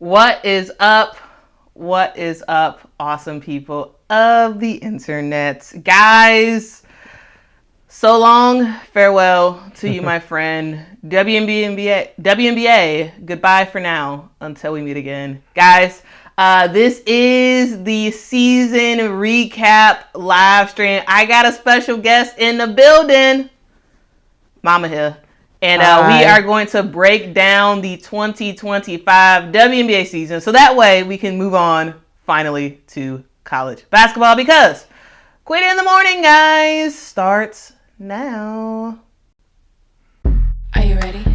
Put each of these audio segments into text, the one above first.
What is up? What is up, awesome people of the internet? Guys, so long, farewell to you, my friend. WNBA, goodbye for now until we meet again. Guys, this is the season recap live stream. I got a special guest in the building. Mama here. And we are going to break down the 2025 WNBA season. So that way we can move on finally to college basketball, because Quita in the Morning, guys, starts now. Are you ready?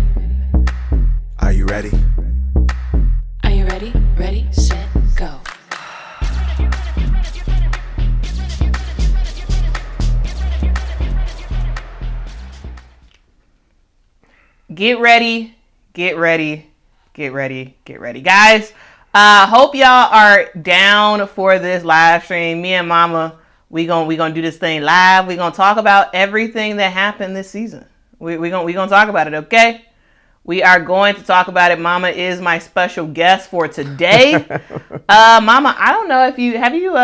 Are you ready? Are you ready? Ready, set, go. Get ready, get ready, get ready, get ready. Guys, hope y'all are down for this live stream. Me and Mama, we gonna do this thing live. We gonna talk about everything that happened this season. We gonna talk about it, okay? We are going to talk about it. Mama is my special guest for today. Mama, I don't know if you have you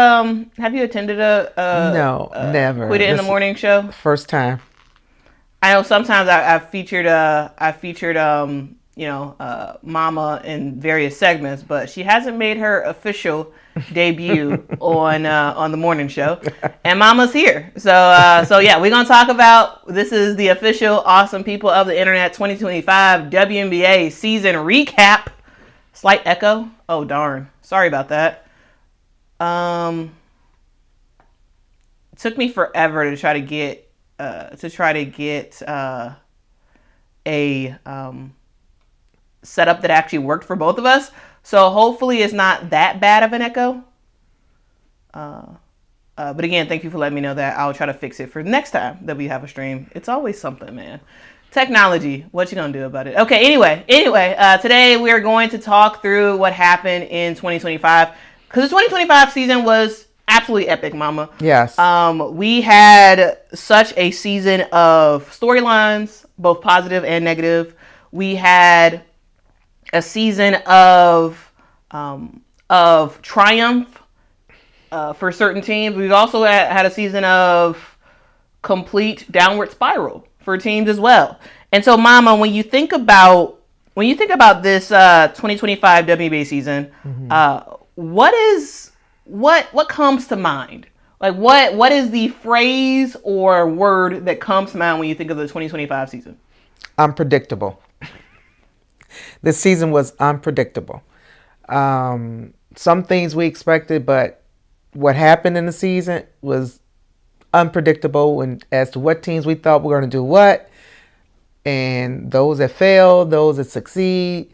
attended a never Quita in the Morning show? First time. I know sometimes I've featured Mama in various segments, but she hasn't made her official debut on the morning show, and Mama's here. So yeah, we're gonna talk about, this is the official awesome people of the internet 2025 WNBA season recap. Slight echo. Oh darn, sorry about that. It took me forever to try to get a setup that actually worked for both of us. So hopefully it's not that bad of an echo. But again, thank you for letting me know that. I'll try to fix it for next time that we have a stream. It's always something, man. Technology, what you gonna do about it? Okay, anyway, today we are going to talk through what happened in 2025, because the 2025 season was absolutely epic, Mama. Yes. We had such a season of storylines, both positive and negative. We had a season of triumph for certain teams. We've also had a season of complete downward spiral for teams as well. And so, Mama, when you think about this 2025 WNBA season, what comes to mind? Like what is the phrase or word that comes to mind when you think of the 2025 season? Unpredictable. This season was unpredictable. Some things we expected, but what happened in the season was unpredictable, and as to what teams we thought were going to do what, and those that failed, those that succeed,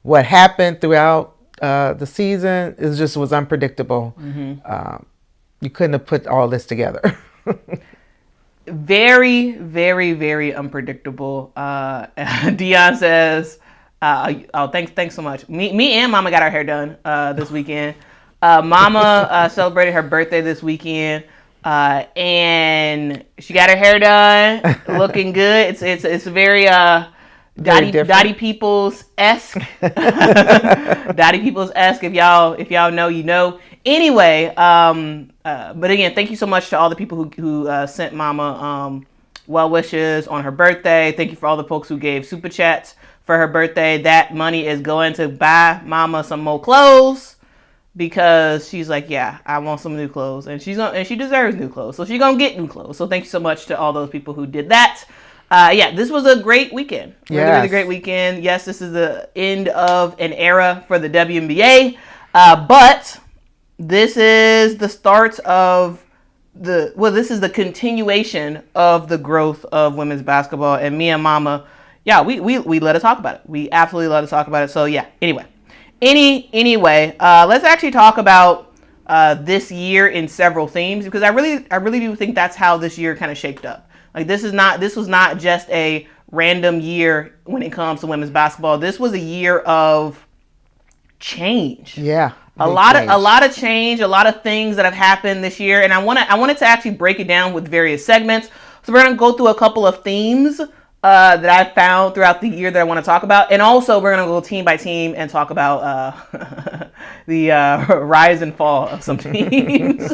what happened throughout the season was unpredictable. You couldn't have put all this together. Very, very, very unpredictable. Dion says, thanks so much. Me and Mama got our hair done this weekend. Mama celebrated her birthday this weekend, and she got her hair done, looking good. It's very Dottie Peoples-esque. Dottie Peoples-esque. If y'all know, you know. Anyway, but again, thank you so much to all the people who sent Mama well wishes on her birthday. Thank you for all the folks who gave super chats for her birthday. That money is going to buy Mama some more clothes, because she's like, yeah, I want some new clothes, and she deserves new clothes, so she's gonna get new clothes. So thank you so much to all those people who did that. Yeah, this was a great weekend. Really great weekend. Yes, this is the end of an era for the WNBA, but this is the start of this is the continuation of the growth of women's basketball. And me and Mama, yeah, we let us talk about it. We absolutely let us talk about it. So yeah, anyway, let's actually talk about this year in several themes, because I really do think that's how this year kind of shaped up. Like this was not just a random year when it comes to women's basketball. This was a year of change. Yeah. A lot of change, a lot of things that have happened this year, and I wanted to actually break it down with various segments. So we're going to go through a couple of themes that I found throughout the year that I want to talk about, and also we're gonna go team by team and talk about the rise and fall of some teams.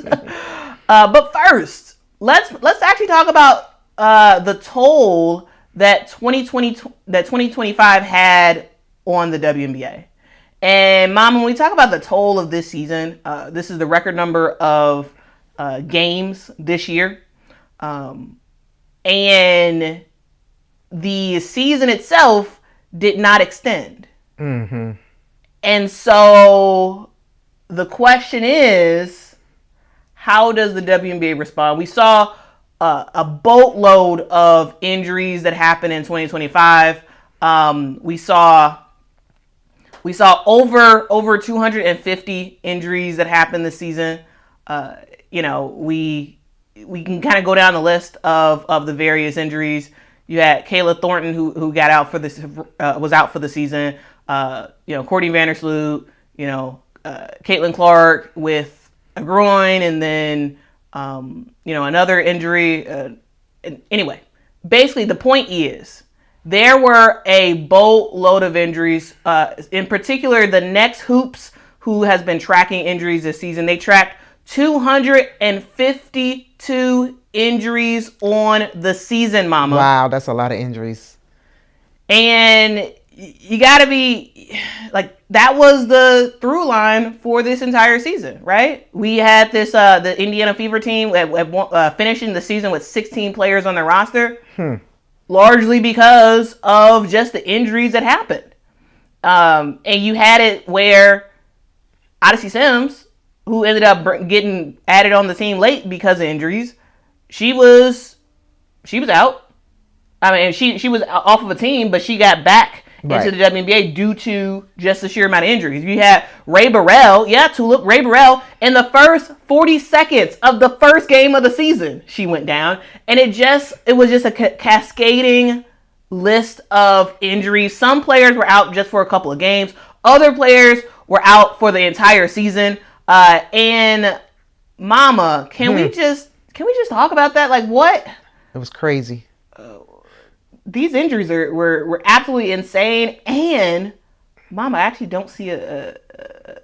But first, let's actually talk about the toll that 2025 had on the WNBA. And Mom, when we talk about the toll of this season, this is the record number of games this year, and the season itself did not extend. Mm-hmm. And so the question is, how does the WNBA respond? We saw a boatload of injuries that happened in 2025. We saw over 250 injuries that happened this season. We can kind of go down the list of the various injuries. You had Kayla Thornton who got out for this was out for the season. Courtney Vandersloot. Caitlin Clark with a groin, and then another injury. Anyway, basically the point is there were a boatload of injuries. In particular, the Next Hoops, who has been tracking injuries this season, they tracked 252 injuries on the season, Mama. Wow, that's a lot of injuries. And you got to be like, that was the through line for this entire season, right? We had this the Indiana Fever team finishing the season with 16 players on their roster, largely because of just the injuries that happened. And you had it where Odyssey Sims, who ended up getting added on the team late because of injuries, she was out. I mean, she was off of a team, but she got back into the WNBA due to just the sheer amount of injuries. You had Ray Burrell, Ray Burrell, in the first 40 seconds of the first game of the season, she went down, and it was just a cascading list of injuries. Some players were out just for a couple of games. Other players were out for the entire season. And Mama, can we just talk about that? Like, what? It was crazy. These injuries were absolutely insane, and Mama, I actually don't see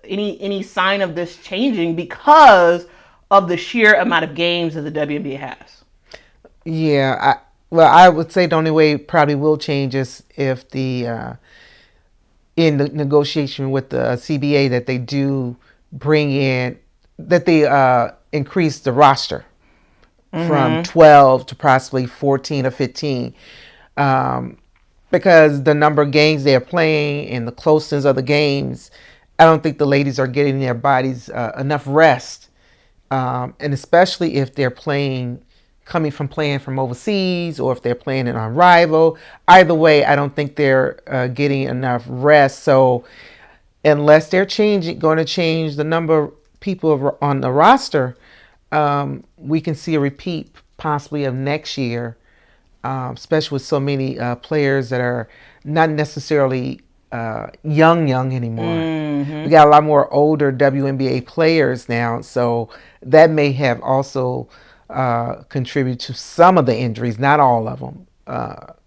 any sign of this changing because of the sheer amount of games that the WNBA has. Yeah, I would say the only way it probably will change is if in the negotiation with the CBA that they do bring in, that they increase the roster from 12 to possibly 14 or 15. Because the number of games they're playing and the closeness of the games, I don't think the ladies are getting their bodies enough rest. And especially if they're coming from overseas, or if they're playing it on rival. Either way, I don't think they're getting enough rest. So unless they're going to change the number of people on the roster, we can see a repeat possibly of next year. Especially with so many players that are not necessarily young anymore. We got a lot more older WNBA players now, so that may have also contributed to some of the injuries, not all of them,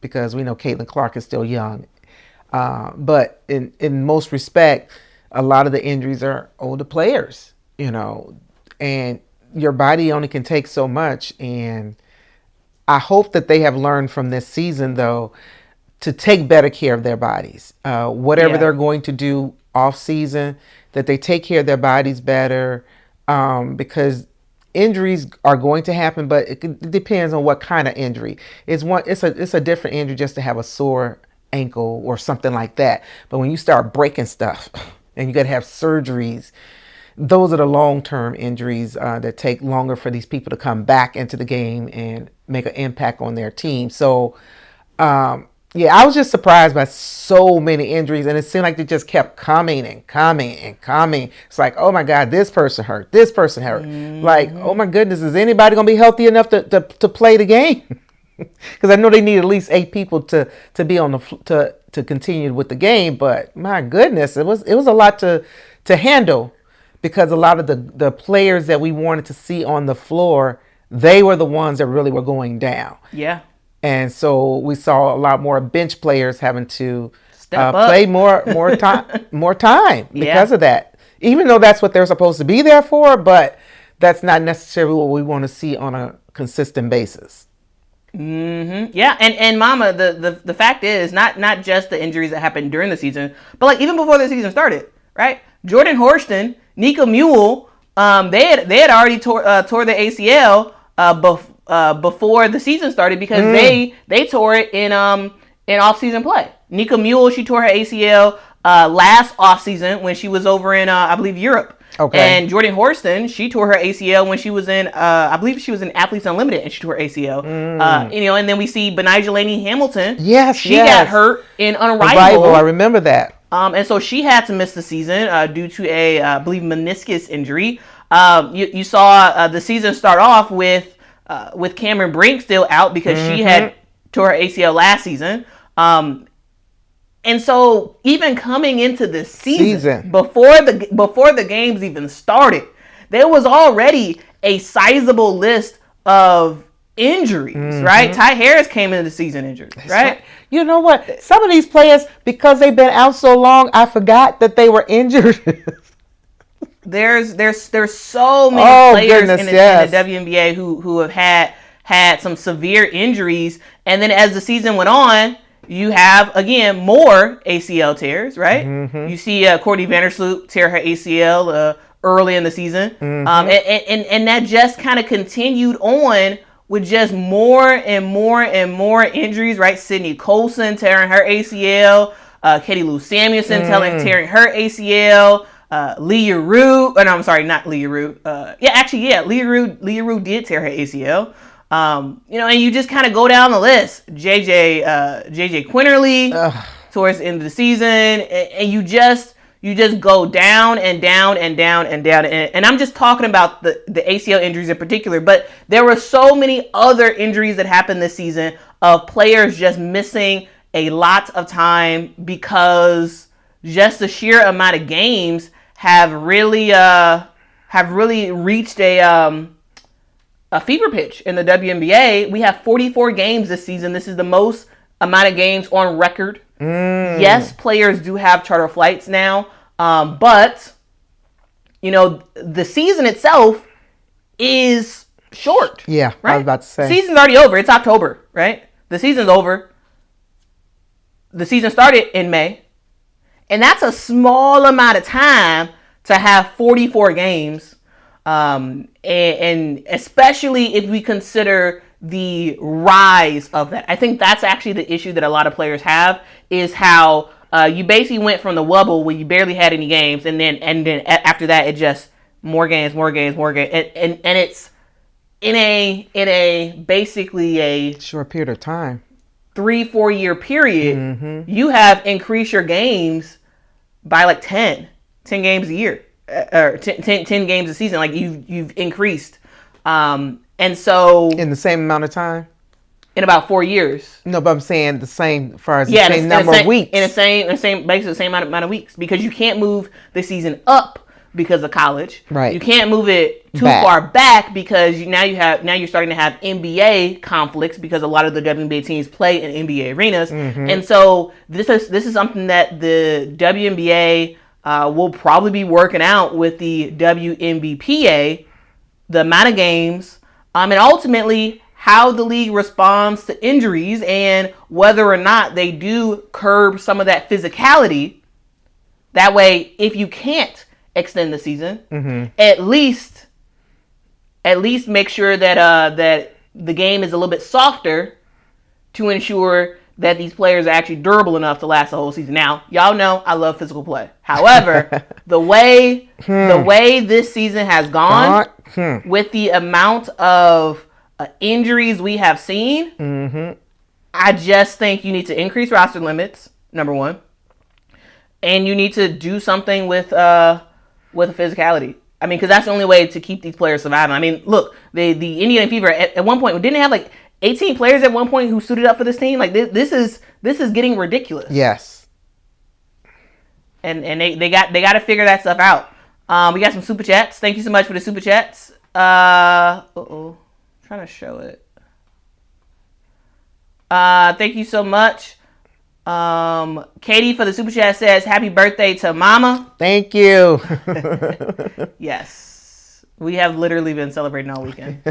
because we know Caitlin Clark is still young. But in most respect, a lot of the injuries are older players, and your body only can take so much. And I hope that they have learned from this season, though, to take better care of their bodies. Whatever they're going to do off season, that they take care of their bodies better, because injuries are going to happen, but it depends on what kind of injury. It's a different injury just to have a sore ankle or something like that. But when you start breaking stuff and you got to have surgeries, those are the long-term injuries that take longer for these people to come back into the game and make an impact on their team. So, I was just surprised by so many injuries, and it seemed like they just kept coming and coming and coming. It's like, oh my God, this person hurt. Like, oh my goodness, is anybody going to be healthy enough to play the game? Because I know they need at least 8 people to be on to continue with the game. But my goodness, it was a lot to handle. Because a lot of the players that we wanted to see on the floor, they were the ones that really were going down. Yeah. And so we saw a lot more bench players having to Step up. play more time because of that. Even though that's what they're supposed to be there for, but that's not necessarily what we want to see on a consistent basis. Yeah, and Mama, the fact is not just the injuries that happened during the season, but like even before the season started, right? Jordan Horston, Nika Mule, they had already tore the ACL before the season started because they tore it in off-season play. Nika Mule, she tore her ACL last off-season when she was over in I believe Europe. Okay. And Jordan Horston, she tore her ACL when she was in I believe she was in Athletes Unlimited and she tore her ACL. And then we see Benijah Hamilton. She got hurt in Unrivaled. I remember that. And so she had to miss the season due to a, I believe, meniscus injury. You saw the season start off with Cameron Brink still out because she had tore her ACL last season. And so even coming into the season before the games even started, there was already a sizable list of injuries, right? Ty Harris came into the season injured, right? You know what? Some of these players, because they've been out so long, I forgot that they were injured. There's so many players in the WNBA who have had some severe injuries, and then as the season went on, you have again more ACL tears, right? You see Courtney Vandersloot tear her ACL early in the season, and that just kind of continued on with just more and more and more injuries, right? Sydney Colson tearing her ACL, Katie Lou Samuelson tearing her ACL. Leah Rue, I'm sorry, not Leah Rue. Leah Rue did tear her ACL. And you just kind of go down the list. JJ Quinterly towards the end of the season, and you just go down and down and down and down. And I'm just talking about the ACL injuries in particular, but there were so many other injuries that happened this season of players just missing a lot of time because just the sheer amount of games have really reached a fever pitch in the WNBA. We have 44 games this season. This is the most amount of games on record. Yes, players do have charter flights now, but the season itself is short. Yeah, right? I was about to say. The season's already over. It's October, right? The season's over. The season started in May. And that's a small amount of time to have 44 games. And especially if we consider the rise of that. I think that's actually the issue that a lot of players have is how you basically went from the wobble where you barely had any games. And then after that, it just more games. And it's in a basically a short period of time. 3-4 year period, you have increased your games by like 10 games a year, or 10 games a season. Like you've increased. And so in the same amount of time? In about 4 years. No, but I'm saying the same as far as the same number of weeks. Basically the same amount of weeks, because you can't move the season up because of college. Right. You can't move it too far back because now you're starting to have NBA conflicts because a lot of the WNBA teams play in NBA arenas. And so this is something that the WNBA will probably be working out with the WNBPA, the amount of games, and ultimately how the league responds to injuries and whether or not they do curb some of that physicality. That way, if you can't extend the season, at least make sure that that the game is a little bit softer to ensure that these players are actually durable enough to last the whole season. Now, y'all know I love physical play. However, the way this season has gone with the amount of injuries we have seen, I just think you need to increase roster limits, number one, and you need to do something with physicality. I mean, because that's the only way to keep these players surviving. I mean, look, the Indiana Fever at one point didn't have like 18 players at one point who suited up for this team. Like this is getting ridiculous. Yes. And they got to figure that stuff out. We got some super chats. Thank you so much for the super chats. Trying to show it. Thank you so much. Katie for the super chat says, "Happy birthday to Mama." Thank you. Yes, we have literally been celebrating all weekend.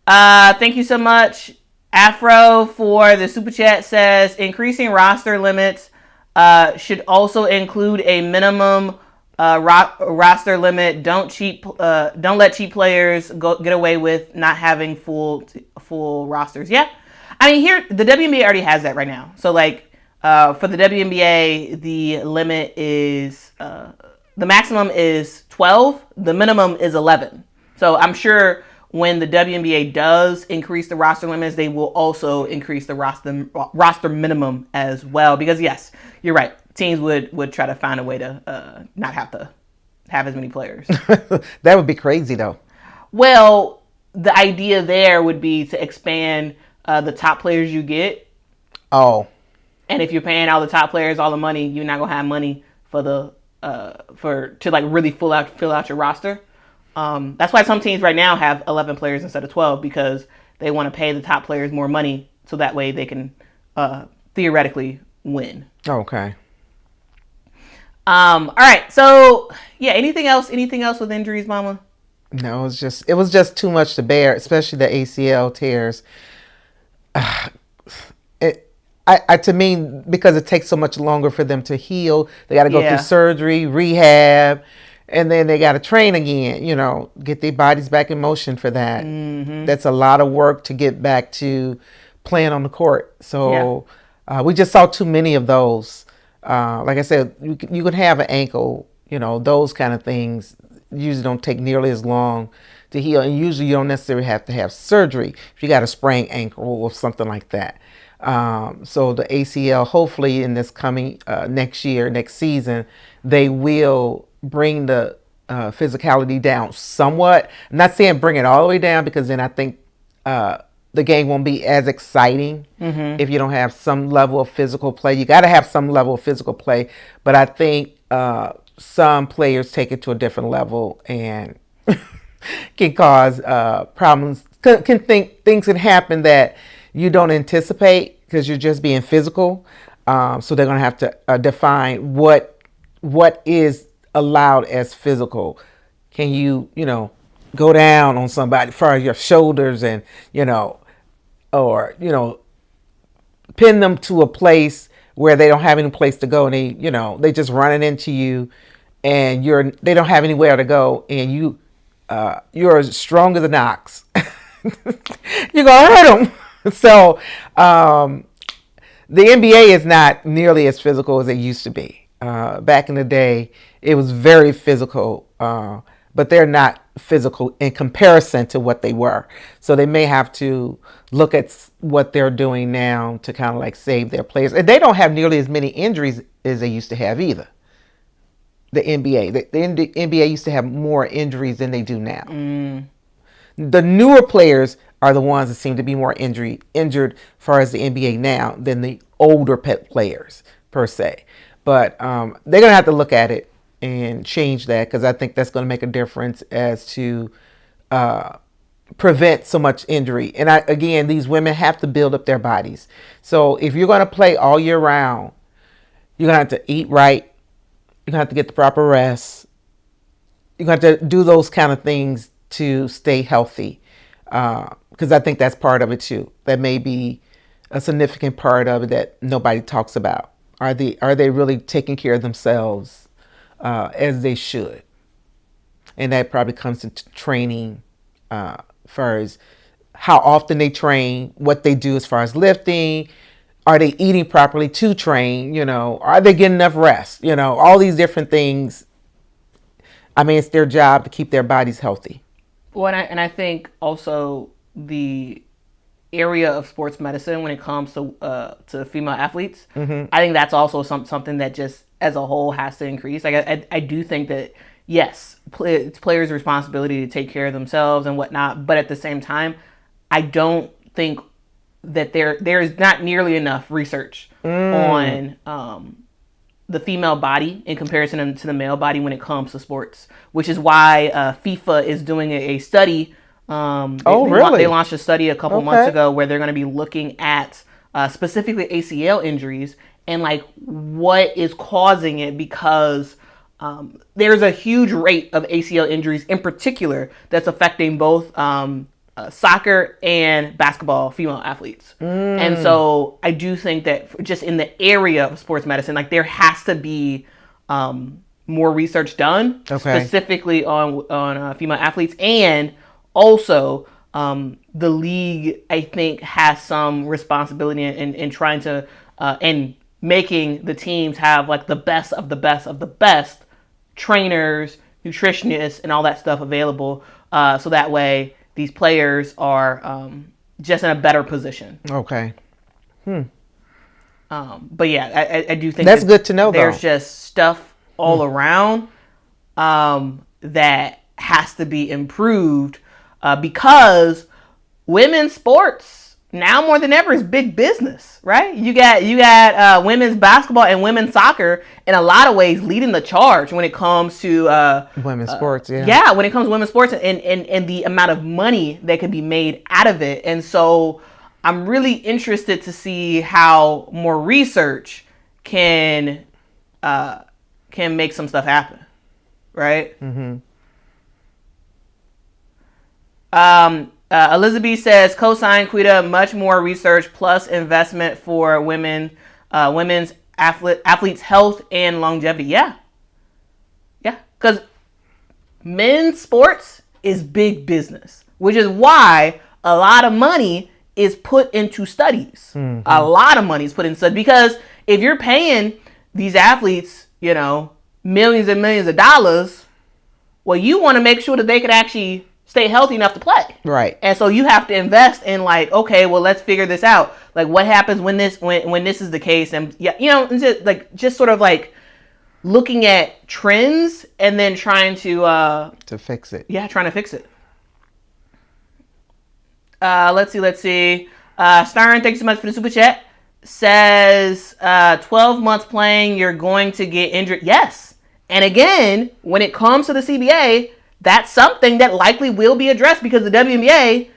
Thank you so much. Afro for the super chat says, "Increasing roster limits should also include a minimum roster limit. Don't let cheap players get away with not having full rosters." Yeah, I mean, here the WNBA already has that right now. So like for the WNBA, the limit is the maximum is 12, the minimum is 11. So I'm sure when the WNBA does increase the roster limits, they will also increase the roster minimum as well. Because yes, you're right. Teams would try to find a way to not have to have as many players. That would be crazy, though. Well, the idea there would be to expand the top players you get. Oh. And if you're paying all the top players all the money, you're not gonna have money for the to like really fill out your roster. That's why some teams right now have 11 players instead of 12 because they want to pay the top players more money so that way they can theoretically win. Okay. All right. So yeah. Anything else? Anything else with injuries, Mama? No, it was just too much to bear, especially the ACL tears. To me, because it takes so much longer for them to heal, they got to go through surgery, rehab, and then they got to train again, get their bodies back in motion for that. Mm-hmm. That's a lot of work to get back to playing on the court. So we just saw too many of those. Like I said, you could have an ankle, those kind of things usually don't take nearly as long to heal. And usually you don't necessarily have to have surgery if you got a sprained ankle or something like that. So the ACL, hopefully in this coming next season, they will bring the physicality down somewhat. I'm not saying bring it all the way down because then I think the game won't be as exciting if you don't have some level of physical play. You got to have some level of physical play, but I think some players take it to a different level and can cause problems. Things can happen that you don't anticipate because you're just being physical. So they're going to have to define what is allowed as physical. Can you, go down on somebody for your shoulders and, or, pin them to a place where they don't have any place to go and they just running into you and they don't have anywhere to go and you're as strong as an ox. You're going to hurt them. So the NBA is not nearly as physical as it used to be. Back in the day, it was very physical, but they're not physical in comparison to what they were. So they may have to look at what they're doing now to kind of like save their players. And they don't have nearly as many injuries as they used to have either. The NBA. The NBA used to have more injuries than they do now. The newer players are the ones that seem to be more injured as far as the NBA now than the older players per se. But they're going to have to look at it and change that because I think that's going to make a difference as to prevent so much injury. And again, these women have to build up their bodies. So if you're going to play all year round, you're going to have to eat right. You're going to have to get the proper rest. You're going to have to do those kind of things to stay healthy. Because I think that's part of it too. That may be a significant part of it that nobody talks about. Are they really taking care of themselves as they should? And that probably comes into training as far as how often they train, what they do as far as lifting. Are they eating properly to train? Are they getting enough rest? All these different things. I mean, it's their job to keep their bodies healthy. Well, and I think also the area of sports medicine when it comes to female athletes, I think that's also something that just as a whole has to increase. Like I do think that yes, it's players' responsibility to take care of themselves and whatnot, but at the same time, I don't think that there is not nearly enough research on the female body in comparison to the male body when it comes to sports, which is why FIFA is doing a study Really? They launched a study a couple months ago where they're going to be looking at specifically ACL injuries and like what is causing it, because there's a huge rate of ACL injuries in particular that's affecting both soccer and basketball female athletes. And so I do think that just in the area of sports medicine, like there has to be more research done specifically on female athletes. And also the league, I think, has some responsibility in trying to and making the teams have like the best of the best of the best trainers, nutritionists, and all that stuff available, so that way these players are just in a better position. Okay. But yeah, I do think that's good to know. There's just stuff all around that has to be improved, because women's sports now more than ever is big business, right? You got women's basketball and women's soccer in a lot of ways leading the charge when it comes to women's sports. Yeah, when it comes to women's sports and the amount of money that can be made out of it. And so I'm really interested to see how more research can make some stuff happen, right? Elizabeth says, co-sign Quita, much more research plus investment for women's athletes' health and longevity. Yeah, because men's sports is big business, which is why a lot of money is put into studies. A lot of money is put into studies, because if you're paying these athletes, millions and millions of dollars, well, you want to make sure that they can actually stay healthy enough to play. Right. And so you have to invest in like, okay, well, let's figure this out. Like what happens when this is the case? And just sort of like looking at trends and then trying to fix it. Yeah, trying to fix it. Let's see. Stern, thank you so much for the super chat. Says 12 months playing, you're going to get injured. Yes. And again, when it comes to the CBA, that's something that likely will be addressed, because the WNBA,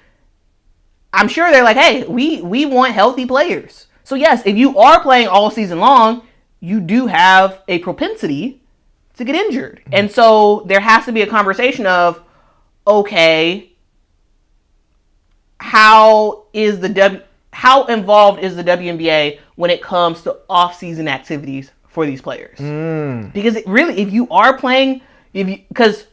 I'm sure they're like, hey, we want healthy players. So yes, if you are playing all season long, you do have a propensity to get injured. And so there has to be a conversation of, okay, how involved is the WNBA when it comes to off-season activities for these players? Because if you are playing, because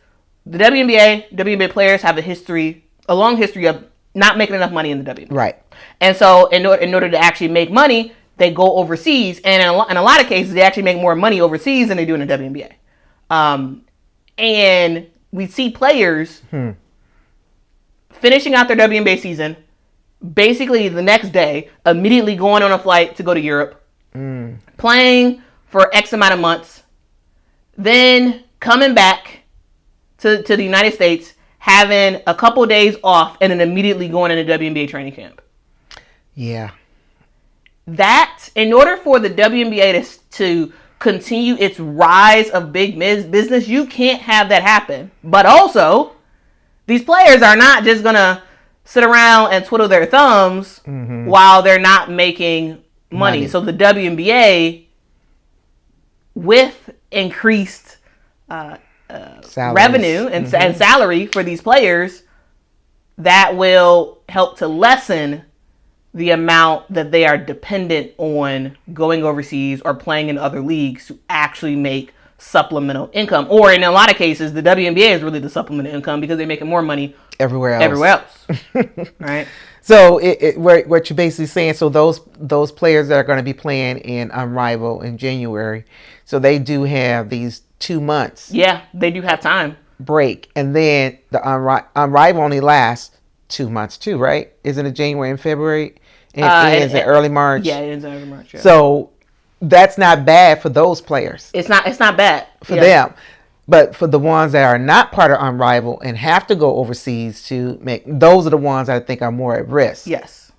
the WNBA players have a long history of not making enough money in the WNBA. Right. And so in order to actually make money, they go overseas. And in a lot of cases, they actually make more money overseas than they do in the WNBA. And we see players finishing out their WNBA season, basically the next day, immediately going on a flight to go to Europe, playing for X amount of months, then coming back to the United States, having a couple days off, and then immediately going into WNBA training camp. Yeah. That, in order for the WNBA to continue its rise of big business, you can't have that happen. But also, these players are not just going to sit around and twiddle their thumbs while they're not making money. So the WNBA, with increased revenue and salary for these players, that will help to lessen the amount that they are dependent on going overseas or playing in other leagues to actually make supplemental income. Or in a lot of cases, the WNBA is really the supplemental income, because they're making more money everywhere else. Right? So what you're basically saying, so those players that are going to be playing in Unrivaled in January, so they do have these 2 months. Yeah, they do have time. Break. And then the Unrivaled only lasts 2 months too, right? Isn't it January and February? And it ends in early March. Yeah, it ends in early March. Yeah. So that's not bad for those players. It's not bad for them. But for the ones that are not part of Unrivaled and have to go overseas to make, those are the ones I think are more at risk. Yes.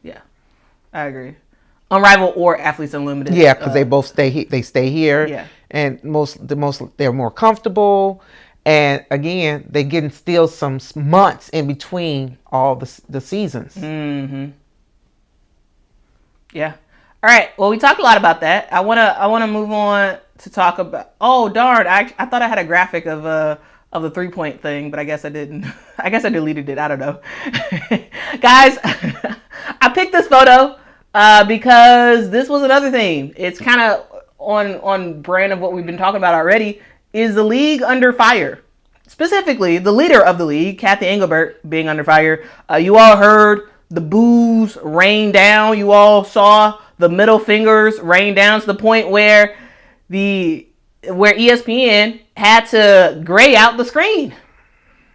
Yeah, I agree. Unrivaled or Athletes Unlimited. Yeah, because they both stay here. Yeah. And most they're more comfortable, And again, they're getting still some months in between all the seasons. Mm-hmm. Yeah. All right. Well, we talked a lot about that. I wanna move on to talk about. Oh darn! I thought I had a graphic of the 3-point thing, but I guess I didn't. I guess I deleted it. I don't know. Guys, I picked this photo because this was another thing. It's kind of on brand of what we've been talking about already. Is the league under fire? Specifically, the leader of the league, Cathy Engelbert, being under fire. You all heard the boos rain down. You all saw the middle fingers rain down to the point where ESPN had to gray out the screen.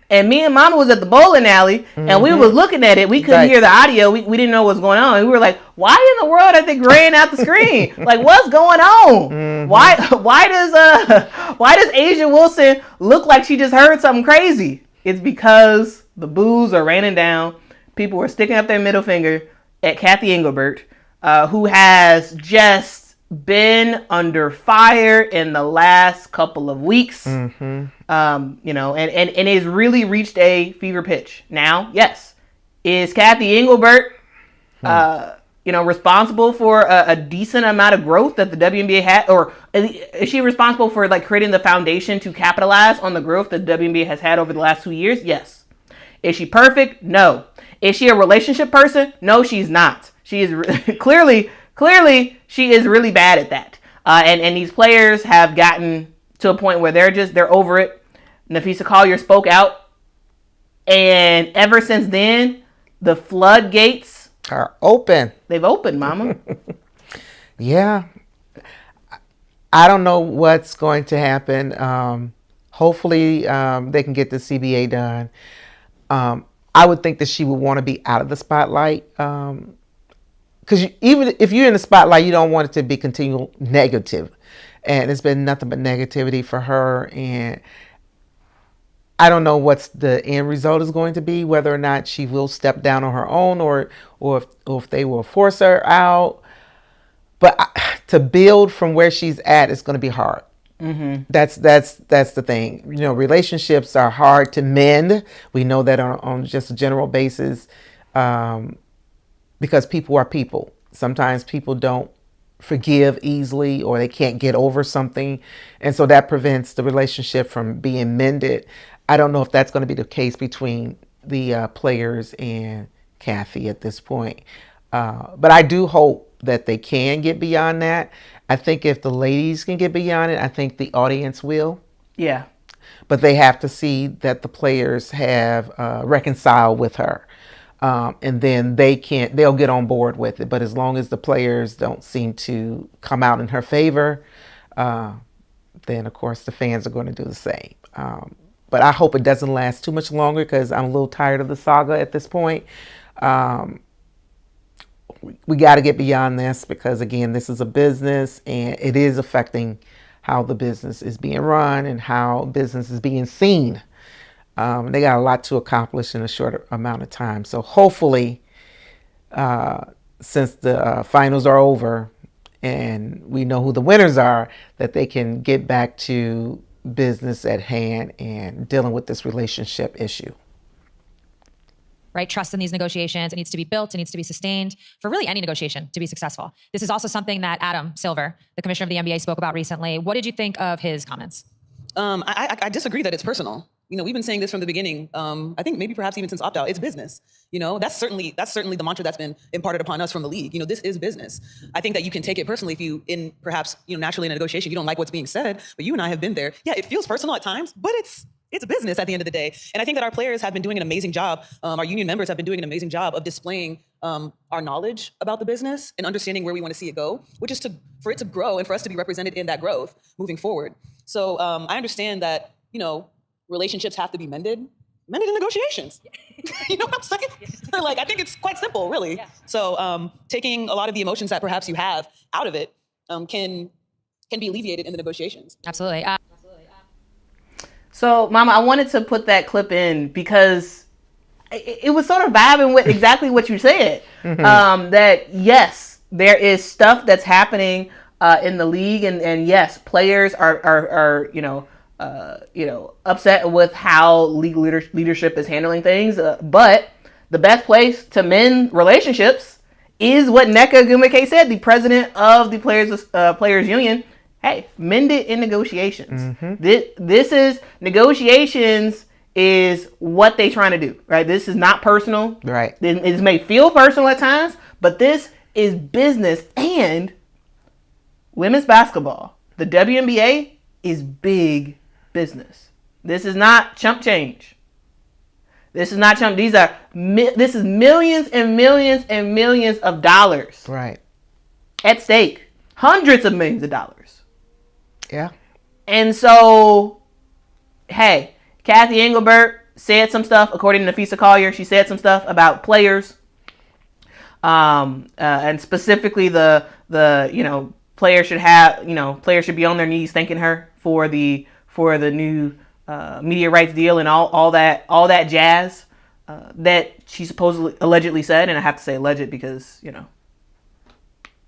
And me and Mama was at the bowling alley, and we was looking at it. We couldn't hear the audio. We didn't know what was going on. And we were like, why in the world are they graying out the screen? Like, what's going on? Why does Asia Wilson look like she just heard something crazy? It's because the boos are raining down. People were sticking up their middle finger at Cathy Engelbert, who has just been under fire in the last couple of weeks. And it's really reached a fever pitch. Now, yes, is Cathy Engelbert, responsible for a decent amount of growth that the WNBA had, or is she responsible for like creating the foundation to capitalize on the growth that the WNBA has had over the last 2 years? Yes. Is she perfect? No. Is she a relationship person? No, she's not. She is clearly she is really bad at that. And these players have gotten to a point where they're over it. Nafisa Collier spoke out. And ever since then, the floodgates are open. They've opened, Mama. Yeah. I don't know what's going to happen. Hopefully they can get the CBA done. I would think that she would want to be out of the spotlight. Because even if you're in the spotlight, you don't want it to be continual negative. And it's been nothing but negativity for her. And I don't know what's the end result is going to be, whether or not she will step down on her own or if they will force her out. But to build from where she's at, it's going to be hard. Mm-hmm. That's the thing. Relationships are hard to mend. We know that on just a general basis. Because people are people. Sometimes people don't forgive easily or they can't get over something. And so that prevents the relationship from being mended. I don't know if that's going to be the case between the players and Cathy at this point. But I do hope that they can get beyond that. I think if the ladies can get beyond it, I think the audience will. Yeah. But they have to see that the players have reconciled with her. And then they'll get on board with it. But as long as the players don't seem to come out in her favor, then of course the fans are going to do the same. But I hope it doesn't last too much longer because I'm a little tired of the saga at this point. We got to get beyond this because again, this is a business and it is affecting how the business is being run and how business is being seen. They got a lot to accomplish in a short amount of time. So hopefully, since the finals are over and we know who the winners are, that they can get back to business at hand and dealing with this relationship issue. Right? Trust in these negotiations. It needs to be built. It needs to be sustained for really any negotiation to be successful. This is also something that Adam Silver, the commissioner of the NBA, spoke about recently. What did you think of his comments? I disagree that it's personal. We've been saying this from the beginning. I think maybe perhaps even since opt-out, it's business. That's certainly the mantra that's been imparted upon us from the league. This is business. I think that you can take it personally if you, naturally in a negotiation, you don't like what's being said. But you and I have been there. Yeah, it feels personal at times, but it's business at the end of the day. And I think that our players have been doing an amazing job. Our union members have been doing an amazing job of displaying our knowledge about the business and understanding where we want to see it go, which is for it to grow and for us to be represented in that growth moving forward. So I understand that, relationships have to be mended in negotiations. You know what I'm saying? Yeah. I think it's quite simple, really. Yeah. So taking a lot of the emotions that perhaps you have out of it can be alleviated in the negotiations. Absolutely. So, Mama, I wanted to put that clip in because it was sort of vibing with exactly what you said. Mm-hmm. That, yes, there is stuff that's happening in the league. And yes, players are upset with how league leadership is handling things. But the best place to mend relationships is what Nneka Ogwumike said, the president of the Players Union. Hey, mend it in negotiations. This is negotiations is what they trying to do, right? This is not personal. Right. It may feel personal at times, but this is business. And women's basketball, the WNBA, is big business. This is not chump change. This is not chump. This is millions and millions and millions of dollars. Right. At stake. Hundreds of millions of dollars. Yeah. And so, hey, Cathy Engelbert said some stuff, according to Nafisa Collier. She said some stuff about players. And specifically the players should be on their knees thanking her for the new media rights deal and all that jazz that she supposedly allegedly said. And I have to say alleged because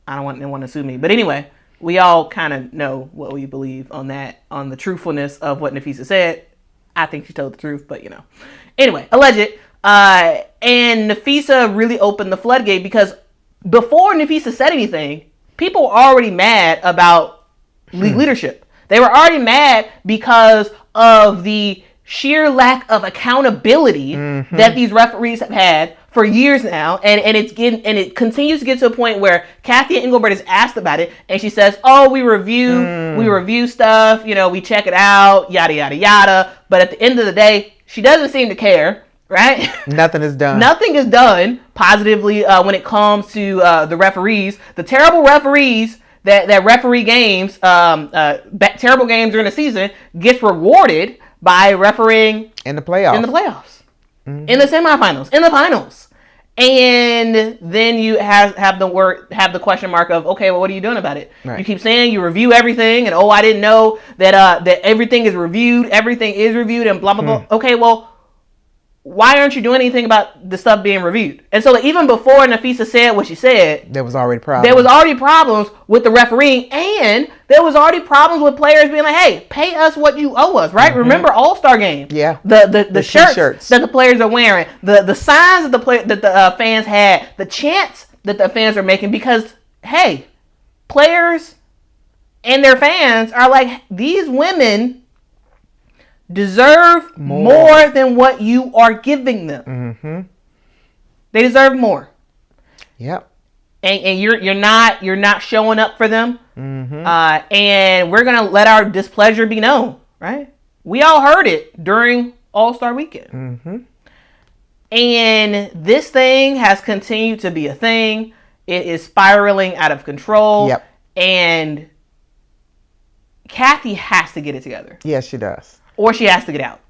I don't want anyone to sue me. But anyway, we all kind of know what we believe on the truthfulness of what Nafisa said. I think she told the truth, but anyway, alleged. And Nafisa really opened the floodgate because before Nafisa said anything, people were already mad about league leadership. They were already mad because of the sheer lack of accountability that these referees have had for years now, and it continues to get to a point where Cathy Engelbert is asked about it, and she says, "Oh, we review stuff, we check it out, yada yada yada." But at the end of the day, she doesn't seem to care, right? Nothing is done. Nothing is done positively when it comes to the referees, the terrible referees that referee games, terrible games during the season, gets rewarded by refereeing in the playoffs. In the semifinals, in the finals. And then you have the question mark of, okay, well, what are you doing about it? Right. You keep saying you review everything, and I didn't know that everything is reviewed, and blah blah blah. Okay, well, why aren't you doing anything about the stuff being reviewed? And so even before Nafisa said what she said, there was already problems. There was already problems with the refereeing, and there was already problems with players being like, "Hey, pay us what you owe us." Right? Remember All-Star Game? Yeah. The shirts that the players are wearing, the signs that the fans had, the chants that the fans are making, because hey, players and their fans are like, these women deserve more than what you are giving them. They deserve more. Yep. And you're not showing up for them. And we're gonna let our displeasure be known, right? We all heard it during All-Star Weekend. And this thing has continued to be a thing. It is spiraling out of control. Yep. And Cathy has to get it together. Yes, she does. Or she has to get out.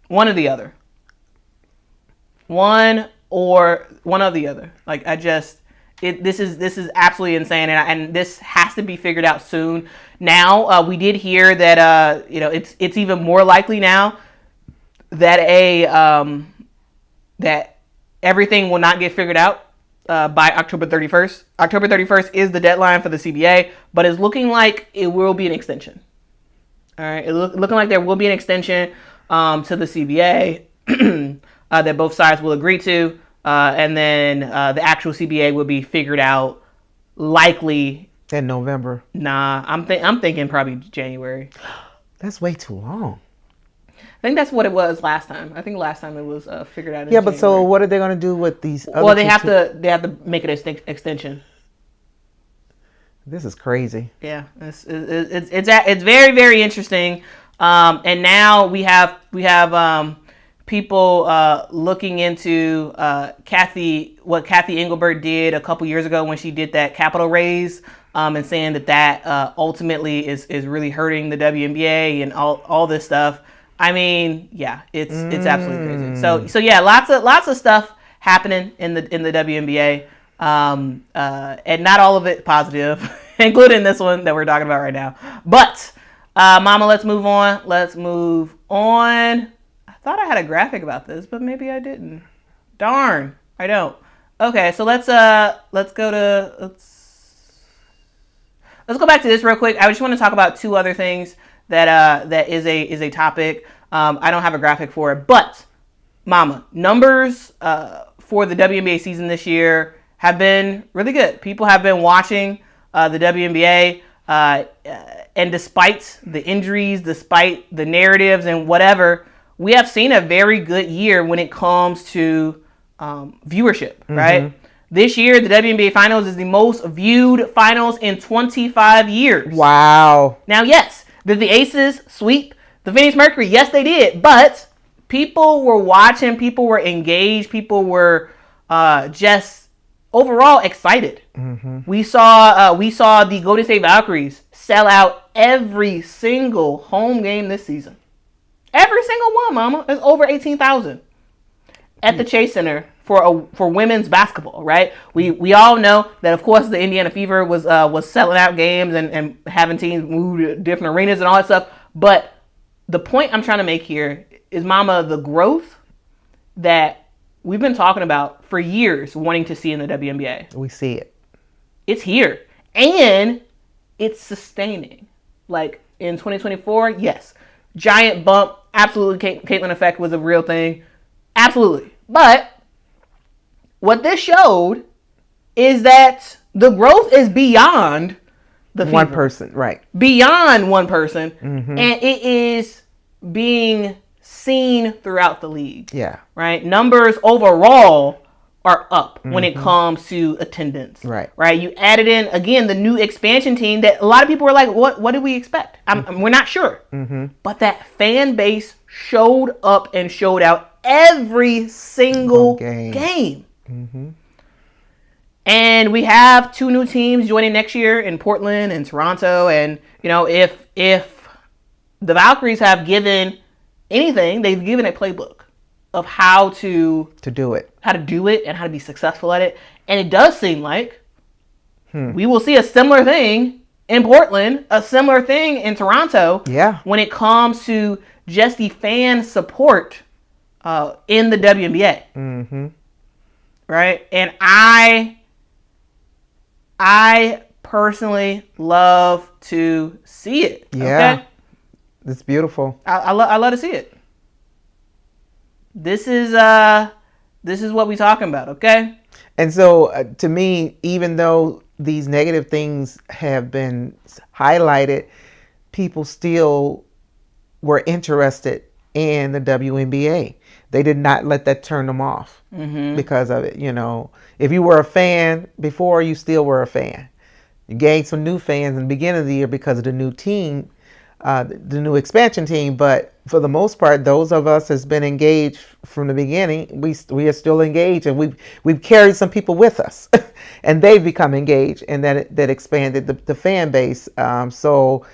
One or the other. One or the other. Like, this is absolutely insane, and this has to be figured out soon. Now, we did hear that it's even more likely now that that everything will not get figured out by October 31st. October 31st is the deadline for the CBA, but it's looking like it will be an extension. All right, it's looking like there will be an extension to the CBA that both sides will agree to, and then the actual CBA will be figured out likely in November. Nah, I'm thinking probably January. That's way too long. I think that's what it was last time. I think last time it was figured out. Yeah, but so what are they going to do with these? Well, they have to make it an extension. This is crazy. Yeah, it's very, very interesting. And now we have people looking into what Cathy Engelbert did a couple years ago when she did that capital raise, and saying that ultimately is really hurting the WNBA and all this stuff. I mean, yeah, it's absolutely crazy. So yeah, lots of stuff happening in the WNBA. And not all of it positive, including this one that we're talking about right now. But, Mama, let's move on. I thought I had a graphic about this, but maybe I didn't. Darn, I don't. Okay, so let's go back to this real quick. I just want to talk about two other things that is a topic. I don't have a graphic for it, but Mama, numbers for the WNBA season this year have been really good. People have been watching the WNBA, and despite the injuries, despite the narratives and whatever, we have seen a very good year when it comes to viewership, right? This year, the WNBA Finals is the most viewed finals in 25 years. Wow. Now, yes, did the Aces sweep the Phoenix Mercury? Yes, they did. But people were watching, people were engaged, people were just overall excited. We saw the Golden State Valkyries sell out every single home game this season. Every single one, Mama. It's over 18,000 at the Chase Center for women's basketball, right? We all know that, of course, the Indiana Fever was selling out games and having teams move to different arenas and all that stuff. But the point I'm trying to make here is, Mama, the growth that we've been talking about for years wanting to see in the WNBA. We see it. It's here. And it's sustaining. Like in 2024, yes. Giant bump. Absolutely. Caitlyn effect was a real thing. Absolutely. But what this showed is that the growth is beyond the One Fever. person, right. Beyond one person. And it is being seen throughout the league. Yeah. Right? Numbers overall are up when it comes to attendance. Right. Right? You added in, again, the new expansion team that a lot of people were like, what did we expect? We're not sure. But that fan base showed up and showed out every single game. And we have 2 new teams joining next year in Portland and Toronto. And, you know, if the Valkyries have given anything, they've given a playbook of how to do it. How to do it and how to be successful at it. And it does seem like we will see a similar thing in Portland, a similar thing in Toronto. Yeah. When it comes to just the fan support in the WNBA. Right? And I personally love to see it. Yeah. Okay? It's beautiful. I love to see it. This is what we talking about, okay? And so to me, even though these negative things have been highlighted, people still were interested in the WNBA. They did not let that turn them off because of it. You know, if you were a fan before, you still were a fan. You gained some new fans in the beginning of the year because of the new team, the new expansion team. But for the most part, those of us has been engaged from the beginning. We are still engaged, and we've carried some people with us, and they've become engaged, and that expanded the fan base. So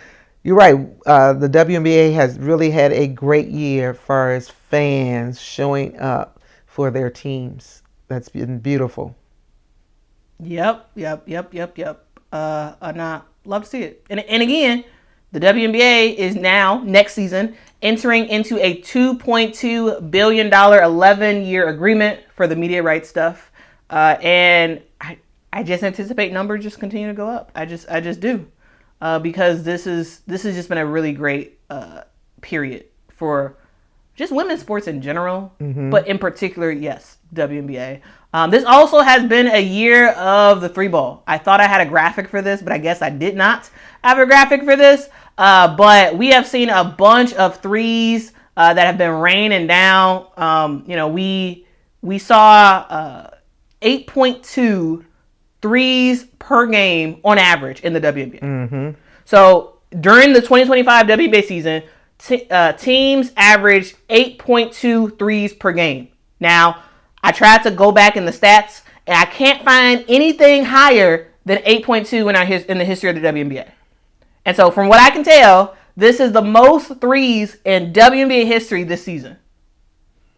you're right. The WNBA has really had a great year as far as fans showing up for their teams. That's been beautiful. Yep. And I love to see it. And again, the WNBA is now, next season, entering into a $2.2 billion 11-year agreement for the media rights stuff. And I just anticipate numbers just continue to go up. I just do. Because this has just been a really great period for just women's sports in general, but in particular, yes, WNBA. This also has been a year of the 3-ball. I thought I had a graphic for this, but I guess I did not have a graphic for this. But we have seen a bunch of threes that have been raining down. We saw 8.2 threes per game on average in the WNBA. So during the 2025 WNBA season, teams averaged 8.2 threes per game. Now, I tried to go back in the stats, and I can't find anything higher than 8.2 in the history of the WNBA. And so from what I can tell, this is the most threes in WNBA history this season.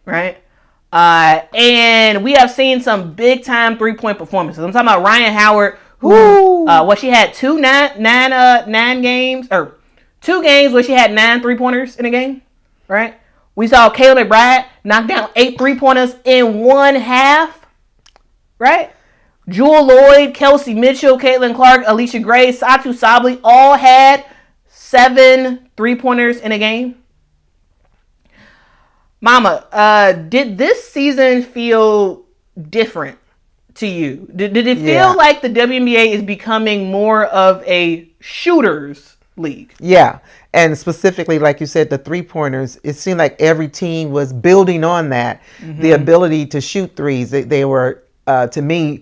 Right? And we have seen some big time 3-point performances. I'm talking about Ryan Howard, who she had 2 games or 2 games where she had 9 3-pointers in a game, right? We saw Kayla McBride knock down 8 3-pointers in one half, right? Jewel Lloyd, Kelsey Mitchell, Caitlin Clark, Alicia Gray, Satu Sabli all had 7 3-pointers in a game. Mama, did this season feel different to you? Did it feel like the WNBA is becoming more of a shooters league? Yeah. And specifically, like you said, the 3-pointers, it seemed like every team was building on that, the ability to shoot threes. They were, to me,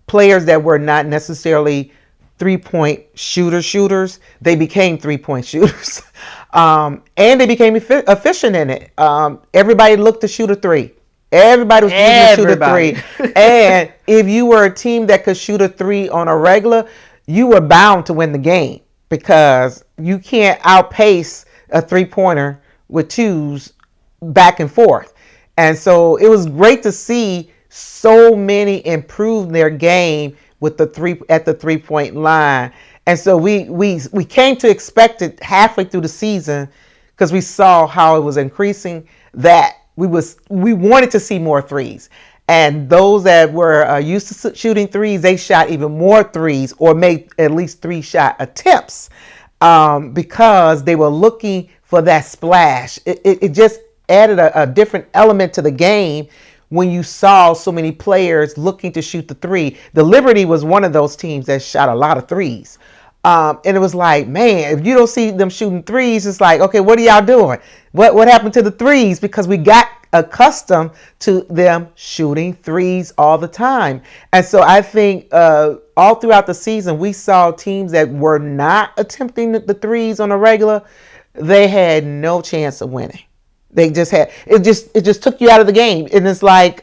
players that were not necessarily 3-point shooters. They became 3-point shooters. And they became efficient in it. Everybody looked to shoot a 3. Everybody was using to shoot a 3. And if you were a team that could shoot a 3 on a regular, you were bound to win the game, because you can't outpace a 3-pointer with 2s back and forth. And so it was great to see so many improve their game with the 3-point line. And so we came to expect it halfway through the season, because we saw how it was increasing, that we wanted to see more 3s. And those that were used to shooting 3s, they shot even more 3s, or made at least 3-shot attempts, because they were looking for that splash. It just added a different element to the game when you saw so many players looking to shoot the 3. The Liberty was one of those teams that shot a lot of 3s. And it was like, man, if you don't see them shooting 3s, it's like, okay, what are y'all doing? What happened to the 3s? Because we got accustomed to them shooting 3s all the time. And so I think all throughout the season, we saw teams that were not attempting the 3s on a regular. They had no chance of winning. They just had, it just took you out of the game. And it's like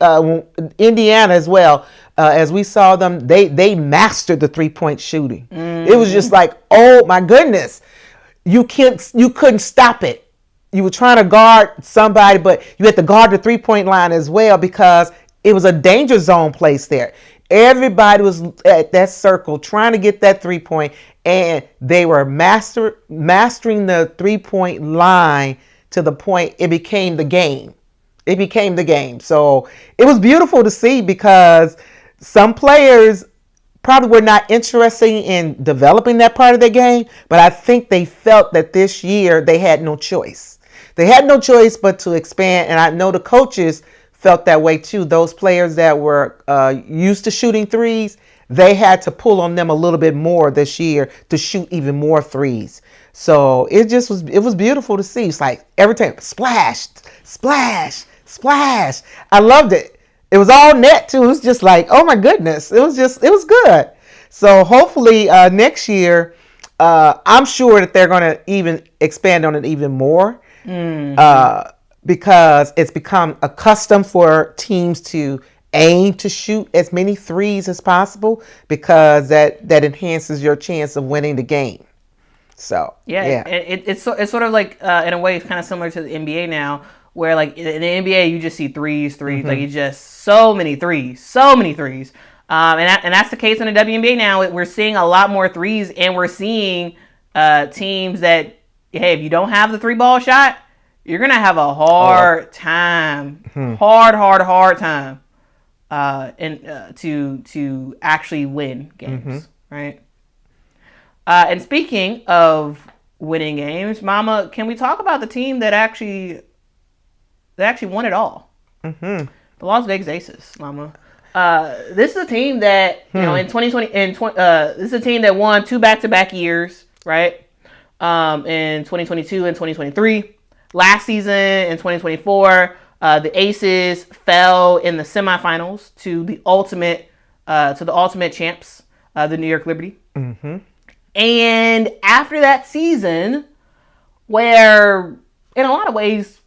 Indiana as well. As we saw them, they mastered the 3-point shooting. It was just like, oh my goodness, you couldn't stop it. You were trying to guard somebody, but you had to guard the 3-point line as well, because it was a danger zone place there. Everybody was at that circle trying to get that 3-point, and they were mastering the 3-point line to the point it became the game. It became the game. So it was beautiful to see, because some players probably were not interested in developing that part of their game, but I think they felt that this year they had no choice. They had no choice but to expand, and I know the coaches felt that way too. Those players that were used to shooting 3s, they had to pull on them a little bit more this year to shoot even more 3s. So it was beautiful to see. It's like every time, splash, splash, splash. I loved it. It was all net too. It was just like, oh my goodness. It was good. So hopefully next year, I'm sure that they're going to even expand on it even more, because it's become a custom for teams to aim to shoot as many 3s as possible, because that enhances your chance of winning the game. So yeah. It's sort of like in a way it's kind of similar to the NBA now, where like in the NBA you just see threes, like you just so many threes, and that's the case in the WNBA now. We're seeing a lot more 3s, and we're seeing teams that, hey, if you don't have the 3-ball shot, you're gonna have a hard time, hard time, to actually win games, right? And speaking of winning games, Mama, can we talk about the team that actually won it all? The Las Vegas Aces, Mama. This is a team that, in 2020, this is a team that won 2 back-to-back years, right? In 2022 and 2023. Last season, in 2024, the Aces fell in the semifinals to the ultimate champs, the New York Liberty. And after that season, where in a lot of ways,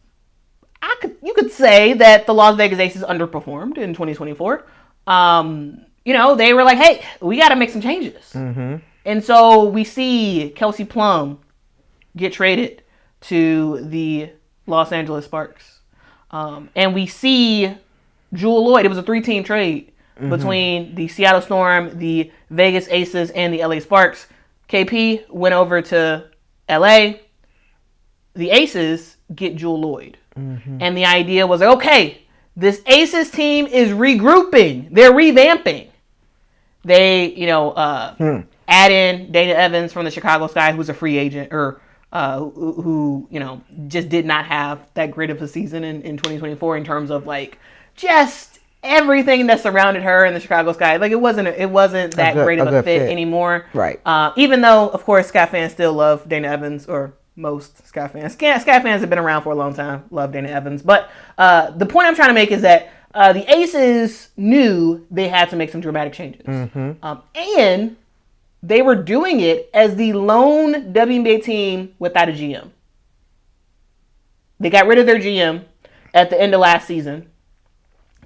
you could say that the Las Vegas Aces underperformed in 2024. They were like, hey, we got to make some changes. And so we see Kelsey Plum get traded to the Los Angeles Sparks. And we see Jewel Lloyd. It was a 3-team trade between the Seattle Storm, the Vegas Aces, and the LA Sparks. KP went over to LA. The Aces get Jewel Lloyd. And the idea was, okay, this Aces team is regrouping. They're revamping. They, add in Dana Evans from the Chicago Sky, who's a free agent, or who just did not have that great of a season in 2024 in terms of like just everything that surrounded her in the Chicago Sky. Like it wasn't that great of a fit anymore. Right. Even though, of course, Sky fans still love Dana Evans, or most Sky fans. Sky fans have been around for a long time, love Dana Evans. But the point I'm trying to make is that the Aces knew they had to make some dramatic changes. And they were doing it as the lone WNBA team without a GM. They got rid of their GM at the end of last season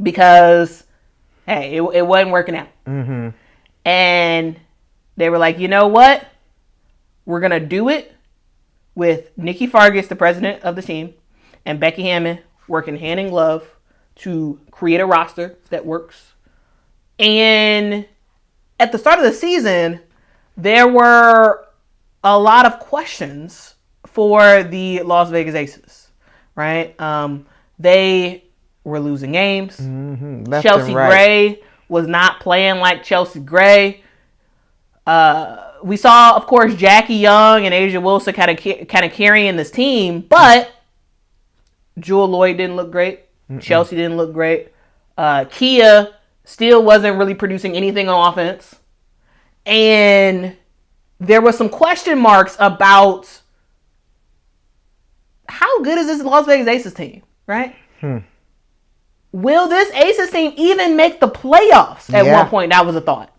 because, hey, it wasn't working out. And they were like, you know what? We're going to do it with Nikki Fargas, the president of the team, and Becky Hammon working hand in glove to create a roster that works. And at the start of the season, there were a lot of questions for the Las Vegas Aces, right? They were losing games. Chelsea Gray was not playing like Chelsea Gray. We saw, of course, Jackie Young and Asia Wilson kind of carrying this team, but Jewel Lloyd didn't look great. Chelsea didn't look great. Kia still wasn't really producing anything on offense. And there were some question marks about how good is this Las Vegas Aces team, right? Will this Aces team even make the playoffs? At one point, that was a thought.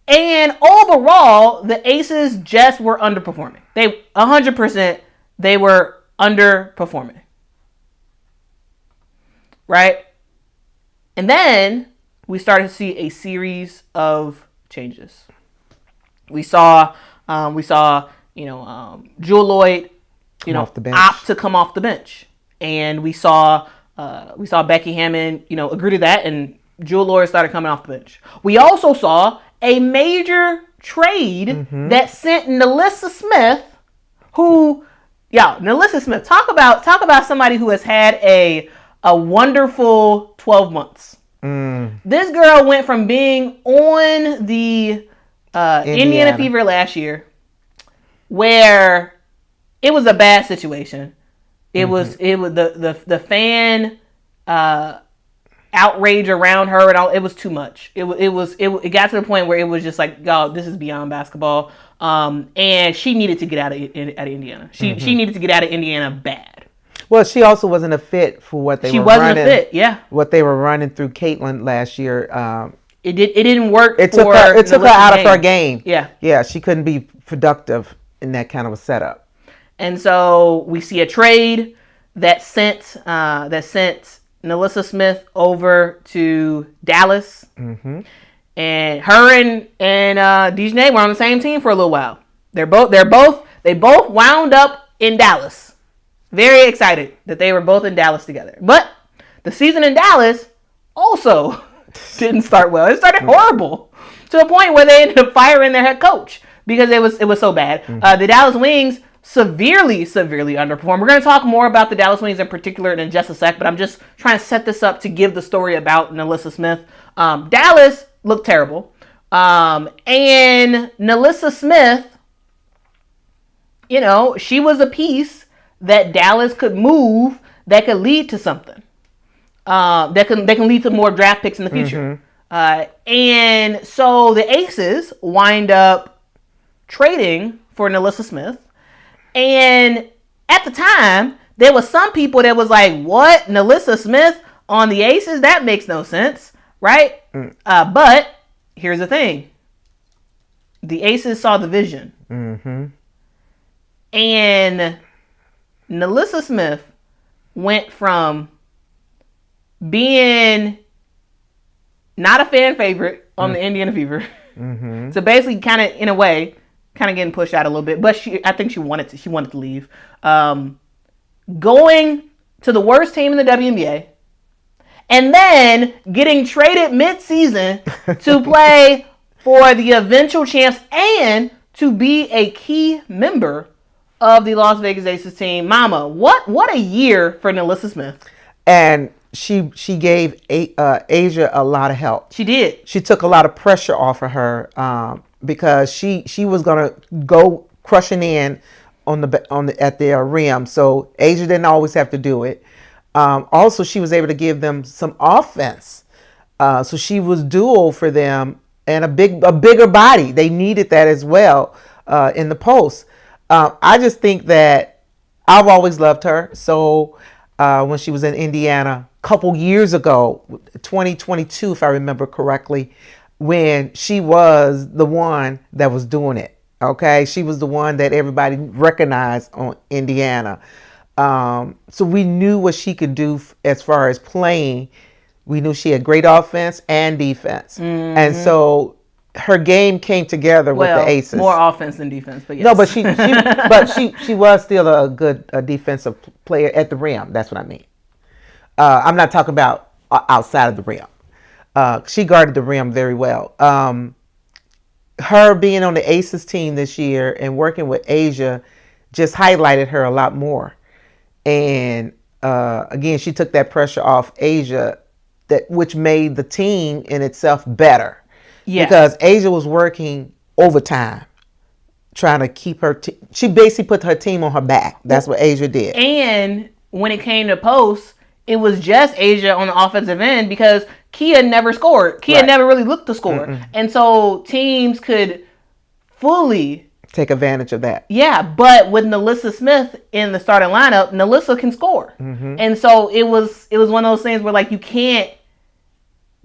And overall, the Aces just were underperforming. 100%, they were underperforming. Right? And then we started to see a series of changes. We saw Jewel Lloyd, opt to come off the bench, and we saw Becky Hammon, agree to that, and Jewel Lloyd started coming off the bench. We also saw a major trade that sent NaLyssa Smith, NaLyssa Smith, talk about somebody who has had a wonderful 12 months. This girl went from being on the Indiana Fever last year, where it was a bad situation. It was the fan outrage around her and all. It was too much. It got to the point where it was just like, God, this is beyond basketball. And she needed to get out of Indiana. She needed to get out of Indiana bad. Well, she also wasn't a fit for what they were running. She wasn't a fit, yeah. What they were running through Caitlin last year. It didn't work. It took her out of her game. Yeah. Yeah, she couldn't be productive in that kind of a setup. And so we see a trade that sent NaLyssa Smith over to Dallas. And her and Dejanay were on the same team for a little while. They both wound up in Dallas. Very excited that they were both in Dallas together. But the season in Dallas also didn't start well. It started horrible, to the point where they ended up firing their head coach because it was so bad. The Dallas Wings severely underperformed. We're going to talk more about the Dallas Wings in particular in just a sec, but I'm just trying to set this up to give the story about NaLyssa Smith. Dallas looked terrible. And NaLyssa Smith, she was a piece that Dallas could move that could lead to something. That can lead to more draft picks in the future. And so the Aces wind up trading for NaLyssa Smith. And at the time, there was some people that was like, what? NaLyssa Smith on the Aces? That makes no sense, right? But here's the thing. The Aces saw the vision. And NaLyssa Smith went from being not a fan favorite on the Indiana Fever to basically kind of, in a way, kind of getting pushed out a little bit. But I think she wanted to leave. Going to the worst team in the WNBA, and then getting traded mid-season to play for the eventual champs and to be a key member of the Las Vegas Aces team. Mama, what a year for NaLyssa Smith. And she gave Asia a lot of help. She did. She took a lot of pressure off of her because she was gonna go crushing in on the at the rim. So Asia didn't always have to do it. Also, she was able to give them some offense. So she was dual for them and a bigger body. They needed that as well in the post. I just think that I've always loved her. So when she was in Indiana a couple years ago, 2022, if I remember correctly, when she was the one that was doing it. Okay, she was the one that everybody recognized on Indiana. So we knew what she could do as far as playing. We knew she had great offense and defense. And so her game came together with the Aces. More offense than defense, but yes. No, but she was still a good defensive player at the rim. That's what I mean. I'm not talking about outside of the rim. She guarded the rim very well. Her being on the Aces team this year and working with Asia just highlighted her a lot more. And again, she took that pressure off Asia, which made the team in itself better. Yeah. Because Asia was working overtime, trying to keep her. She basically put her team on her back. That's what Asia did. And when it came to posts, it was just Asia on the offensive end because Kia never scored. Kia never really looked to score. And so teams could fully take advantage of that. Yeah, but with NaLyssa Smith in the starting lineup, NaLyssa can score. And so it was one of those things where like you can't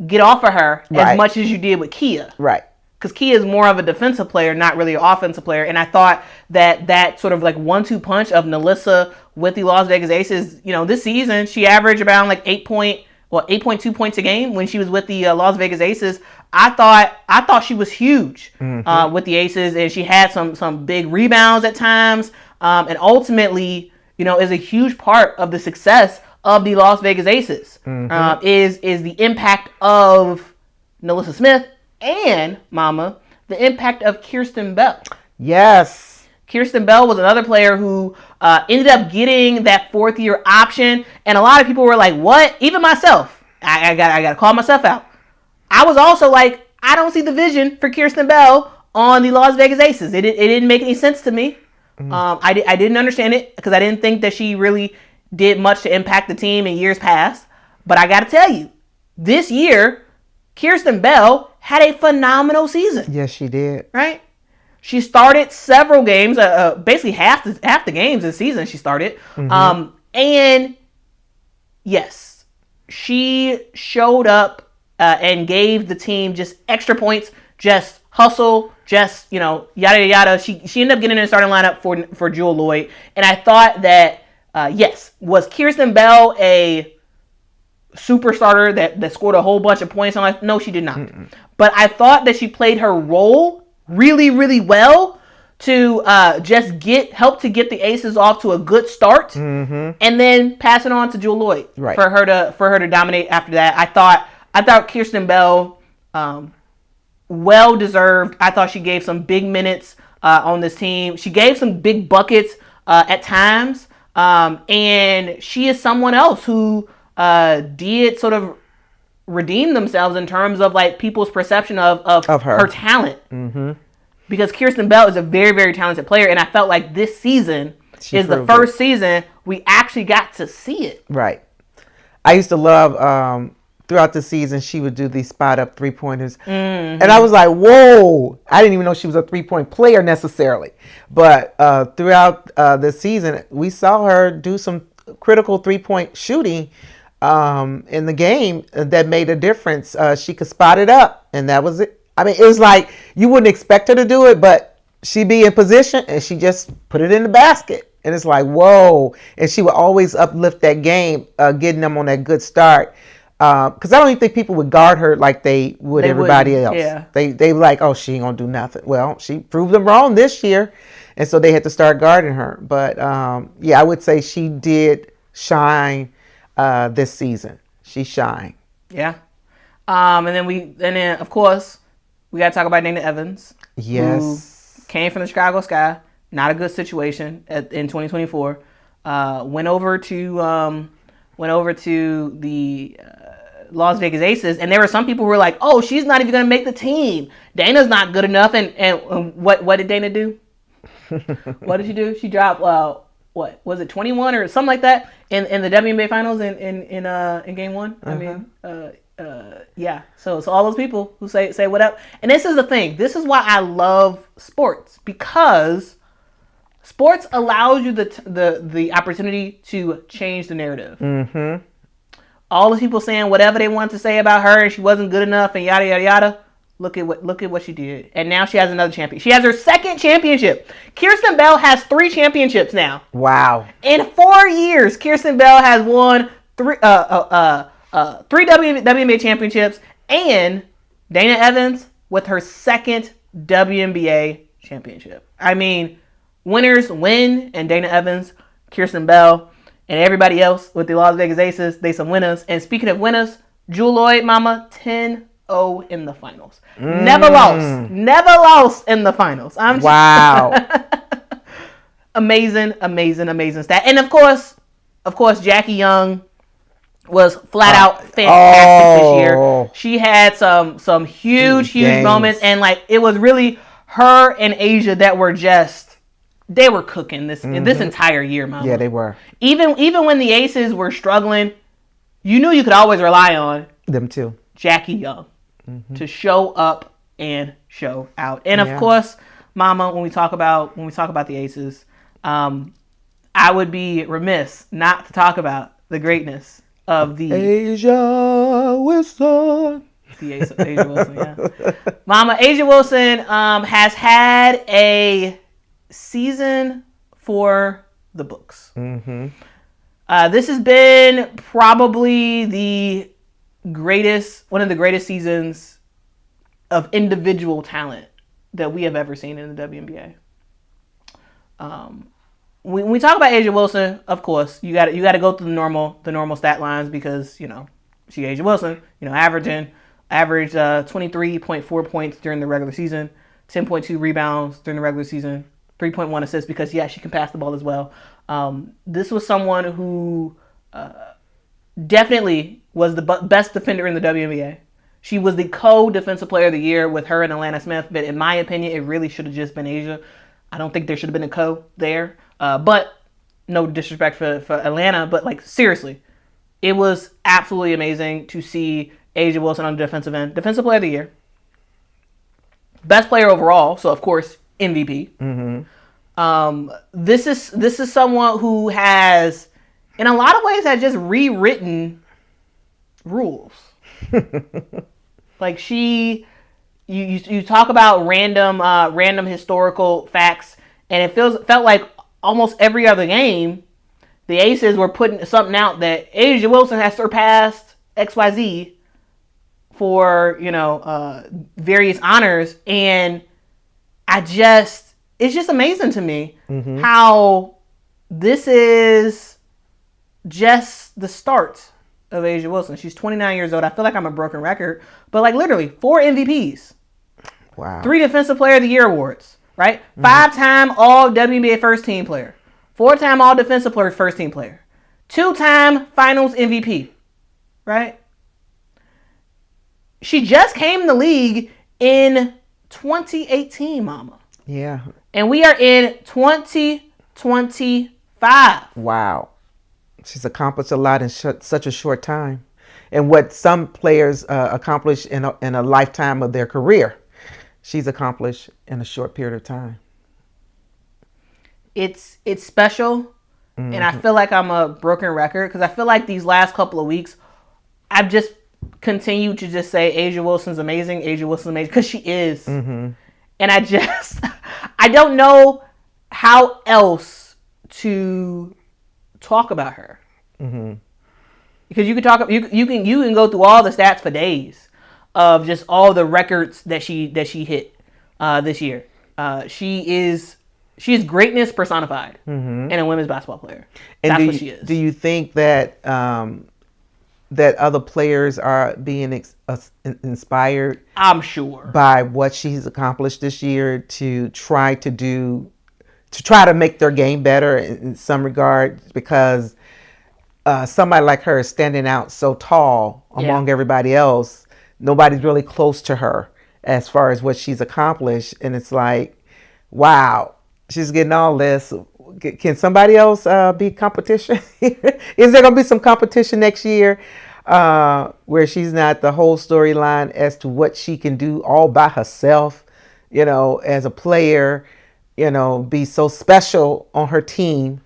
get off of her as much as you did with Kia. Right. Because Kia is more of a defensive player, not really an offensive player. And I thought that sort of like 1-2 punch of NaLyssa with the Las Vegas Aces, this season, she averaged around like 8.2 points a game when she was with the Las Vegas Aces. I thought she was huge with the Aces, and she had some big rebounds at times, and ultimately, is a huge part of the success of the Las Vegas Aces. Is the impact of NaLyssa Smith and the impact of Kirsten Bell. Yes. Kirsten Bell was another player who ended up getting that fourth-year option, and a lot of people were like, "What?" Even myself, I got to call myself out. I was also like, I don't see the vision for Kirsten Bell on the Las Vegas Aces. It didn't make any sense to me. I didn't understand it because I didn't think that she really did much to impact the team in years past. But I got to tell you, this year, Kirsten Bell had a phenomenal season. Yes, she did. Right? She started several games, basically half the games this season she started. And yes, she showed up and gave the team just extra points, just hustle, just, yada, yada. She ended up getting in the starting lineup for Jewel Lloyd. And I thought that, yes, was Kirsten Bell a super starter that scored a whole bunch of points? No, she did not. But I thought that she played her role really, really well to just help to get the Aces off to a good start, and then pass it on to Jewel Lloyd for her to dominate after that. I thought Kirsten Bell, well deserved. I thought she gave some big minutes on this team. She gave some big buckets at times, and she is someone else who did sort of redeem themselves in terms of like people's perception of her talent. Because Kirsten Bell is a very, very talented player, and I felt like this season is the first season we actually got to see it. Right. I used to love throughout the season she would do these spot up 3-pointers, and I was like, whoa! I didn't even know she was a 3-point player necessarily, but throughout this season we saw her do some critical 3-point shooting in the game that made a difference. She could spot it up, and that was it. I mean, it was like you wouldn't expect her to do it, but she'd be in position and she just put it in the basket. And it's like, whoa. And she would always uplift that game, getting them on that good start. Because I don't even think people would guard her like they would everybody else. Yeah. They were like, oh, she ain't going to do nothing. Well, she proved them wrong this year. And so they had to start guarding her. But, yeah, I would say she did shine this season. She shined. Yeah. And then of course, we got to talk about Dana Evans. Yes. Who came from the Chicago Sky. Not a good situation in 2024. Went over to went over to the Las Vegas Aces, and there were some people who were like, "Oh, she's not even going to make the team. Dana's not good enough." And what did Dana do? What did she do? She dropped what was it, 21 or something like that in the WNBA finals in game one. I mean, yeah. So all those people who say what up, and this is the thing. This is why I love sports, because sports allows you the opportunity to change the narrative. Mm-hmm. All the people saying whatever they want to say about her and she wasn't good enough and yada yada yada. Look at what she did, and now she has another champion. She has her second championship. Kirsten Bell has 3 championships now. Wow! In 4 years, Kirsten Bell has won 3 WNBA championships, and Dana Evans with her second WNBA championship. I mean, winners win, and Dana Evans, Kirsten Bell, and everybody else with the Las Vegas Aces, they some winners. And speaking of winners, Jewel Lloyd, mama, 10-0 in the finals. Never lost in the finals. Wow. Amazing stat. And of course, Jackie Young was flat out fantastic this year. She had some huge moments, and like it was really her and Asia that were just, they were cooking this entire year, mama. Yeah, they were. Even when the Aces were struggling, you knew you could always rely on them too. Jackie Young to show up and show out. And of course, mama, when we talk about the Aces, I would be remiss not to talk about the greatness of the Asia Wilson. Asia Wilson, yeah. Mama, Asia Wilson has had a season for the books. Mm-hmm. This has been probably one of the greatest seasons of individual talent that we have ever seen in the WNBA. When we talk about Asia Wilson, of course, you got to go through the normal stat lines, because she Asia Wilson, averaged 23.4 points during the regular season, 10.2 rebounds during the regular season, 3.1 assists, because she can pass the ball as well. This was someone who definitely was the best defender in the WNBA. She was the co-defensive player of the year with her and Alana Smith, but in my opinion, it really should have just been Asia. I don't think there should have been a co there. But no disrespect for Atlanta, but like seriously, it was absolutely amazing to see Asia Wilson on the defensive end. Defensive player of the year. Best player overall, so of course, MVP. Mm-hmm. This is someone who has, in a lot of ways, has just rewritten rules. Like you talk about random historical facts, and it felt like almost every other game, the Aces were putting something out that Asia Wilson has surpassed XYZ for, various honors. And it's just amazing to me how this is just the start of Asia Wilson. She's 29 years old. I feel like I'm a broken record, but like literally 4 MVPs. Wow. 3 Defensive Player of the Year awards. Right? 5-time All WNBA First Team Player, 4-time All Defensive Player First Team Player, 2-time Finals MVP. Right? She just came in the league in 2018, mama. Yeah. And we are in 2025. Wow. She's accomplished a lot in such a short time, and what some players accomplish in a lifetime of their career, she's accomplished in a short period of time. It's special, and I feel like I'm a broken record, because I feel like these last couple of weeks, I've just continued to just say Asia Wilson's amazing, because she is. And I don't know how else to talk about her. Because you can go through all the stats for days of just all the records that she hit this year. She is greatness personified, and a women's basketball player. And that's what she is. Do you think that that other players are being inspired? I'm sure by what she's accomplished this year to try to make their game better in some regard, because somebody like her is standing out so tall among everybody else. Nobody's really close to her as far as what she's accomplished. And it's like, wow, she's getting all this. Can somebody else be competition? Is there going to be some competition next year where she's not the whole storyline as to what she can do all by herself, as a player, be so special on her team?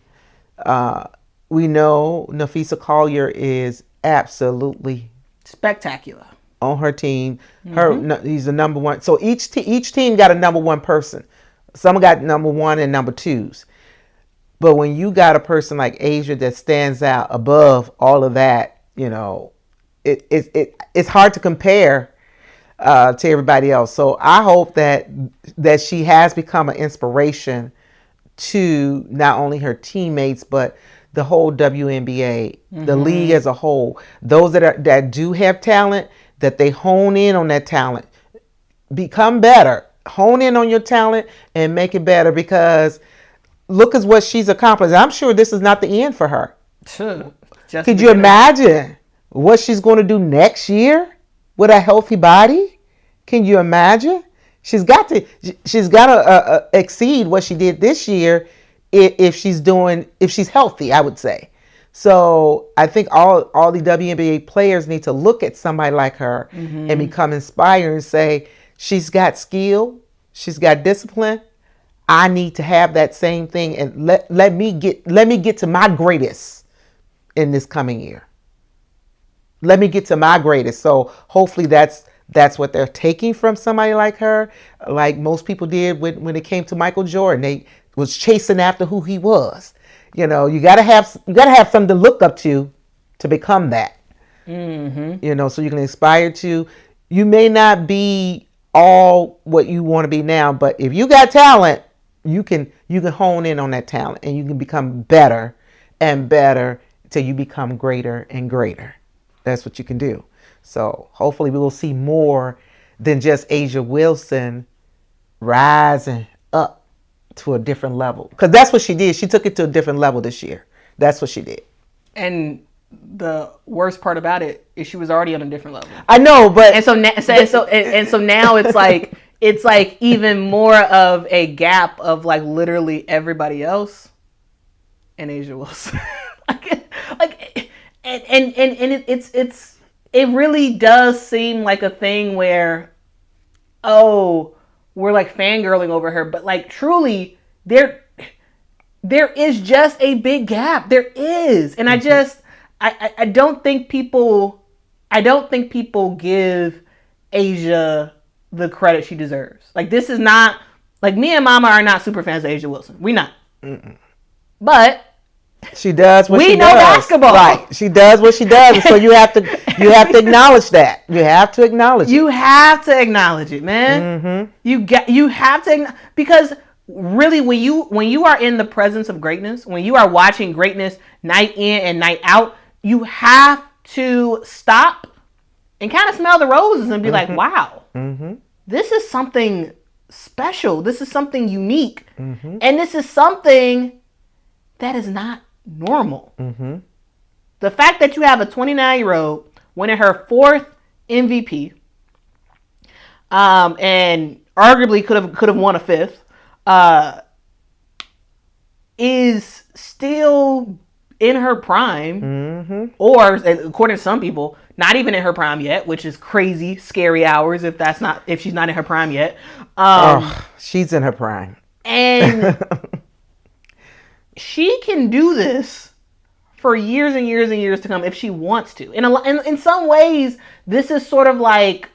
We know Nafisa Collier is absolutely spectacular on her team. He's the number one. So each team got a number one person. Some got number one and number twos. But when you got a person like Asia that stands out above all of that, it's hard to compare to everybody else. So I hope that she has become an inspiration to not only her teammates but the whole WNBA, the league as a whole. Those that do have talent, that they hone in on that talent, become better, hone in on your talent and make it better, because look at what she's accomplished. I'm sure this is not the end for her. Could you imagine what she's going to do next year with a healthy body? Can you imagine? She's got to exceed what she did this year if she's healthy, I would say. So I think all the WNBA players need to look at somebody like her and become inspired and say, she's got skill, she's got discipline. I need to have that same thing, and let me get to my greatest in this coming year. Let me get to my greatest. So hopefully that's what they're taking from somebody like her, like most people did when it came to Michael Jordan. They was chasing after who he was. You gotta have something to look up to become that. So you can aspire to. You may not be all what you want to be now, but if you got talent, you can hone in on that talent, and you can become better and better until you become greater and greater. That's what you can do. So hopefully we will see more than just Asia Wilson rising up to a different level, because that's what she did. She took it to a different level this year. That's what she did. And the worst part about it is she was already on a different level. I know, but so now it's like even more of a gap of like literally everybody else and Asia Wilson. It really does seem like a thing where, we're like fangirling over her, but like truly there is just a big gap. There is. And I don't think people give Asia the credit she deserves. Like, this is not, like, me and Mama are not super fans of Asia Wilson. We not. But she does what she does. We know basketball. Right. She does what she does. So you have to acknowledge that. You have to acknowledge it. You have to acknowledge it, man. You have to, because really when you are in the presence of greatness, when you are watching greatness night in and night out, you have to stop and kind of smell the roses and be like, wow, this is something special. This is something unique. And this is something that is not normal. The fact that you have a 29-year-old winning her 4th MVP, and arguably could have won a 5th, is still in her prime, or according to some people, not even in her prime yet, which is crazy, scary hours if she's not in her prime yet. She's in her prime, and she can do this for years and years and years to come if she wants to. In some ways, this is sort of like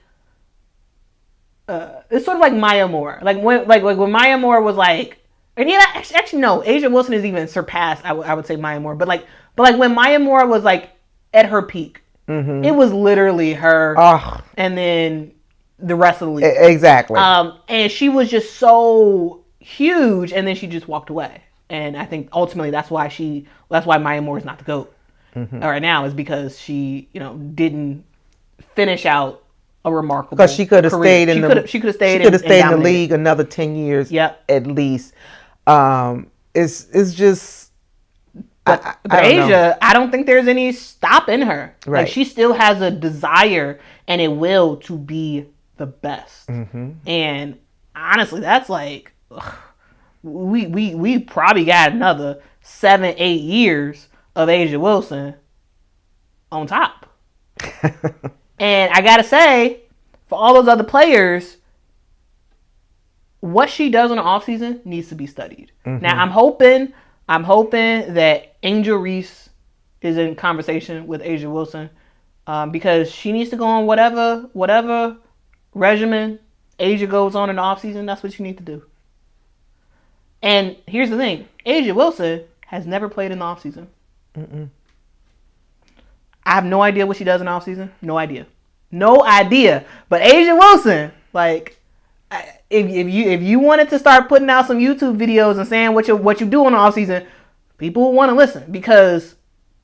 Maya Moore. Like when Maya Moore was like, and yeah, actually no, Asia Wilson is even surpassed. I would say Maya Moore, but when Maya Moore was like at her peak, it was literally her, and then the rest of the league. Exactly. And she was just so huge, and then she just walked away. And I think ultimately that's why Maya Moore is not the GOAT right now, is because she, didn't finish out a remarkable career. Because she could have stayed in the league another 10 years at least. It's just, But I don't know. Asia, I don't think there's any stop in her. Right. Like she still has a desire and a will to be the best. And honestly, that's like we probably got another 7-8 years of Asia Wilson on top. And I gotta say, for all those other players, what she does in the offseason needs to be studied. Now I'm hoping that Angel Reese is in conversation with Asia Wilson, because she needs to go on whatever regimen Asia goes on in the offseason. That's what you need to do. And here's the thing. Asia Wilson has never played in the offseason. I have no idea what she does in the offseason. No idea. But Asia Wilson, like, if you wanted to start putting out some YouTube videos and saying what you do in the offseason, people will want to listen, because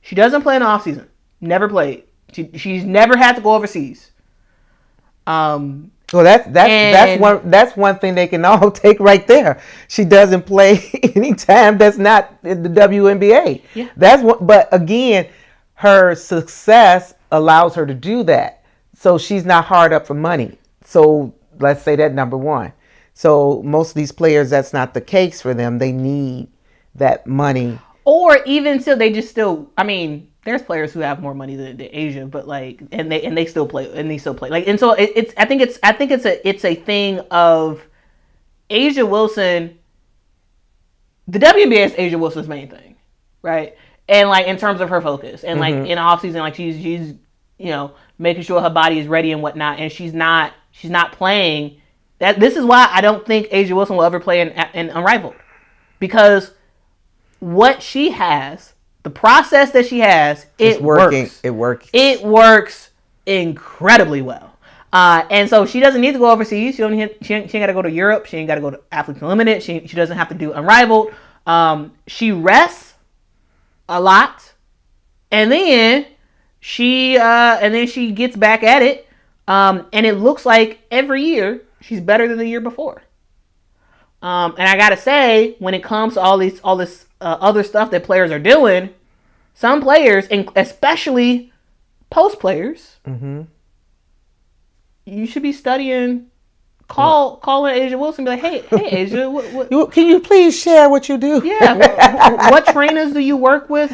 she doesn't play in the offseason. Never played. She's never had to go overseas. Well, that's one thing they can all take right there. She doesn't play anytime that's not in the WNBA. Yeah. That's what. But again, her success allows her to do that. So she's not hard up for money. So let's say that number one. So most of these players, that's not the case for them. They need that money. Or even still, they just still. I mean, there's players who have more money than Asia, but like, and they still play, like, and so it's. I think it's a thing of Asia Wilson. The WNBA is Asia Wilson's main thing, right? And like in terms of her focus, and like in the off season, like she's making sure her body is ready and whatnot, and she's not playing. This is why I don't think Asia Wilson will ever play in Unrivaled, because what she has, the process that she has, it works. It works incredibly well. And so she doesn't need to go overseas. She ain't got to go to Europe. She ain't got to go to Athletes Unlimited. She doesn't have to do Unrivaled. She rests a lot, and then she gets back at it. And it looks like every year she's better than the year before. And I gotta say, when it comes to all this other stuff that players are doing, some players, and especially post players, you should be studying. Calling Asia Wilson, be like, hey Asia, what Can you please share what you do? Yeah, what trainers do you work with?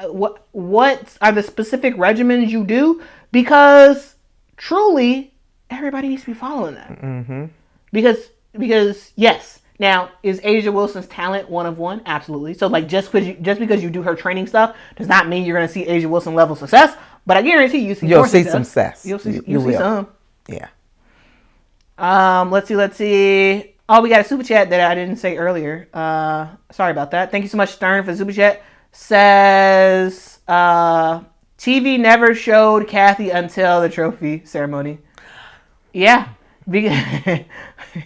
What are the specific regimens you do? Because truly, everybody needs to be following that. Because yes. Now, is Asia Wilson's talent one of one? Absolutely. So, like, just because you do her training stuff does not mean you're going to see Asia Wilson level success. But I guarantee you'll see some success. You'll see some. Yeah. Let's see. Oh, we got a super chat that I didn't say earlier. Sorry about that. Thank you so much, Stern, for the super chat. Says, TV never showed Cathy until the trophy ceremony. Yeah.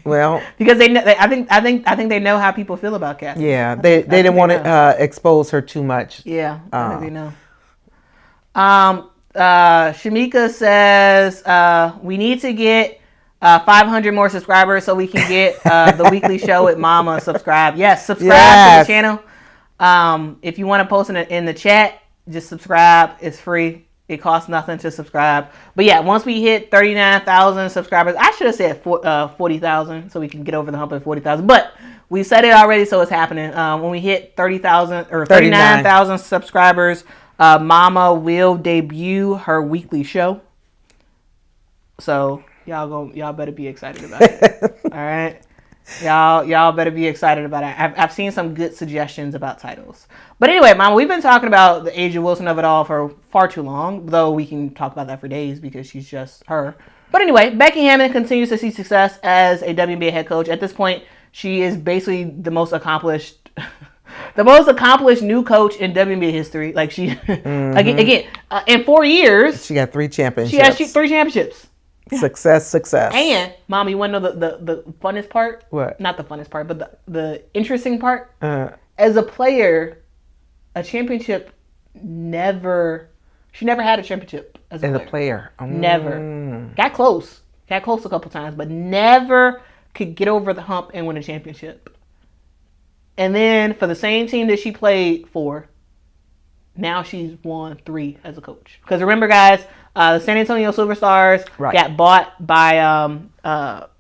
Well, because I think they know how people feel about Cathy. Yeah, they didn't want to expose her too much. Yeah, I think they know. Shamika says we need to get 500 more subscribers so we can get the weekly show with Mama. Subscribe. Yes, subscribe to the channel. If you want to post in the chat, just subscribe. It's free. It costs nothing to subscribe. But yeah, once we hit 39,000 subscribers, I should have said 40,000 so we can get over the hump at 40,000. But we said it already, so it's happening. When we hit 30,000 or 39,000 subscribers, Mama will debut her weekly show. So y'all better be excited about it. All right. Y'all better be excited about it. I've seen some good suggestions about titles. But anyway, Mama, we've been talking about the Asia Wilson of it all for far too long, though we can talk about that for days because she's just her. But anyway, Becky Hammon continues to see success as a WNBA head coach. At this point, she is basically the most accomplished new coach in WNBA history. Like she, again, in 4 years, she got 3 championships. She has 3 championships. Yeah. Success. And, Mom, you want to know the funnest part? What? Not the funnest part, but the interesting part? As a player, a championship she never had a championship as a player. Never. Got close a couple times, but never could get over the hump and win a championship. And then for the same team that she played for, Now she's won 3 as a coach. Because remember, guys, the San Antonio Silver Stars got bought by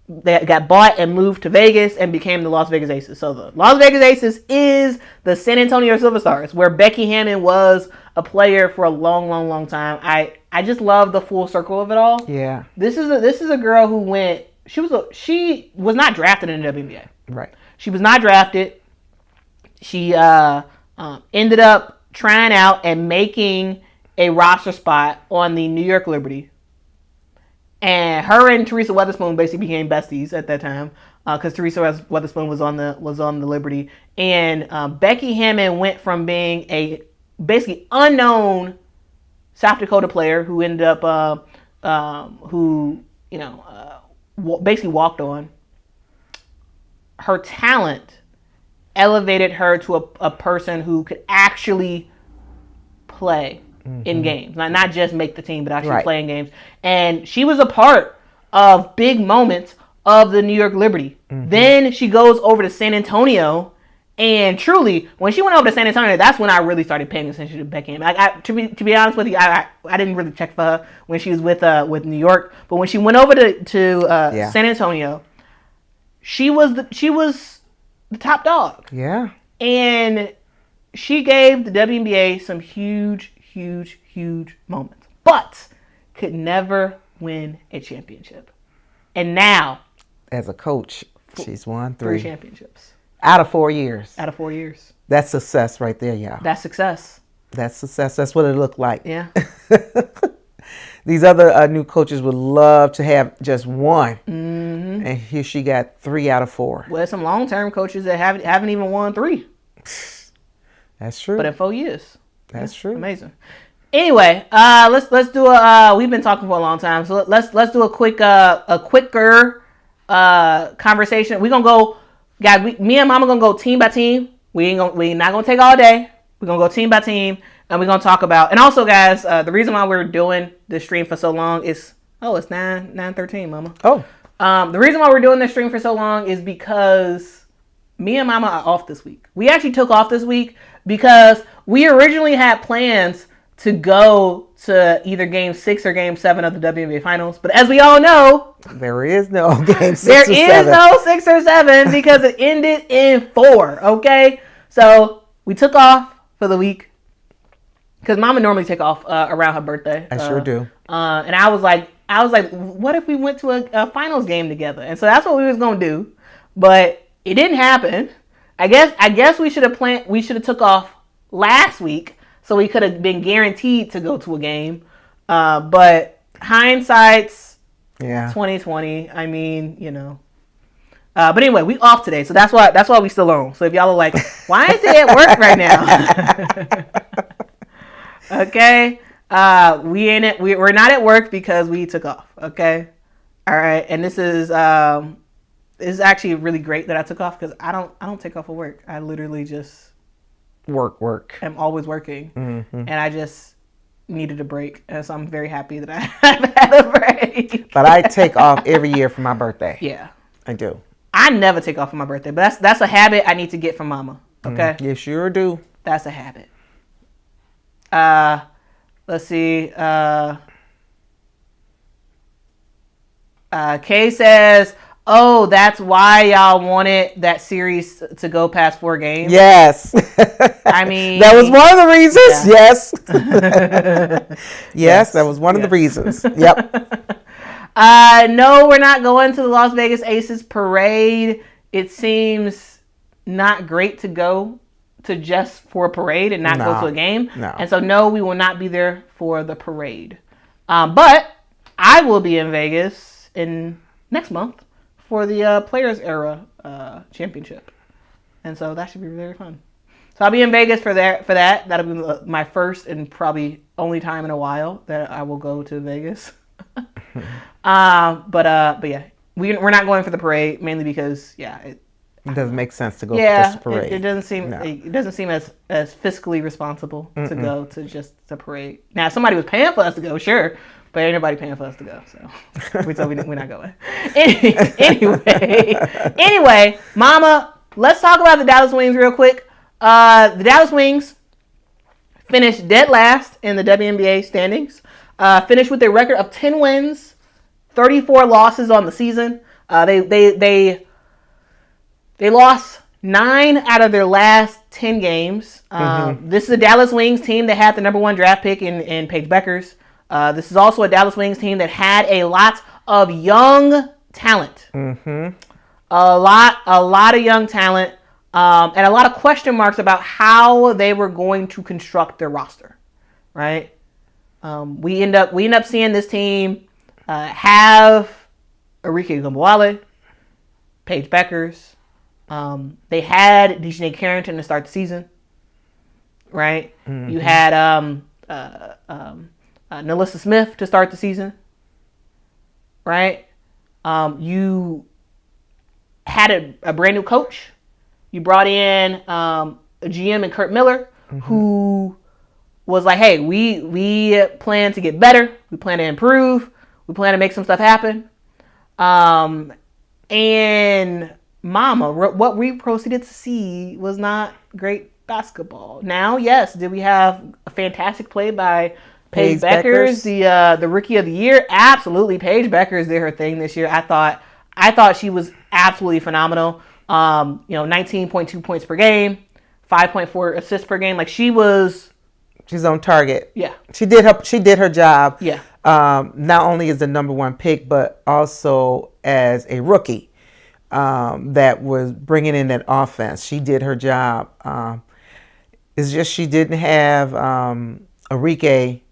they got bought and moved to Vegas and became the Las Vegas Aces. So the Las Vegas Aces is the San Antonio Silver Stars, where Becky Hammon was a player for a long, long, long time. I just love the full circle of it all. Yeah. This is a girl who went. She was not drafted in the WNBA. Right. She was not drafted. She ended up trying out and making a roster spot on the New York Liberty. And her and Teresa Weatherspoon basically became besties at that time, because Teresa Weatherspoon was on the Liberty. And Becky Hammon went from being a basically unknown South Dakota player who ended up basically walked on. Her talent elevated her to a person who could actually play in games, not just make the team, but actually play in games. And she was a part of big moments of the New York Liberty. Then she goes over to San Antonio, and truly, when she went over to San Antonio, that's when I really started paying attention to Becky Hammon. To be honest with you, I didn't really check for her when she was with New York, but when she went over to San Antonio, she was the top dog. Yeah. And she gave the WNBA some huge moments, but could never win a championship. And now, as a coach, she's won 3 championships out of 4 years. Out of 4 years. That's success right there, y'all. That's success. That's success. That's what it looked like. Yeah. These other new coaches would love to have just one, and here she got 3 out of 4. Well, there's some long-term coaches that haven't even won 3. That's true. But in 4 years. That's true. Amazing. Anyway, let's do we've been talking for a long time, so let's do a quicker conversation. We're gonna go, guys. Me and Mama gonna go team by team. We not gonna take all day. We're gonna go team by team, and we're gonna talk about. And also, guys, the reason why we're doing this stream for so long is it's 9:13, Mama. Oh. The reason why we're doing this stream for so long is because me and Mama are off this week. We actually took off this week because we originally had plans to go to either Game 6 or Game 7 of the WNBA Finals. But as we all know, there is no Game 6 there or 7. There is no 6 or 7 because it ended in 4, okay? So we took off for the week because Mama normally take off around her birthday. I sure do. And I was like, what if we went to a finals game together? And so that's what we was going to do. But it didn't happen. I guess we should have took off last week so we could have been guaranteed to go to a game. But hindsight's 2020. I mean, but anyway, we off today, so that's why we still on. So if y'all are like, why ain't they at work right now? Okay, we're not at work because we took off. Okay, all right, and this is actually really great that I took off because I don't take off of work. I literally just work. I'm always working, and I just needed a break, and so I'm very happy that I've had a break. But I take off every year for my birthday. Yeah, I do. I never take off for my birthday, but that's a habit I need to get from Mama. Okay, you sure do. That's a habit. Let's see. Kay says, "Oh, that's why y'all wanted that series to go past 4 games." Yes. I mean, that was one of the reasons. Yeah. Yes, that was one of the reasons. Yep. No, we're not going to the Las Vegas Aces parade. It seems not great to go to just for a parade and not go to a game. No. And so, no, we will not be there for the parade. But I will be in Vegas in next month for the Players Era Championship. And so that should be very fun. So I'll be in Vegas for that. That'll be my first and probably only time in a while that I will go to Vegas. But yeah, we're not going for the parade mainly because it doesn't make sense to go for just a parade. It doesn't seem as fiscally responsible to go to just the parade. Now, if somebody was paying for us to go, sure, but ain't nobody paying for us to go, so we're not going. Anyway, Mama, let's talk about the Dallas Wings real quick. The Dallas Wings finished dead last in the WNBA standings. Finished with a record of 10 wins, 34 losses on the season. They lost 9 out of their last 10 games. This is a Dallas Wings team that had the number 1 draft pick in Paige Beckers. This is also a Dallas Wings team that had a lot of young talent. A lot of young talent, and a lot of question marks about how they were going to construct their roster. Right? We end up seeing this team have Arike Gumbawale, Paige Beckers. They had Dejanay Carrington to start the season, right? You had Nalissa Smith to start the season, right? You had a brand new coach. You brought in a GM and Kurt Miller, who was like, hey, we plan to get better. We plan to improve. We plan to make some stuff happen. And Mama, what we proceeded to see was not great basketball. Now, yes, did we have a fantastic play by Paige Beckers, the Rookie of the Year? Absolutely, Paige Beckers did her thing this year. I thought she was absolutely phenomenal. 19.2 points per game, 5.4 assists per game. Like she's on target. Yeah, she did her job. Yeah. Not only as the number 1 pick, but also as a rookie that was bringing in that offense. She did her job. It's just she didn't have Arike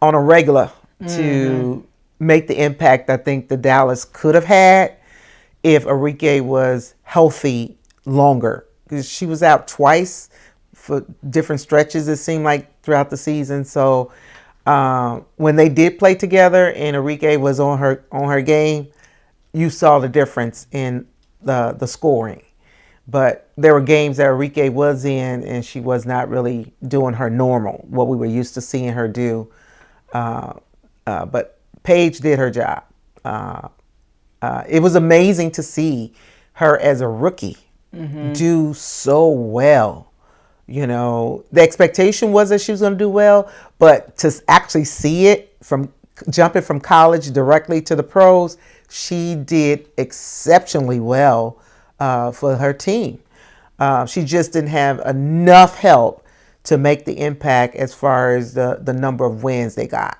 on a regular to make the impact I think the Dallas could have had if Arike was healthy longer. Because she was out twice for different stretches, it seemed like, throughout the season. So when they did play together and Arike was on her game, you saw the difference in the scoring. But there were games that Arike was in and she was not really doing her normal, what we were used to seeing her do. But Paige did her job. It was amazing to see her as a rookie do so well. The expectation was that she was going to do well, but to actually see it from jumping from college directly to the pros, she did exceptionally well for her team. She just didn't have enough help to make the impact as far as the number of wins they got.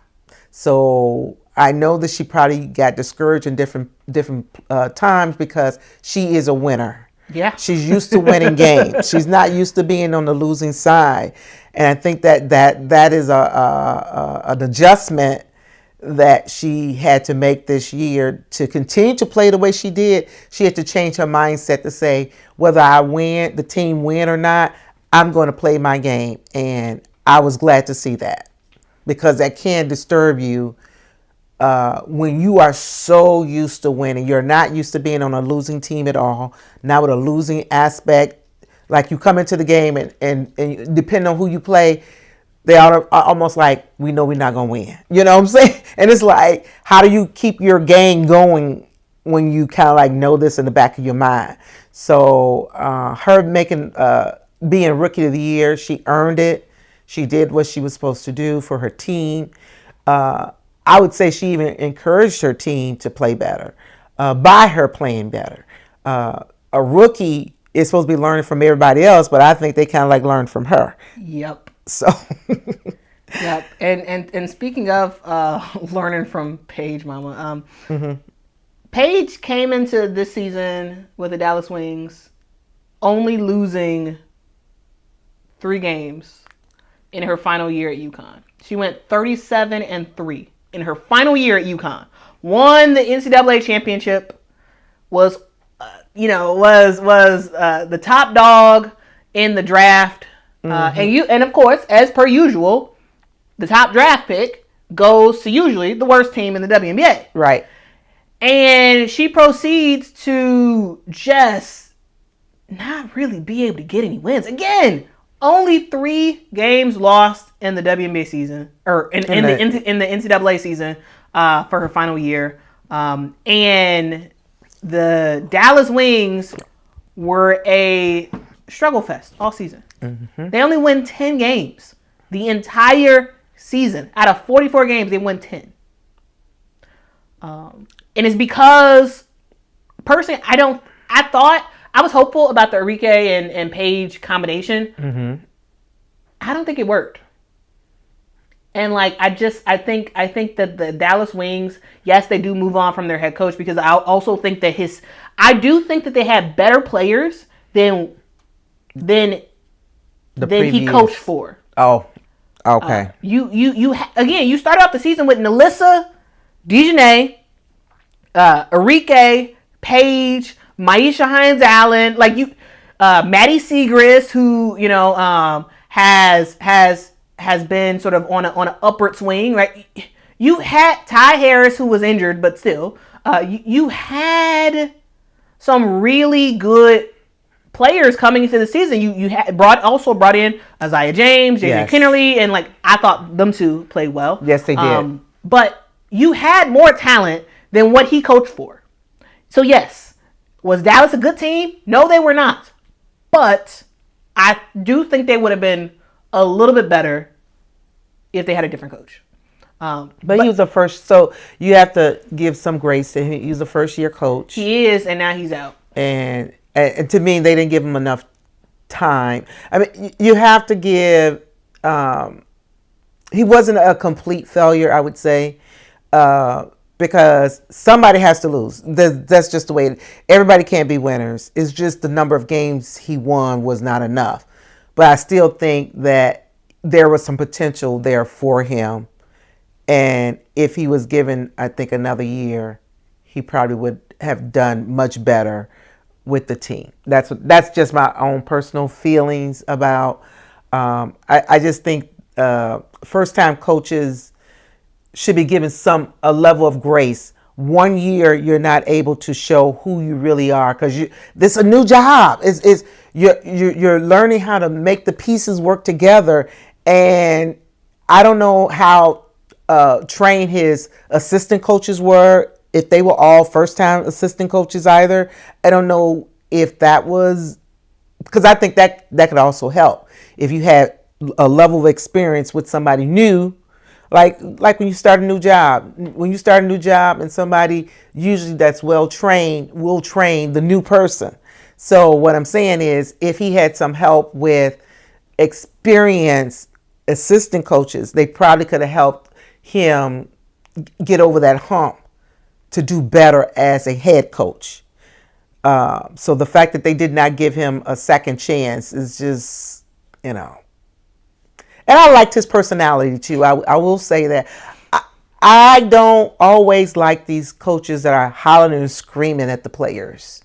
So I know that she probably got discouraged in different times because she is a winner. Yeah. She's used to winning games. She's not used to being on the losing side. And I think that is an adjustment that she had to make this year to continue to play the way she did. She had to change her mindset to say, whether I win, the team win or not, I'm going to play my game. And I was glad to see that, because that can disturb you when you are so used to winning. You're not used to being on a losing team at all. Now with a losing aspect, like you come into the game and depending on who you play, they are almost like, we know we're not going to win. You know what I'm saying? And it's like, how do you keep your game going when you kind of like know this in the back of your mind? So her being Rookie of the Year, she earned it. She did what she was supposed to do for her team. I would say she even encouraged her team to play better by her playing better. A rookie is supposed to be learning from everybody else, but I think they kind of like learned from her. Yep. So. Yep. And speaking of learning from Paige, Mama, Paige came into this season with the Dallas Wings only losing 3 games in her final year at UConn. She went 37-3 in her final year at UConn. Won the NCAA championship. Was the top dog in the draft. And of course, as per usual, the top draft pick goes to usually the worst team in the WNBA. Right. And she proceeds to just not really be able to get any wins. Again, only 3 games lost in the WNBA season, or in the NCAA season for her final year. And the Dallas Wings were a struggle fest all season. They only win 10 games. The entire season. Out of 44 games, they won 10. And it's because, personally, I was hopeful about the Enrique and Paige combination. Mm-hmm. I don't think it worked. And like, I think that the Dallas Wings, yes, they do move on from their head coach, because I also think that I do think that they had better players than he coached for. Oh, okay. You started off the season with Nalissa, Dejanay, Enrique, Paige, Maisha Hines-Allen, like Maddie Segrist, who has been sort of on an upward swing, right? You had Ty Harris, who was injured, but still, you had some really good players coming into the season. You had brought in Isaiah James, Jaden Kennerly, and like, I thought them two played well. Yes, they did. But you had more talent than what he coached for. So yes, was Dallas a good team? No, they were not. But I do think they would have been a little bit better if they had a different coach. But he was the first, so you have to give some grace to him. He was a first-year coach. He is, and now he's out. And to me, they didn't give him enough time. I mean, you have to give. He wasn't a complete failure, I would say, because somebody has to lose. That's just the way. Everybody can't be winners. It's just the number of games he won was not enough. But I still think that there was some potential there for him. And if he was given, I think, another year, he probably would have done much better with the team. That's just my own personal feelings about. I just think first-time coaches should be given a level of grace. 1 year, you're not able to show who you really are, because this is a new job. You're learning how to make the pieces work together, and I don't know how trained his assistant coaches were, if they were all first-time assistant coaches either. I don't know if that was, because I think that could also help if you had a level of experience with somebody new, like when you start a new job. When you start a new job, and somebody usually that's well trained will train the new person. So what I'm saying is, if he had some help with experienced assistant coaches, they probably could have helped him get over that hump to do better as a head coach. So the fact that they did not give him a second chance is just, And I liked his personality too. I will say that. I don't always like these coaches that are hollering and screaming at the players,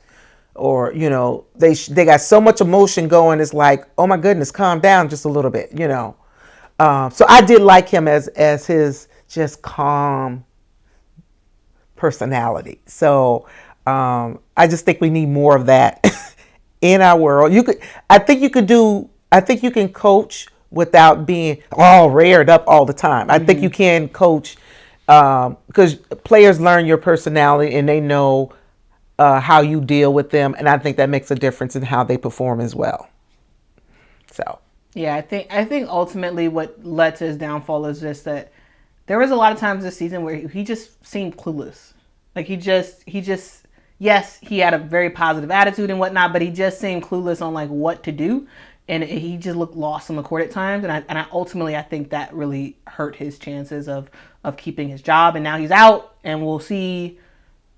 or they got so much emotion going. It's like, oh my goodness, calm down just a little bit, So I did like him as his just calm personality. So I just think we need more of that in our world. I think you can coach without being all reared up all the time. I think you can coach because players learn your personality, and they know how you deal with them, and I think that makes a difference in how they perform as well. So yeah, I think ultimately what led to his downfall is just that there was a lot of times this season where he just seemed clueless. Like he just yes, he had a very positive attitude and whatnot, but he just seemed clueless on like what to do, and he just looked lost on the court at times. And I ultimately think that really hurt his chances of keeping his job. And now he's out, and we'll see.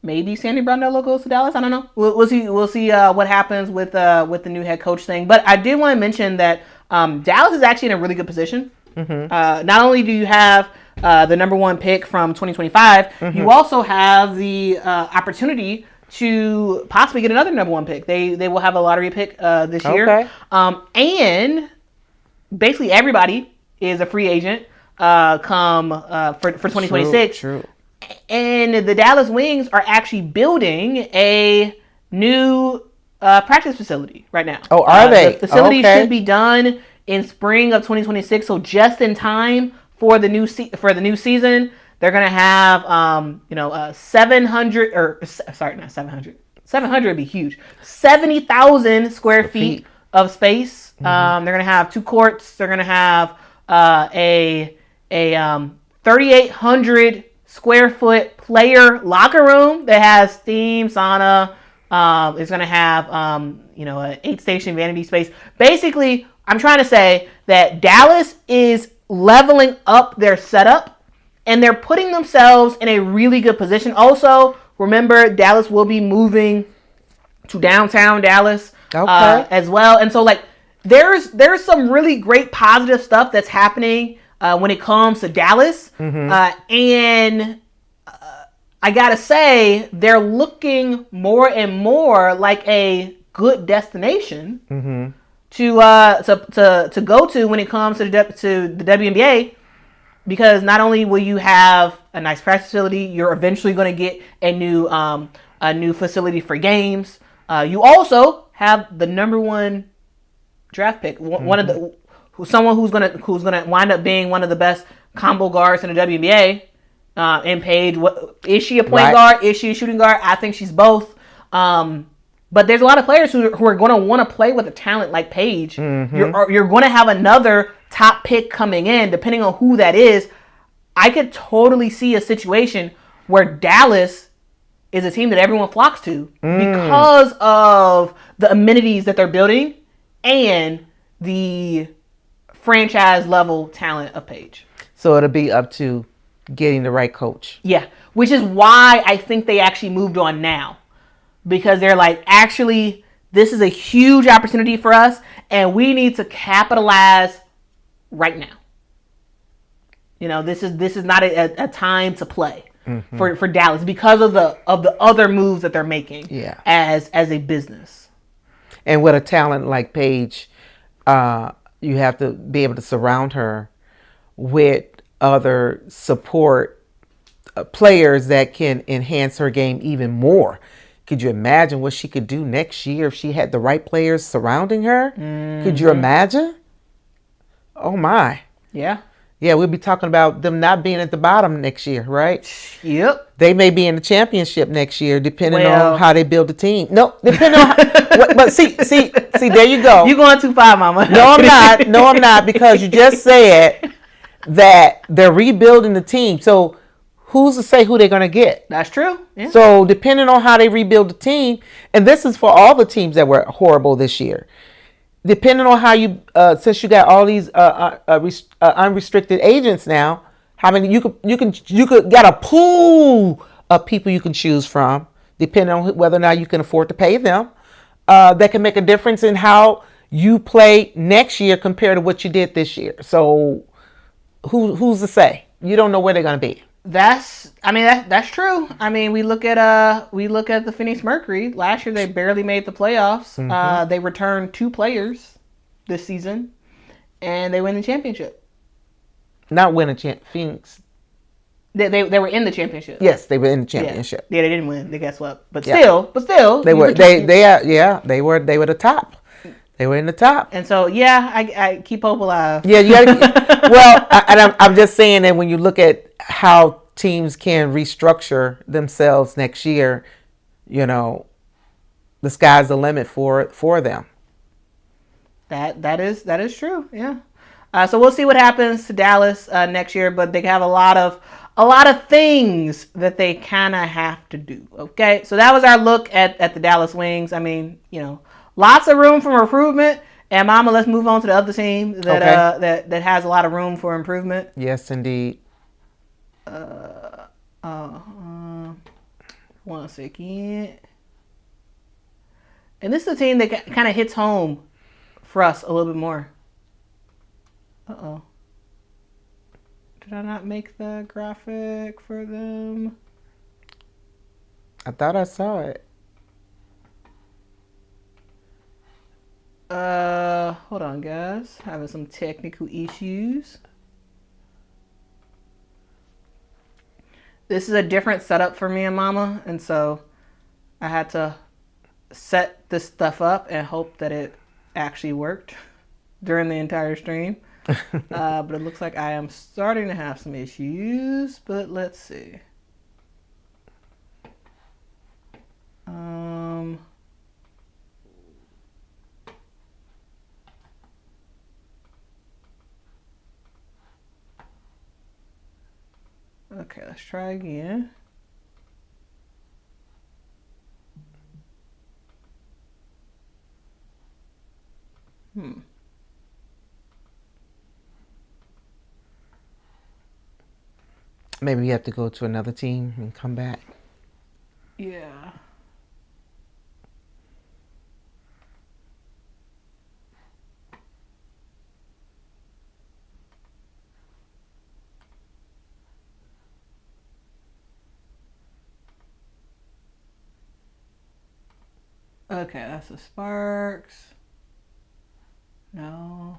Maybe Sandy Brundello goes to Dallas. I don't know. We'll see. We'll see what happens with the new head coach thing. But I did want to mention that Dallas is actually in a really good position. Mm-hmm. Not only do you have the number one pick from 2025, mm-hmm. you also have the opportunity to possibly get another number one pick. They will have a lottery pick this year. And basically everybody is a free agent come for 2026. True. And the Dallas Wings are actually building a new practice facility right now. Oh, are they? The facility should be done in spring of 2026, so just in time for the new season. They're gonna have 700 or sorry, not 700. 700 would be huge. 70,000 square feet of space. Mm-hmm. They're gonna have 2 courts. They're gonna have a 3,800 square foot player locker room that has steam, sauna. It's going to have, an 8-station vanity space. Basically, I'm trying to say that Dallas is leveling up their setup and they're putting themselves in a really good position. Also, remember, Dallas will be moving to downtown Dallas as well. And so, like, there's some really great positive stuff that's happening when it comes to Dallas. And I gotta say, they're looking more and more like a good destination to go to when it comes to the WNBA, because not only will you have a nice practice facility, you're eventually going to get a new facility for games. You also have the number one draft pick, one of the someone who's gonna wind up being one of the best combo guards in the WNBA. In Paige, is she a point guard? Is she a shooting guard? I think she's both. But there's a lot of players who are going to want to play with a talent like Paige. You're going to have another top pick coming in, depending on who that is. I could totally see a situation where Dallas is a team that everyone flocks to because of the amenities that they're building and the franchise level talent of Paige. So it'll be up to getting the right coach. Yeah, which is why I think they actually moved on now. Because they're like, actually, this is a huge opportunity for us, and we need to capitalize right now. This is not a time to play for Dallas because of the other moves that they're making as a business. And with a talent like Paige, you have to be able to surround her with other support players that can enhance her game even more. Could you imagine what she could do next year if she had the right players surrounding her? Could you imagine? Oh my. Yeah. Yeah, we'll be talking about them not being at the bottom next year, right? Yep. They may be in the championship next year, depending on how they build the team. No, depending on but see, there you go. You're going too far, Mama. No, I'm not, because you just said that they're rebuilding the team. So who's to say who they're going to get? That's true. Yeah. So depending on how they rebuild the team, and this is for all the teams that were horrible this year, depending on how you, since you got all these unrestricted agents now, how many you could get a pool of people you can choose from, depending on whether or not you can afford to pay them. That can make a difference in how you play next year compared to what you did this year. So who's to say? You don't know where they're going to be. That's true. I mean, we look at the Phoenix Mercury. Last year they barely made the playoffs. They returned 2 players this season, and they win the championship. Not win Phoenix. They were in the championship. Yes, they were in the championship. Yeah, they didn't win. They got swept. But still, they were the top. They were in the top. And so, I keep hope alive. Yeah, you gotta, I'm just saying that when you look at how teams can restructure themselves next year, the sky's the limit for them. That is true. Yeah. So we'll see what happens to Dallas next year, but they have a lot of things that they kind of have to do. Okay, so that was our look at the Dallas Wings. I mean, lots of room for improvement. And Mama, let's move on to the other team that has a lot of room for improvement. Yes, indeed. 1 second. And this is a team that kind of hits home for us a little bit more. Uh-oh. Did I not make the graphic for them? I thought I saw it. Hold on, guys. Having some technical issues. This is a different setup for me and Mama, and so I had to set this stuff up and hope that it actually worked during the entire stream. But it looks like I am starting to have some issues, but let's see. Okay, let's try again. Maybe you have to go to another team and come back. Yeah. Okay, that's the Sparks. No.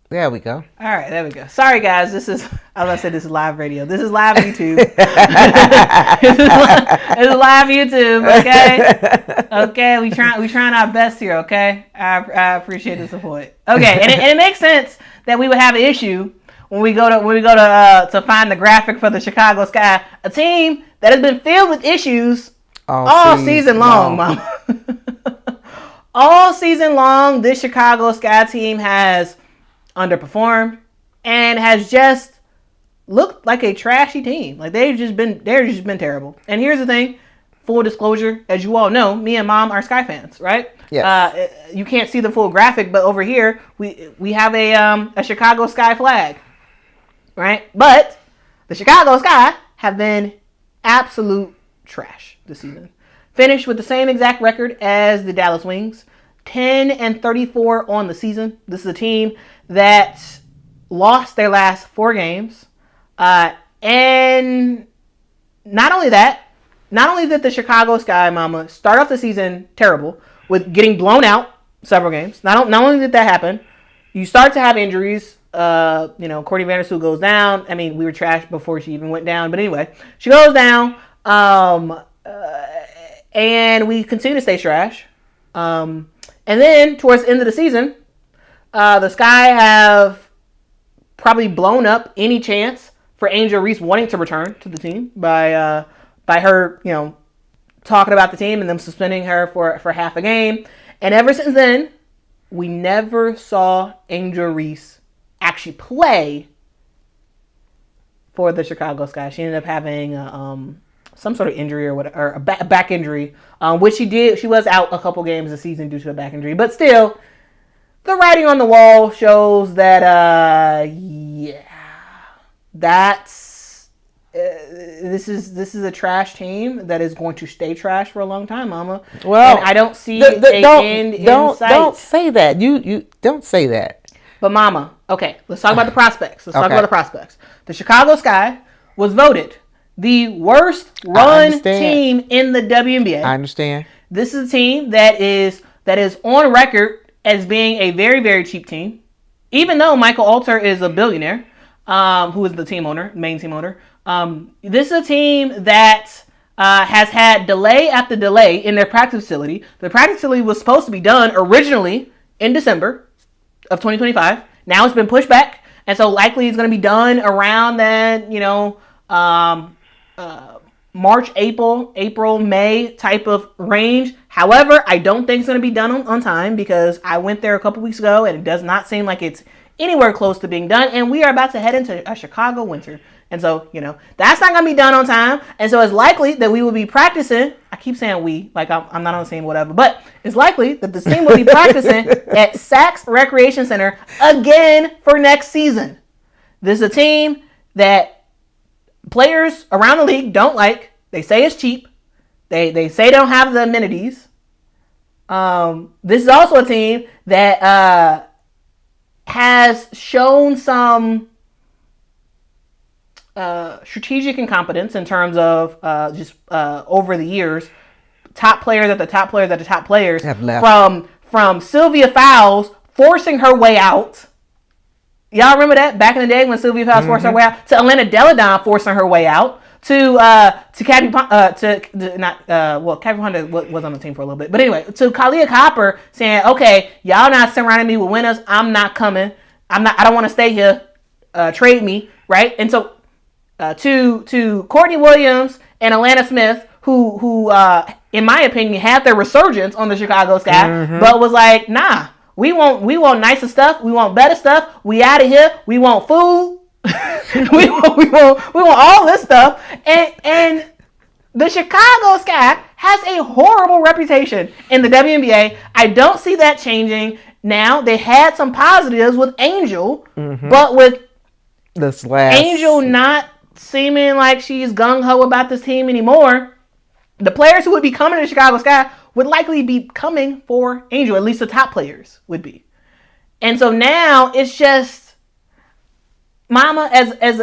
There we go. All right, there we go. Sorry, guys. This is, I was going to say this is live radio. This is live YouTube. This is live YouTube, okay? Okay, we trying our best here, okay? I appreciate the support. Okay, and it makes sense that we would have an issue when we go to find the graphic for the Chicago Sky, a team that has been filled with issues all season long, Mama. All season long, this Chicago Sky team has underperformed and has just looked like a trashy team. Like they're just been terrible. And here's the thing, full disclosure, as you all know, me and Mom are Sky fans, right? Yes. You can't see the full graphic, but over here we have a Chicago Sky flag, right? But the Chicago Sky have been absolute trash this season. Finished with the same exact record as the Dallas Wings, 10-34 on the season. This is a team that lost their last 4 games. And not only did the Chicago Sky, Mama, start off the season terrible with getting blown out several games. Not only did that happen, you start to have injuries. Courtney Vandersloot goes down. I mean, we were trashed before she even went down. But anyway, she goes down. And we continue to stay trash. And then towards the end of the season, the Sky have probably blown up any chance for Angel Reese wanting to return to the team by her, talking about the team and them suspending her for half a game. And ever since then, we never saw Angel Reese actually play for the Chicago Sky. She ended up having some sort of injury or whatever, or a back injury, which she did. She was out a couple games this season due to a back injury, but still, the writing on the wall shows that this is a trash team that is going to stay trash for a long time, Mama. Well, and I don't see an end in sight. Don't say that. You don't say that. But Mama, okay, let's talk about the prospects. Let's talk about the prospects. The Chicago Sky was voted the worst run team in the WNBA. I understand. This is a team that is on record as being a very, very cheap team. Even though Michael Alter is a billionaire, who is the team owner, main team owner. This is a team that has had delay after delay in their practice facility. The practice facility was supposed to be done originally in December of 2025. Now it's been pushed back, and so likely it's going to be done around that, March, April, May type of range. However, I don't think it's going to be done on time because I went there a couple weeks ago and it does not seem like it's anywhere close to being done. And we are about to head into a Chicago winter. And so, that's not going to be done on time. And so it's likely that we will be practicing. I keep saying we, like I'm not on the same whatever, but it's likely that the team will be practicing at Saks Recreation Center again for next season. This is a team that players around the league don't like. They say it's cheap. They say they don't have the amenities. This is also a team that has shown some strategic incompetence in terms of over the years. Top players at the top players have left. From Sylvia Fowles forcing her way out. Y'all remember that back in the day when Sylvia Fowles forced her way out, to Elena Deladon forcing her way out, to Cathy Cathy Honda was on the team for a little bit, but anyway, to Kalia Copper saying, okay, y'all not surrounding me with winners, I'm not coming, I don't want to stay here, trade me, right? And so to Courtney Williams and Alana Smith, who in my opinion had their resurgence on the Chicago Sky, but was like, nah, We want nicer stuff. We want better stuff. We out of here. We want food. we want all this stuff. And the Chicago Sky has a horrible reputation in the WNBA. I don't see that changing. Now, they had some positives with Angel, but with This last Angel not seeming like she's gung-ho about this team anymore, the players who would be coming to the Chicago Sky would likely be coming for Angel. At least the top players would be. And so now it's just, Mama, as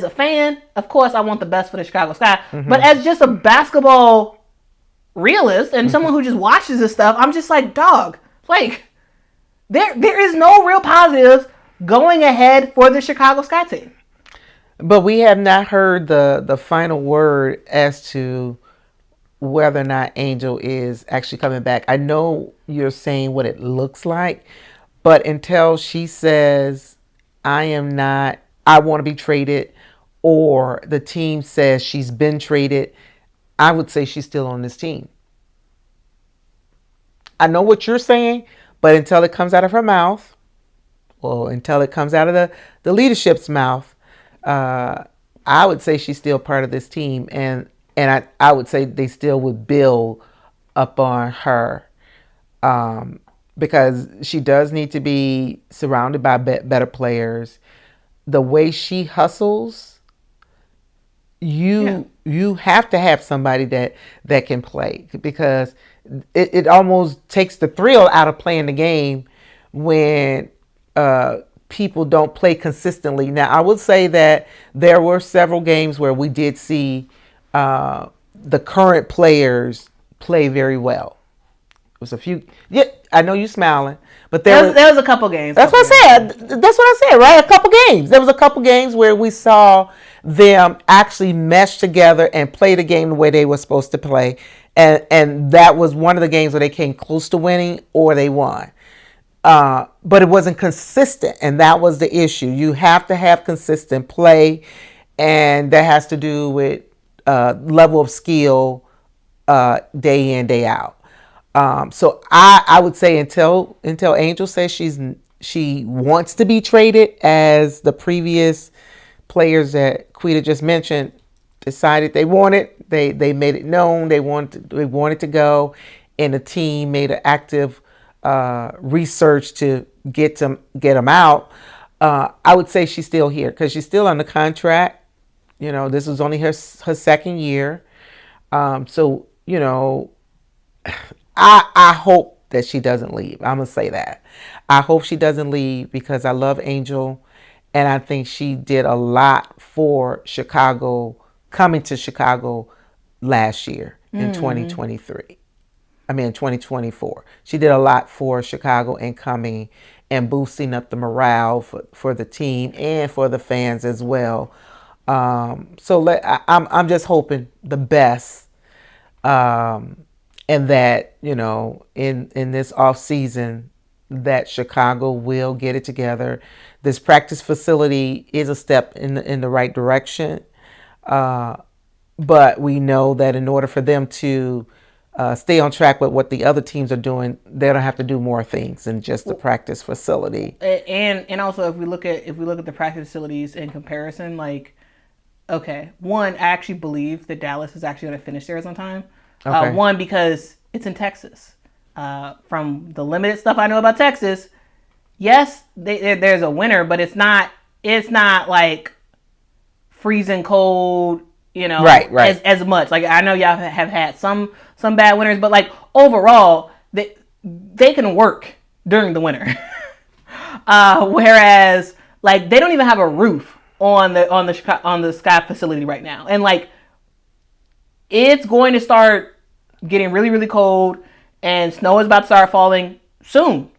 a fan, of course I want the best for the Chicago Sky. But as just a basketball realist and someone who just watches this stuff, I'm just like, dog, like, there is no real positives going ahead for the Chicago Sky team. But we have not heard the final word as to whether or not Angel is actually coming back. I know you're saying what it looks like, but until she says, I want to be traded, or the team says she's been traded, I would say she's still on this team. I know what you're saying, but until it comes out of her mouth, or until it comes out of the leadership's mouth, I would say she's still part of this team, and I would say they still would build upon her, because she does need to be surrounded by better players. The way she hustles, you have to have somebody that can play, because it almost takes the thrill out of playing the game when people don't play consistently. Now, I would say that there were several games where we did see the current players play very well. It was a few. Yeah, I know you smiling, but there was a couple games. That's what I said. That's what I said, right? A couple games. There was a couple games where we saw them actually mesh together and play the game the way they were supposed to play, and that was one of the games where they came close to winning or they won. But it wasn't consistent, and that was the issue. You have to have consistent play, and that has to do with level of skill day in, day out. So I would say until Angel says she wants to be traded, as the previous players that Quita just mentioned decided they wanted, they made it known they wanted to go, and the team made an active research to get them out. I would say she's still here because she's still under contract. You know, this was only her second year. So, you know, I hope that she doesn't leave. I'm going to say that. I hope she doesn't leave because I love Angel, and I think she did a lot for Chicago, coming to Chicago last year in 2023. I mean, 2024. She did a lot for Chicago and coming and boosting up the morale for the team and for the fans as well. I'm just hoping the best, and that, you know, in this off season, that Chicago will get it together. This practice facility is a step in the right direction, but we know that in order for them to stay on track with what the other teams are doing, they're gonna have to do more things than just the practice facility. And also, if we look at the practice facilities in comparison, like, okay, one, I actually believe that Dallas is actually gonna finish theirs on time. Okay. One, because it's in Texas. From the limited stuff I know about Texas, yes, there's a winter, but it's not like freezing cold, you know, right. as much. Like, I know y'all have had some bad winters, but like overall, they can work during the winter. Whereas, like, they don't even have a roof on the Sky facility right now, and like, it's going to start getting really, really cold, and snow is about to start falling soon.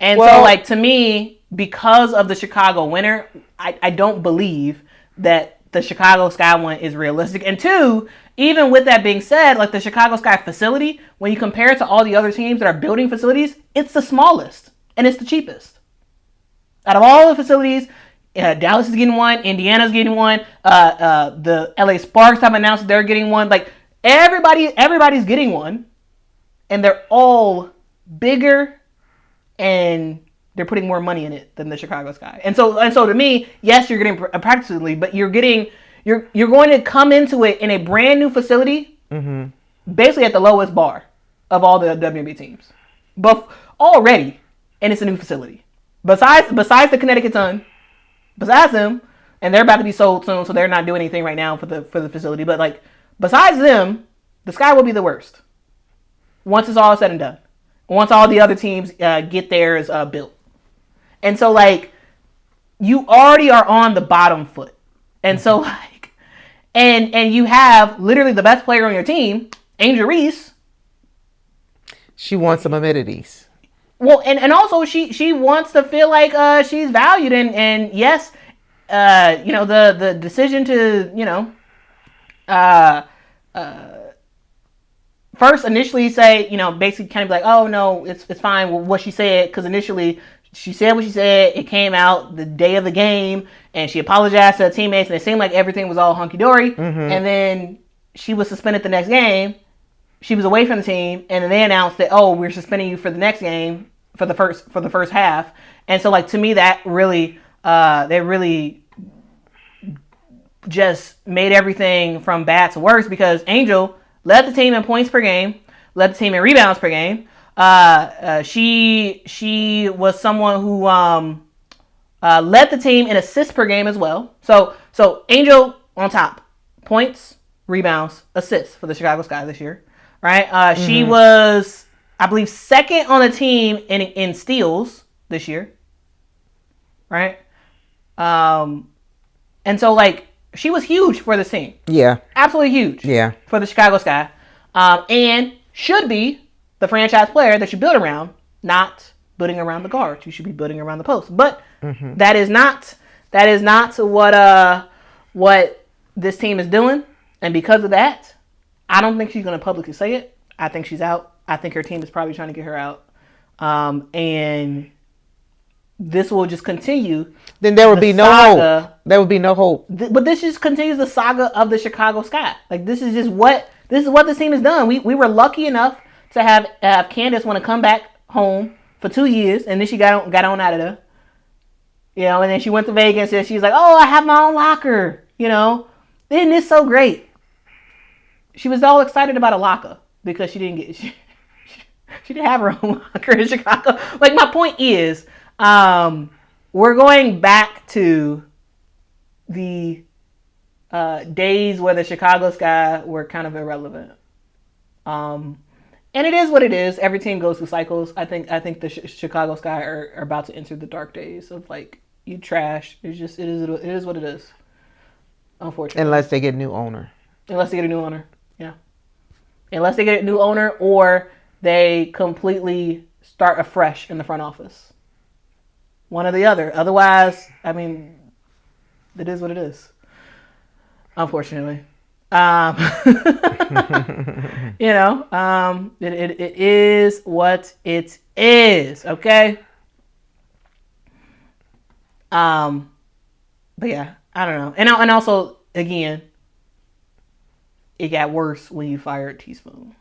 And so, like, to me, because of the Chicago winter, I don't believe that the Chicago Sky one is realistic. And two, even with that being said, like, the Chicago Sky facility, when you compare it to all the other teams that are building facilities, it's the smallest and it's the cheapest. Out of all the facilities, Dallas is getting one, Indiana's getting one, the LA Sparks have announced they're getting one. Like, everybody's getting one, and they're all bigger and they're putting more money in it than the Chicago Sky. And so to me, yes, you're getting a practice facility, but you're going to come into it in a brand new facility, basically at the lowest bar of all the WNBA teams, but already, and it's a new facility. Besides the Connecticut Sun, besides them, and they're about to be sold soon, so they're not doing anything right now for the facility. But like, besides them, the Sky will be the worst once it's all said and done. Once all the other teams get theirs built, and so like, you already are on the bottom foot, and so like, and you have literally the best player on your team, Angel Reese. She wants some amenities. Well, and also she wants to feel like she's valued, and yes, the decision to first initially say, basically kind of be like, oh no, it's fine with what she said, because initially she said what she said, it came out the day of the game, and she apologized to her teammates, and it seemed like everything was all hunky-dory, and then she was suspended the next game. She was away from the team, and then they announced that, oh, we're suspending you for the next game for the first half. And so, like, to me, that really they really just made everything from bad to worse, because Angel led the team in points per game, led the team in rebounds per game. She was someone who led the team in assists per game as well. So Angel on top, points, rebounds, assists for the Chicago Sky this year. Right? She was, I believe, second on the team in steals this year. Right? And so, like, she was huge for this team. Yeah. Absolutely huge. Yeah. For the Chicago Sky. And should be the franchise player that you build around, not building around the guards. You should be building around the post. But that is not what this team is doing. And because of that, I don't think she's going to publicly say it. I think she's out. I think her team is probably trying to get her out. And this will just continue. Then there would be no hope. There would be no hope. But this just continues the saga of the Chicago Sky. Like, this is what this team has done. We were lucky enough to have Candace want to come back home for 2 years, and then she got on out of there. And then she went to Vegas, and she's like, "Oh, I have my own locker." Isn't this so great? She was all excited about a locker because she didn't get she didn't have her own locker in Chicago. Like, my point is, we're going back to the days where the Chicago Sky were kind of irrelevant. And it is what it is. Every team goes through cycles. I think the Chicago Sky are about to enter the dark days of, like, you trash. It is what it is. Unfortunately, unless they get a new owner. Yeah. Unless they get a new owner, or they completely start afresh in the front office. One or the other. Otherwise, I mean, it is what it is. Unfortunately. It is what it is, okay? But yeah, I don't know. And also, again, it got worse when you fired Teaspoon.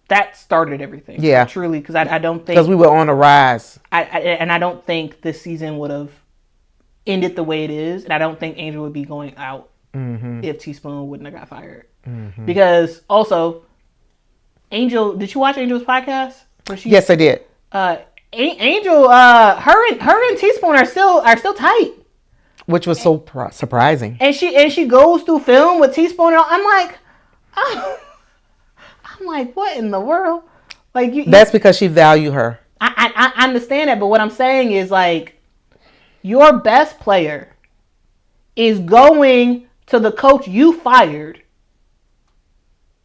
That started everything. Yeah. Truly, because I don't think... Because we were on a rise. I don't think this season would have ended the way it is. And I don't think Angel would be going out if Teaspoon wouldn't have got fired. Because also, Angel... Did you watch Angel's podcast? Yes, I did. Angel, her and Teaspoon are still tight. Which was so surprising. And she goes through film with Teaspoon. I'm like, oh. I'm like, what in the world? Like, that's because she valued her. I understand that, but what I'm saying is, like, your best player is going to the coach you fired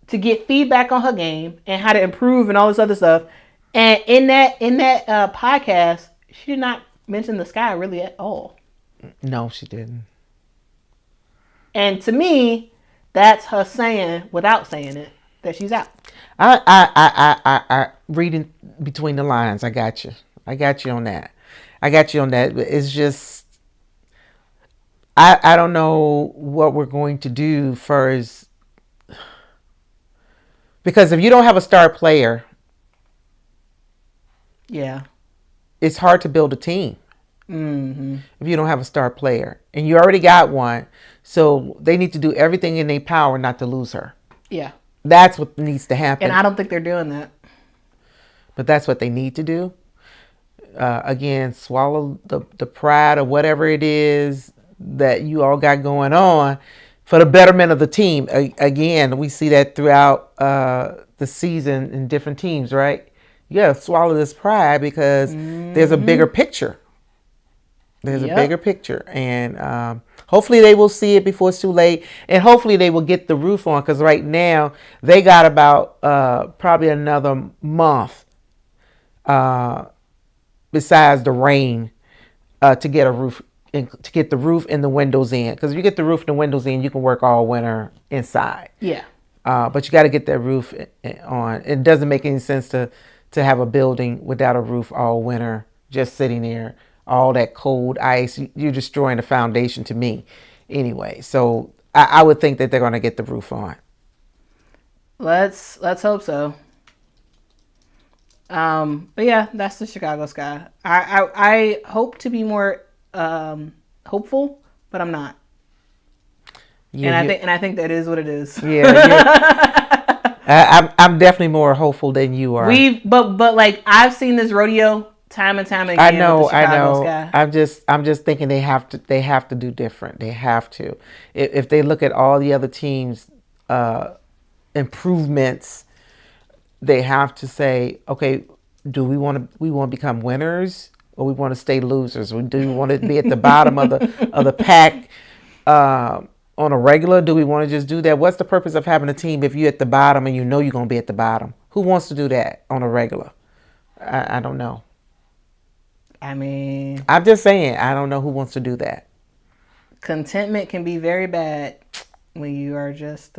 to get feedback on her game and how to improve and all this other stuff. And in that podcast, she did not mention the Sky really at all. No, she didn't. And to me, that's her saying, without saying it, that she's out. I reading between the lines. I got you on that. It's just, I don't know what we're going to do first. Because if you don't have a star player, yeah, it's hard to build a team if you don't have a star player, and you already got one. So they need to do everything in their power not to lose her. Yeah. That's what needs to happen. And I don't think they're doing that. But that's what they need to do. Again, swallow the pride or whatever it is that you all got going on for the betterment of the team. Again, we see that throughout the season in different teams, right? You got to swallow this pride because there's a bigger picture. There's a bigger picture. And hopefully they will see it before it's too late. And hopefully they will get the roof on, because right now they got about probably another month besides the rain to get a roof, to get the roof and the windows in. Because if you get the roof and the windows in, you can work all winter inside. Yeah. But you got to get that roof on. It doesn't make any sense to have a building without a roof all winter, just sitting there, all that cold ice. You're destroying the foundation to me anyway. So I would think that they're going to get the roof on. Let's hope so. But yeah, that's the Chicago Sky. I hope to be more hopeful, but I'm not. Yeah, and I think that is what it is. Yeah. I'm definitely more hopeful than you are. But like I've seen this rodeo time and time again. I know. With the Chicago Sky. I'm just thinking they have to do different. They have to. If they look at all the other teams' improvements, they have to say, okay, do we want to become winners, or we want to stay losers? Or do we want to be at the bottom of the pack on a regular? Do we want to just do that? What's the purpose of having a team if you're at the bottom and you know you're going to be at the bottom? Who wants to do that on a regular? I don't know. I mean, I'm just saying, I don't know who wants to do that. Contentment can be very bad when you are just,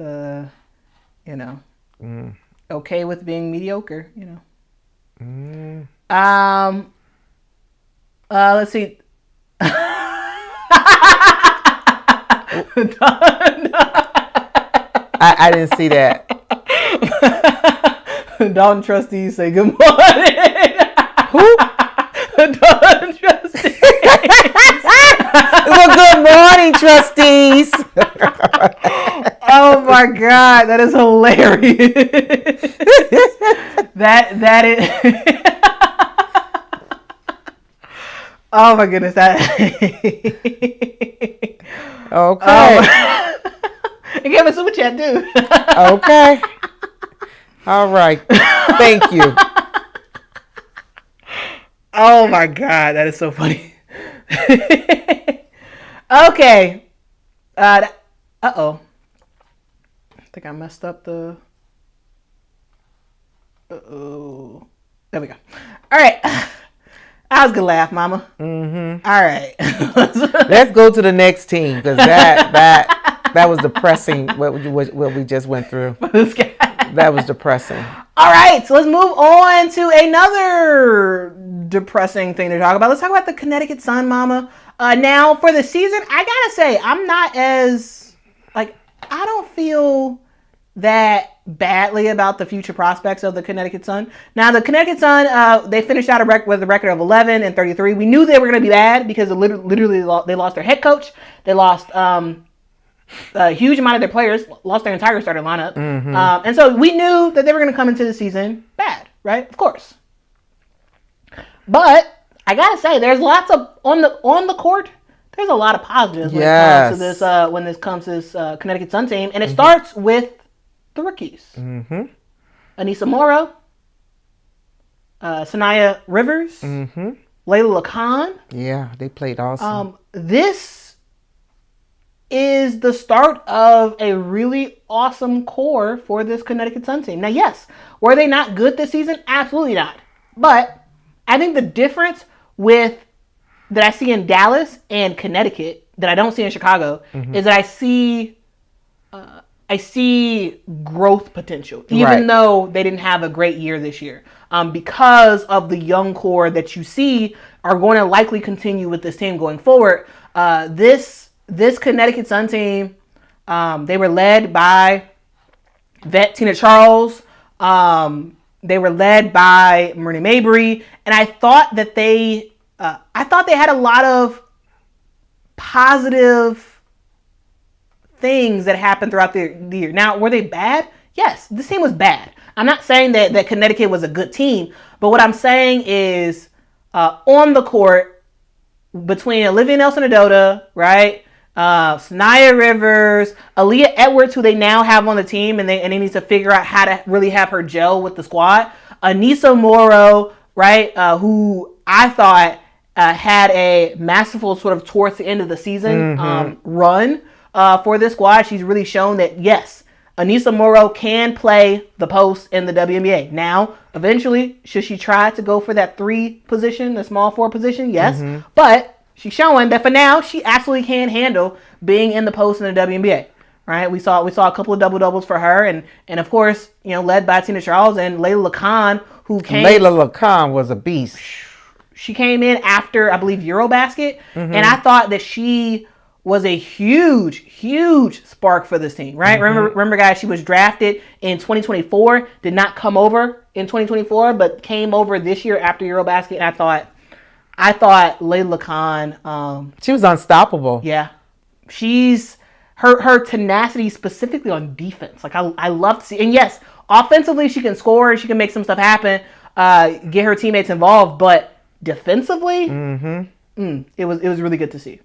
okay with being mediocre, Let's see. I didn't see that. Dalton Trustees say good morning. Who? Dalton Trustees. Well, good morning, trustees. Oh my God, that is hilarious. that is. Oh my goodness, that. Okay. It gave us a super chat too. Okay. All right. Thank you. Oh my God, that is so funny. Okay. Uh-oh. I think I messed up the... Uh-oh. There we go. All right. That was a good laugh, Mama. Mm-hmm. All right. Let's go to the next team, because that was depressing, what we just went through. That was depressing. All right, so let's move on to another depressing thing to talk about. Let's talk about the Connecticut Sun, Mama. Now, for the season, I gotta say, I'm not as, I don't feel that badly about the future prospects of the Connecticut Sun. Now, the Connecticut Sun, they finished out with a record of 11-33. We knew they were going to be bad because literally they lost their head coach. They lost a huge amount of their players, lost their entire starting lineup. Mm-hmm. And so we knew that they were going to come into the season bad, right? Of course. But I got to say, there's lots of, on the court, there's a lot of positives when it comes to this Connecticut Sun team. And it starts with the rookies. Mm-hmm. Anissa Morrow, Sanaya Rivers, Layla Lacan. Yeah, they played awesome. This is the start of a really awesome core for this Connecticut Sun team. Now, yes, were they not good this season? Absolutely not. But I think the difference that I see in Dallas and Connecticut that I don't see in Chicago is that I see growth potential, even though they didn't have a great year this year, because of the young core that you see are going to likely continue with this team going forward. This Connecticut Sun team, they were led by vet Tina Charles. They were led by Marina Mabry, and I thought that they had a lot of positive things that happened throughout the year. Now, were they bad? Yes, this team was bad. I'm not saying that Connecticut was a good team, but what I'm saying is on the court between Olivia Nelson-Ododa, right? Sanaya Rivers, Aaliyah Edwards, who they now have on the team, and they need to figure out how to really have her gel with the squad. Anissa Morrow, right? Who I thought had a masterful sort of towards the end of the season run for this squad. She's really shown that, yes, Anissa Morrow can play the post in the WNBA. Now, eventually, should she try to go for that 3 position, the small 4 position? Yes. But she's showing that for now, she absolutely can handle being in the post in the WNBA. Right? We saw a couple of double-doubles for her, and of course, led by Tina Charles and Layla LeCon, who came... Layla LeCon was a beast. She came in after, I believe, Eurobasket, and I thought that she was a huge spark for this team, right? Remember, guys, she was drafted in 2024, did not come over in 2024, but came over this year after Eurobasket, and I thought Layla Khan... she was unstoppable. Yeah. She's... Her tenacity specifically on defense. Like, I love to see... And yes, offensively, she can score, she can make some stuff happen, get her teammates involved, but defensively, it was really good to see.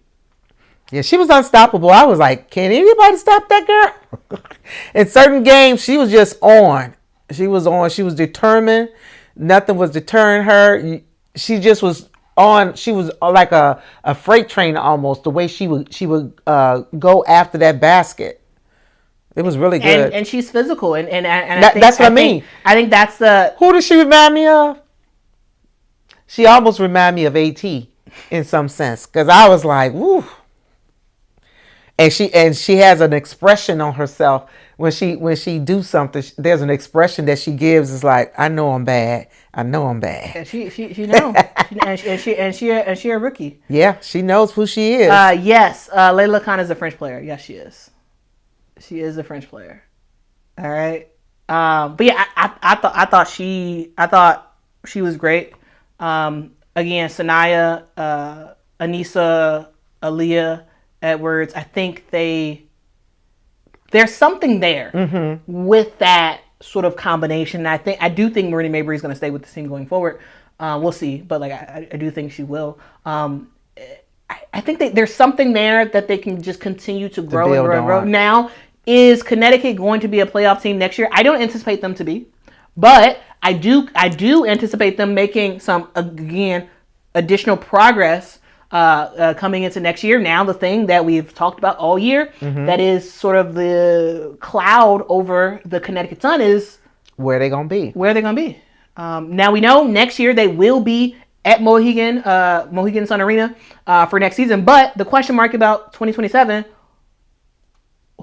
Yeah, she was unstoppable. I was like, can anybody stop that girl? In certain games, she was just on. She was on. She was determined. Nothing was deterring her. She just was on. She was like a freight train almost, the way she would go after that basket. It was really good. And she's physical. And that's what I mean. I think that's the... Who does she remind me of? She almost reminded me of AT in some sense. Because I was like, woo. And she has an expression on herself when she do something. There's an expression that she gives. It's like, I know I'm bad. I know I'm bad. And she knows. and she a rookie. Yeah, she knows who she is. Yes, Layla Khan is a French player. Yes, she is. She is a French player. All right. But yeah, I thought she was great. Again, Sanaya, Anissa, Aaliyah Edwards, I think there's something there with that sort of combination. I do think Marina Mabry is going to stay with the team going forward. We'll see, but like I do think she will. I think there's something there that they can just continue to grow and grow. Now, is Connecticut going to be a playoff team next year? I don't anticipate them to be, but I do anticipate them making some additional progress coming into next year. Now, the thing that we've talked about all year, that is sort of the cloud over the Connecticut Sun, is where are they going to be? Now, we know next year they will be at Mohegan Sun Arena for next season. But the question mark about 2027,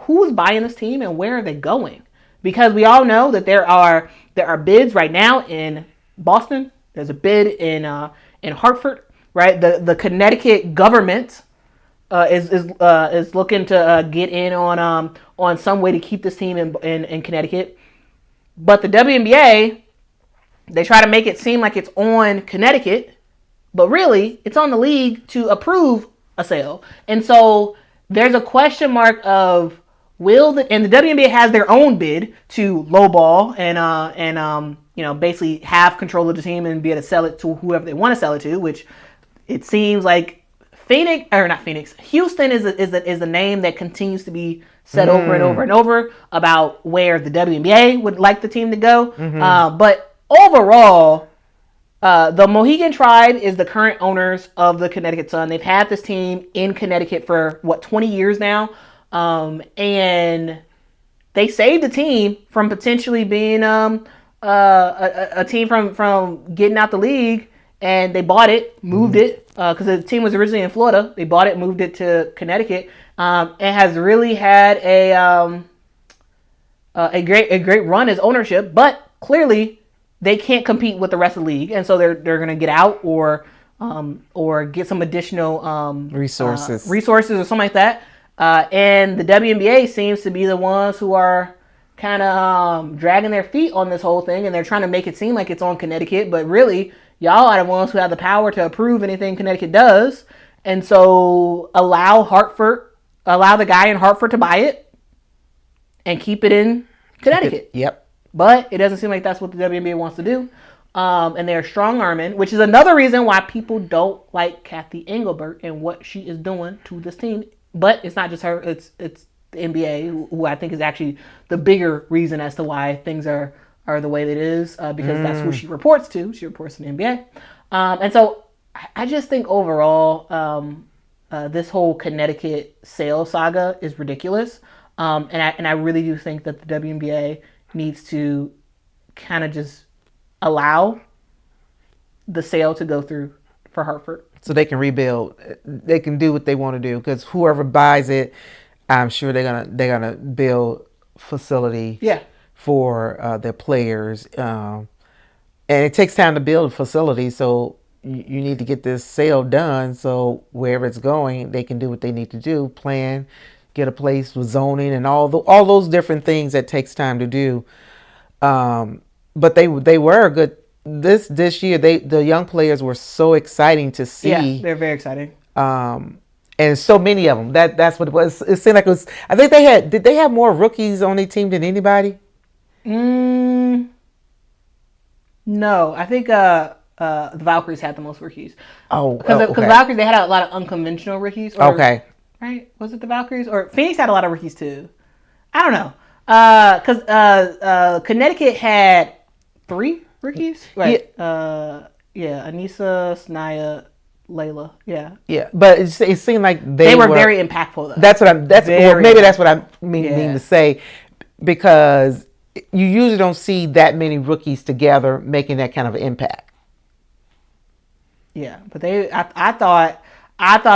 who's buying this team and where are they going? Because we all know that there are bids right now in Boston. There's a bid in Hartford. Right, the Connecticut government is looking to get in on some way to keep this team in Connecticut, but the WNBA, they try to make it seem like it's on Connecticut, but really it's on the league to approve a sale. And so there's a question mark of and the WNBA has their own bid to lowball and basically have control of the team and be able to sell it to whoever they want to sell it to, which it seems like Houston is a name that continues to be said over and over and over about where the WNBA would like the team to go. But overall, the Mohegan Tribe is the current owners of the Connecticut Sun. They've had this team in Connecticut for 20 years now, and they saved the team from potentially being a team from getting out the league. And they bought it, moved it, because the team was originally in Florida. They bought it, moved it to Connecticut, and has really had a great run as ownership. But clearly, they can't compete with the rest of the league, and so they're going to get out or get some additional resources or something like that. And the WNBA seems to be the ones who are kind of dragging their feet on this whole thing, and they're trying to make it seem like it's on Connecticut, but really, y'all are the ones who have the power to approve anything Connecticut does. And so allow the guy in Hartford to buy it and keep it in Connecticut. Yep. But it doesn't seem like that's what the WNBA wants to do. And they're strong arming, which is another reason why people don't like Cathy Engelbert and what she is doing to this team. But it's not just her, it's the NBA, who I think is actually the bigger reason as to why things are the way that it is, because that's who she reports to. She reports to the NBA. And so I just think overall, this whole Connecticut sales saga is ridiculous. And I really do think that the WNBA needs to kind of just allow the sale to go through for Hartford. So they can rebuild. They can do what they want to do, because whoever buys it, I'm sure they're gonna build facility for their players. And it takes time to build a facility, so you need to get this sale done, so wherever it's going, they can do what they need to do, plan, get a place with zoning and all those different things that takes time to do. But they were good this year. The young players were so exciting to see. Yeah, they're very exciting. And so many of them. That's what it was. It seemed like it was. I think did they have more rookies on their team than anybody? No, I think the Valkyries had the most rookies. Oh, because okay. Valkyries, they had a lot of unconventional rookies. Okay. Right? Was it the Valkyries? Or Phoenix had a lot of rookies too. I don't know. Because Connecticut had 3 rookies. Right. Yeah. Anissa, Sanaya, Layla. Yeah. Yeah, but it seemed like they were very impactful though. That's what I mean to say, because you usually don't see that many rookies together making that kind of impact. Yeah, but I thought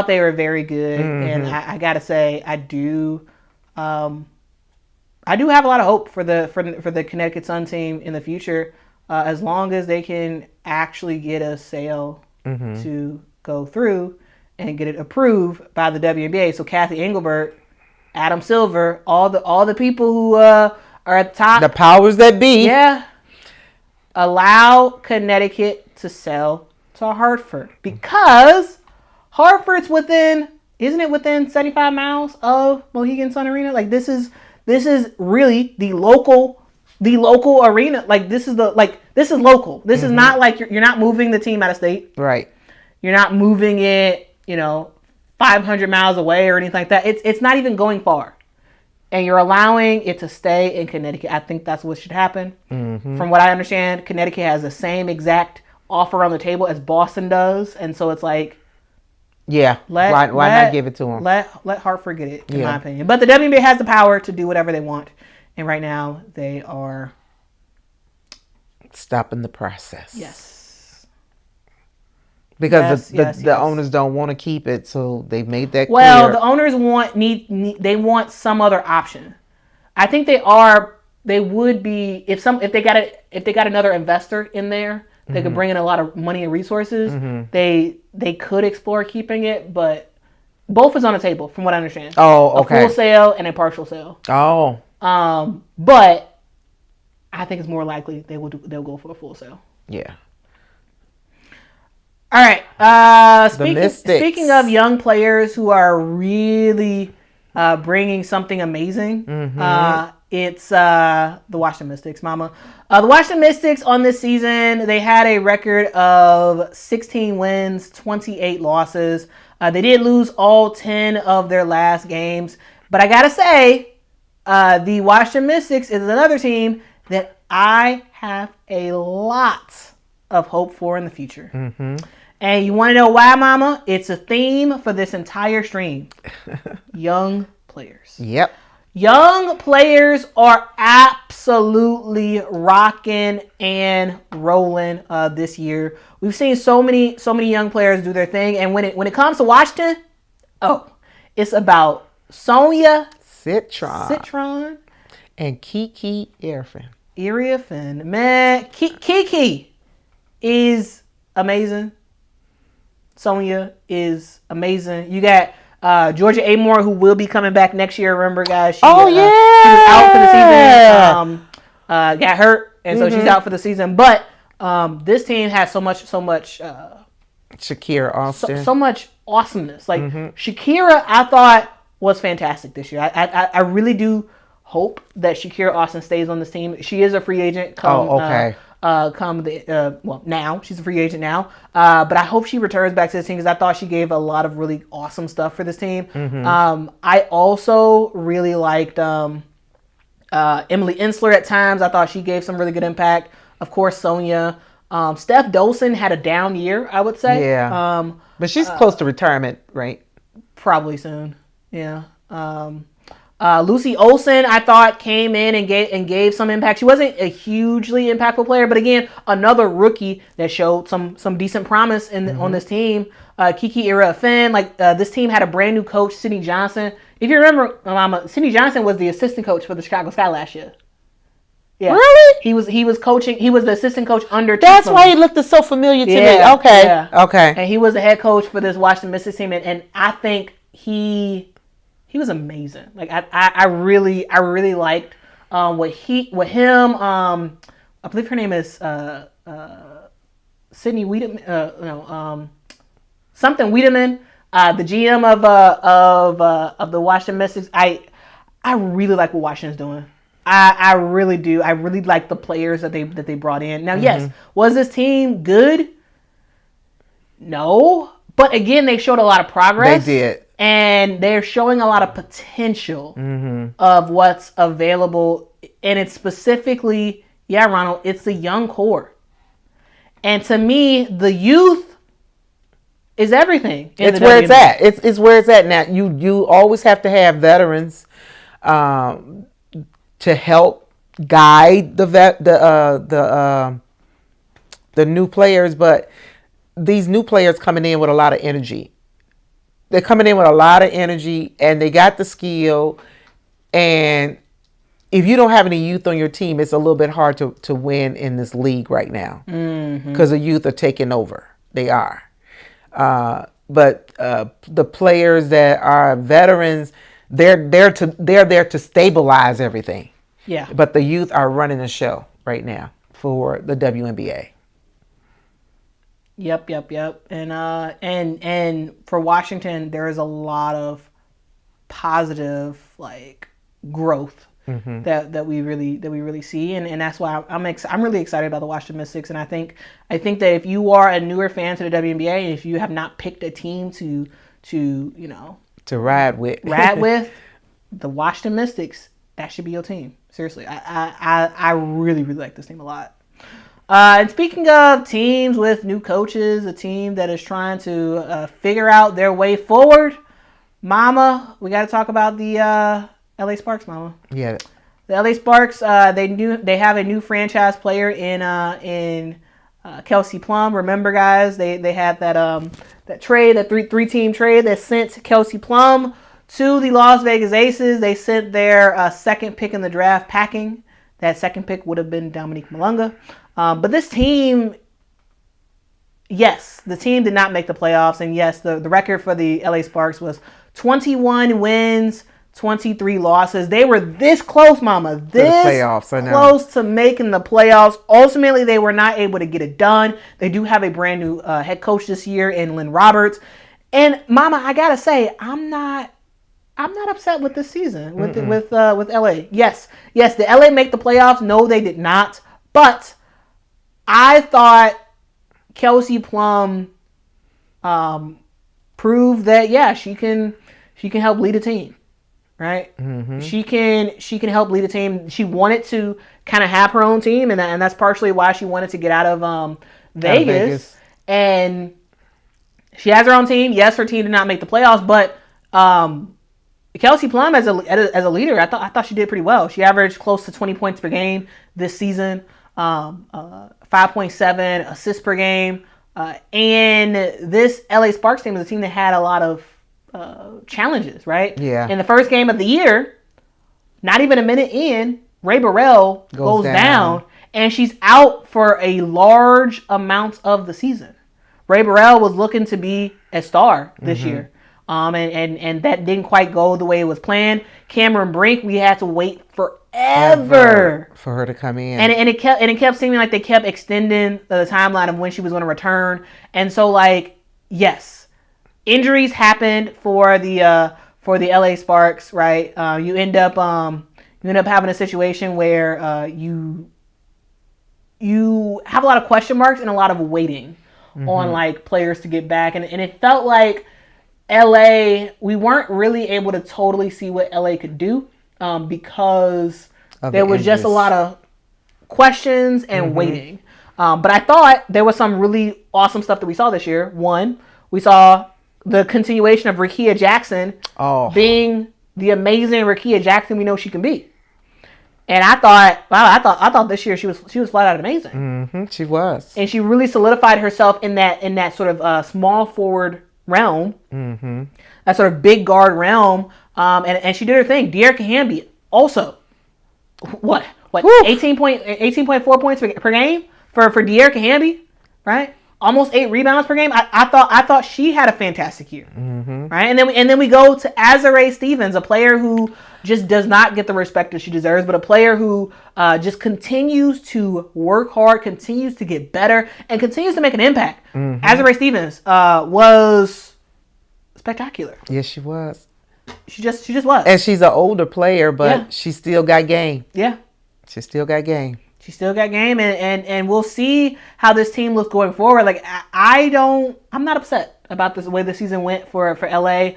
they were very good, and I gotta say I do have a lot of hope for the Connecticut Sun team in the future, as long as they can actually get a sale to go through and get it approved by the WNBA. So Cathy Engelbert, Adam Silver, all the people who are at the top, the powers that be, allow Connecticut to sell to Hartford, because Hartford's isn't it within 75 miles of Mohegan Sun Arena? Like this is really the local arena. Like this is local. This is not like you're not moving the team out of state. Right. You're not moving it, 500 miles away or anything like that. It's not even going far. And you're allowing it to stay in Connecticut. I think that's what should happen. From what I understand, Connecticut has the same exact offer on the table as Boston does. And so it's like, why not give it to them? Let Hartford get it, in my opinion. But the WNBA has the power to do whatever they want. And right now, they are stopping the process. Yes. Because the owners don't want to keep it, so they've made that clear. Well, the owners they want some other option. I think they would be if they got another investor in there, they could bring in a lot of money and resources. They could explore keeping it, but both is on the table from what I understand. Oh, okay. A full sale and a partial sale. Oh. But I think it's more likely they'll go for a full sale. Yeah. All right. Speaking of young players who are really bringing something amazing, it's the Washington Mystics, mama. The Washington Mystics on this season, they had a record of 16 wins, 28 losses. They did lose all 10 of their last games. But I got to say, the Washington Mystics is another team that I have a lot of hope for in the future. And you want to know why, mama? It's a theme for this entire stream. Young players. Yep. Young players are absolutely rocking and rolling this year. We've seen so many young players do their thing, and when it comes to Washington, it's about Sonia Citron and Kiki Eriafin. Man, Kiki is amazing. Sonia is amazing. You got Georgia Amore, who will be coming back next year. Remember, guys? She Oh, was out for the season. Got hurt, and so she's out for the season. But this team has so much Shakira Austin. so much awesomeness. Like Shakira, I thought was fantastic this year. I really do hope that Shakira Austin stays on this team. She is a free agent. Now she's a free agent now. But I hope she returns back to this team because I thought she gave a lot of really awesome stuff for this team. I also really liked Emily Ensler at times. I thought she gave some really good impact. Of course, Sonia. Steph Dolson had a down year, I would say. Yeah. But she's close to retirement, right? Probably soon. Yeah. Lucy Olsen, I thought, came in and gave some impact. She wasn't a hugely impactful player, but again, another rookie that showed some decent promise on this team. Kiki Ira-Finn, this team had a brand new coach, Sydney Johnson. If you remember, Sydney Johnson was the assistant coach for the Chicago Sky last year. Yeah. Really? He was coaching. He was the assistant coach under. That's Tiffany. why he looked so familiar to me. Okay. Yeah. Okay. And he was the head coach for this Washington Mystics team, and I think he was amazing. Like I really liked what him. I believe her name is Sydney Wiedemann. Something Wiedemann. The GM of the Washington Mystics. I really like what Washington's doing. I really do. I really like the players that they brought in. Now, yes, was this team good? No, but again, they showed a lot of progress. They did. And they're showing a lot of potential of what's available. And it's specifically, Ronald, it's the young core. And to me, the youth is everything. It's where it's at. It's where it's at now. You always have to have veterans to help guide the new players. But these new players coming in with a lot of energy. They're coming in with a lot of energy, and they got the skill. And if you don't have any youth on your team, it's a little bit hard to win in this league right now because the youth are taking over. They are. But the players that are veterans, they're there to stabilize everything. Yeah. But the youth are running the show right now for the WNBA. Yep. And for Washington, there is a lot of positive growth that we really see, and that's why I'm really excited about the Washington Mystics. And I think that if you are a newer fan to the WNBA, and if you have not picked a team to ride with the Washington Mystics, that should be your team. Seriously, I really like this team a lot. And speaking of teams with new coaches, a team that is trying to figure out their way forward, Mama, we got to talk about the LA Sparks, Mama. Yeah. The LA Sparks, they have a new franchise player in Kelsey Plum. Remember, guys, they had that trade, that three-team trade that sent Kelsey Plum to the Las Vegas Aces. They sent their second pick in the draft packing. That second pick would have been Dominique Malunga. But this team, yes, the team did not make the playoffs. And yes, the record for the LA Sparks was 21 wins, 23 losses. They were this close, Mama. This playoffs, I know. Close to making the playoffs. Ultimately, they were not able to get it done. They do have a brand new head coach this year in Lynn Roberts. And Mama, I gotta say, I'm not upset with this season with LA. Yes, did LA make the playoffs? No, they did not. But I thought Kelsey Plum proved that she can help lead a team, right? She can help lead a team. She wanted to kind of have her own team, and that's partially why she wanted to get out of Vegas. And she has her own team. Yes, her team did not make the playoffs, but Kelsey Plum as a leader, I thought she did pretty well. She averaged close to 20 points per game this season. 5.7 assists per game. And this LA Sparks team is a team that had a lot of challenges, right? Yeah. In the first game of the year, not even a minute in, Ray Burrell goes down, and she's out for a large amount of the season. Ray Burrell was looking to be a star this year. and that didn't quite go the way it was planned. Cameron Brink, we had to wait forever for her to come in, and it kept seeming like they kept extending the timeline of when she was going to return. And so, like, yes, injuries happened for the LA Sparks, right? You end up having a situation where you have a lot of question marks and a lot of waiting on like players to get back, and it felt like LA, we weren't really able to totally see what LA could do because there was just a lot of questions and waiting. But I thought there was some really awesome stuff that we saw this year. One, we saw the continuation of Rickea Jackson being the amazing Rickea Jackson we know she can be. And I thought this year she was flat out amazing. She was, and she really solidified herself in that sort of small forward realm, that sort of big guard realm. And she did her thing. De'Arica Hamby also, what 18.4 points per game for De'Arica Hamby, right? Almost 8 rebounds per game. I thought she had a fantastic year, right? And then we go to Azurá Stevens, a player who just does not get the respect that she deserves, but a player who just continues to work hard, continues to get better, and continues to make an impact. Azurá Stevens was spectacular. Yes, she was. She just was. And she's an older player, but she still got game. Yeah. She still got game. She still got game, and we'll see how this team looks going forward. Like, I'm not upset about the way the season went for LA.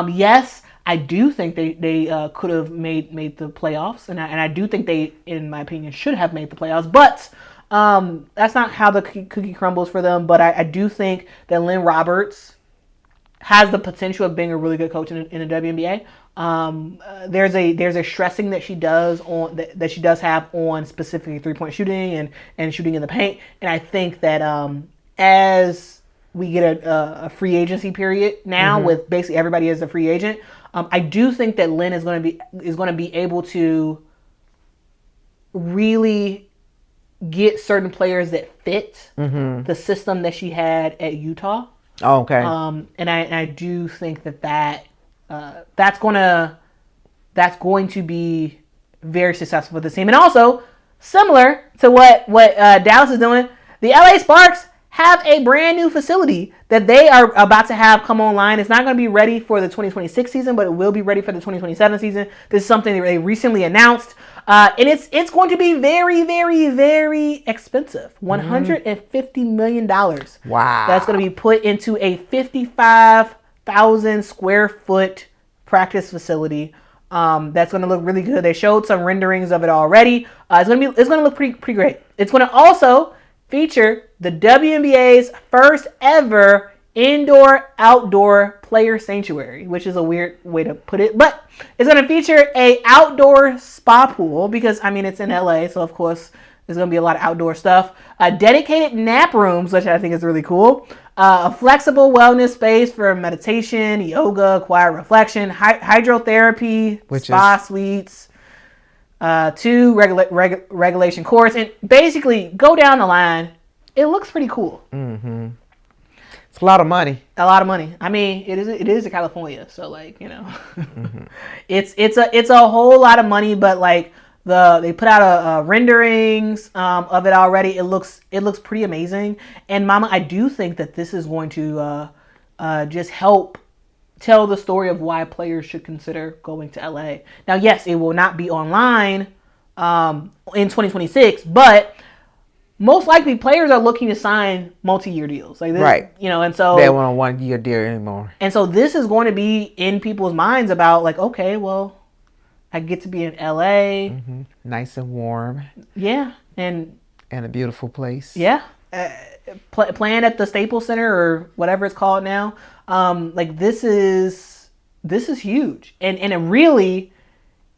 Yes, I do think they could have made the playoffs, and I do think they, in my opinion, should have made the playoffs. But that's not how the cookie crumbles for them. But I do think that Lynn Roberts has the potential of being a really good coach in the WNBA. There's a stressing that she does have on specifically 3-point shooting and shooting in the paint, and I think that as we get a free agency period now with basically everybody as a free agent, I do think that Lynn is going to be able to really get certain players that fit the system that she had at Utah. Oh, okay. And I do think that's going to be very successful for the team. And also, similar to what Dallas is doing, the LA Sparks have a brand new facility that they are about to have come online. It's not going to be ready for the 2026 season, but it will be ready for the 2027 season. This is something that they recently announced. And it's going to be very, very, very expensive. $150 million. Wow. That's going to be put into a 55,000 square foot practice facility. That's going to look really good. They showed some renderings of it already. It's going to look pretty great. It's going to also feature the WNBA's first ever indoor-outdoor player sanctuary, which is a weird way to put it, but it's going to feature a outdoor spa pool because, I mean, it's in LA, so of course there's going to be a lot of outdoor stuff. Dedicated nap rooms, which I think is really cool. A flexible wellness space for meditation, yoga, quiet reflection, hydrotherapy, spa suites, 2 regulation courts, and basically go down the line. It looks pretty cool. It's a lot of money. A lot of money. I mean, it is in California, so like, you know, it's a whole lot of money. But like they put out a renderings of it already. It looks pretty amazing. And Mama, I do think that this is going to just help tell the story of why players should consider going to LA. Now, yes, it will not be online in 2026, but most likely players are looking to sign multi-year deals. Like this, right. You know, and so they don't want a 1-year deal anymore. And so this is going to be in people's minds about like, okay, well, I get to be in LA. Nice and warm. Yeah. And a beautiful place. Yeah. Playing at the Staples Center or whatever it's called now. Like this is huge. And it really,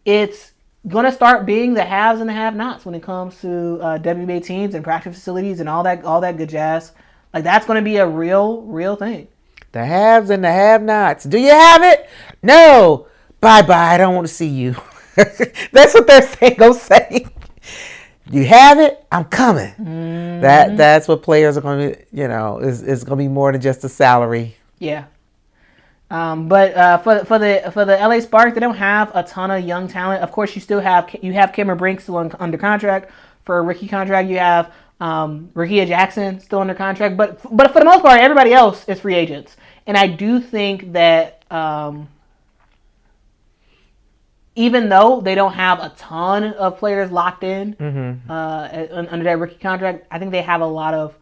it's going to start being the haves and the have-nots when it comes to WNBA teams and practice facilities and all that good jazz. Like that's going to be a real thing. The haves and the have-nots. Do you have it? No. Bye-bye. I don't want to see you. That's what they're saying. Go say. You have it? I'm coming. That's what players are going to, you know, is going to be more than just a salary. Yeah. But for the LA Sparks, they don't have a ton of young talent. Of course, you have Cameron Brink still under contract for a rookie contract. You have Rakia Jackson still under contract. But for the most part, everybody else is free agents. And I do think that even though they don't have a ton of players locked in under that rookie contract, I think they have a lot of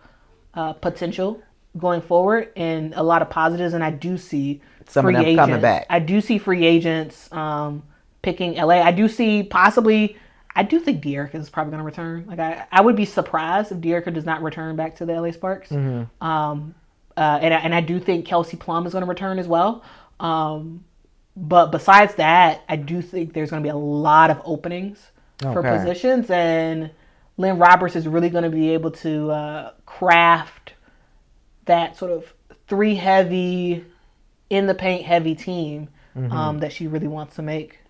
potential going forward and a lot of positives. And I do see some free of them agents coming back. I do see free agents picking LA. I do think De'Erica is probably going to return. Like I would be surprised if De'Erica does not return back to the LA Sparks. And I do think Kelsey Plum is going to return as well. But besides that, I do think there's going to be a lot of openings for positions, and Lynn Roberts is really going to be able to craft that sort of 3 heavy, in the paint heavy team that she really wants to make.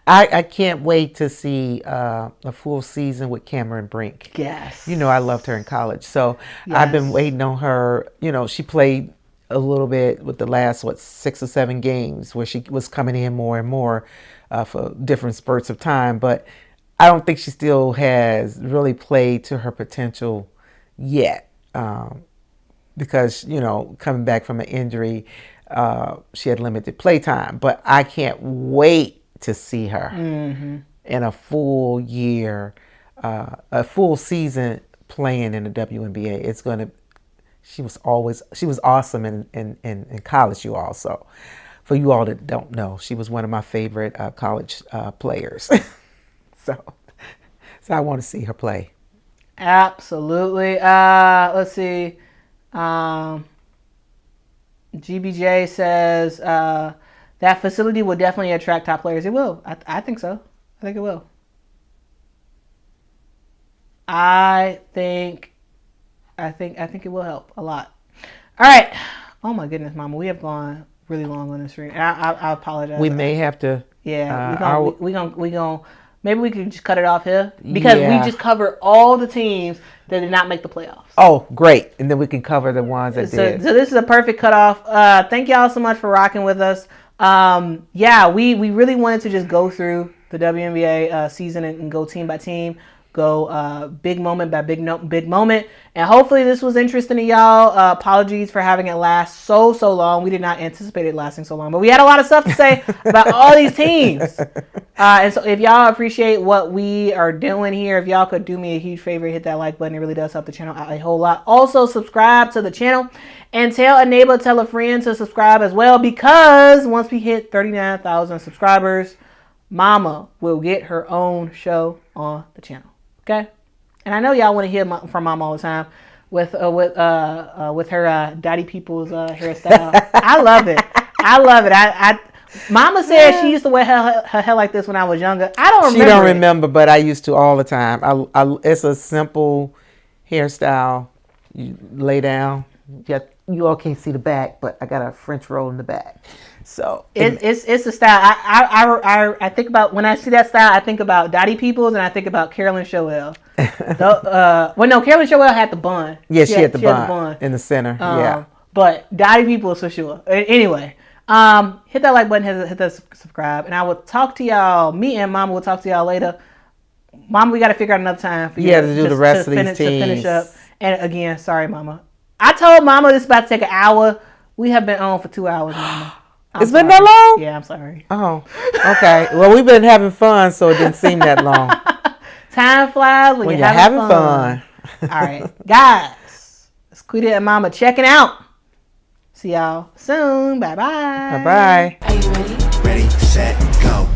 I can't wait to see a full season with Cameron Brink. Yes. You know, I loved her in college. So I've been waiting on her. You know, she played a little bit with the last, 6 or 7 games where she was coming in more and more for different spurts of time. But I don't think she still has really played to her potential yet because, you know, coming back from an injury, she had limited play time. But I can't wait to see her in a full year, a full season playing in the WNBA. It's going to. She was awesome in college, you all. So for you all that don't know, she was one of my favorite college players. so I want to see her play. Absolutely. Let's see. GBJ says that facility will definitely attract top players. It will. I think so. I think it will. I think it will help a lot. All right. Oh my goodness, Mama, we have gone really long on this stream. I apologize. We may have to. Yeah, we gonna maybe we could just cut it off here because we just covered all the teams that did not make the playoffs. Oh, great! And then we can cover the ones that did. So this is a perfect cutoff. Thank y'all so much for rocking with us. We really wanted to just go through the WNBA season and go team by team. Go big moment by big moment, and hopefully this was interesting to y'all. Apologies for having it last so long. We did not anticipate it lasting so long, but we had a lot of stuff to say about all these teams. And so if y'all appreciate what we are doing here, if y'all could do me a huge favor, hit that like button. It really does help the channel out a whole lot. Also subscribe to the channel and tell a neighbor, tell a friend to subscribe as well, because once we hit 39,000 subscribers, Mama will get her own show on the channel. Okay, and I know y'all want to hear from Mom all the time with her Daddy People's hairstyle. I love it. Mama said she used to wear her hair like this when I was younger. I don't remember. She don't remember, but I used to all the time. It's a simple hairstyle. You lay down. You all can't see the back, but I got a French roll in the back. So it's a style. I think about, when I see that style, I think about Dottie Peoples and I think about Carolyn Shoel. Carolyn Shoel had the bun. Yeah, she had the bun in the center. But Dottie Peoples for sure. Anyway, hit that like button, hit that subscribe, and I will talk to y'all. Me and Mama will talk to y'all later. Mama, we got to figure out another time for you to do the rest of these teams. To finish up. And again, sorry, Mama. I told Mama this is about to take an hour. We have been on for 2 hours, Mama. It's been that long? Yeah, I'm sorry. Oh, okay. Well, we've been having fun, so it didn't seem that long. Time flies when you're having fun. All right, guys. It's Quita and Mama checking out. See y'all soon. Bye-bye. Bye-bye. Are you ready? Ready, set, go.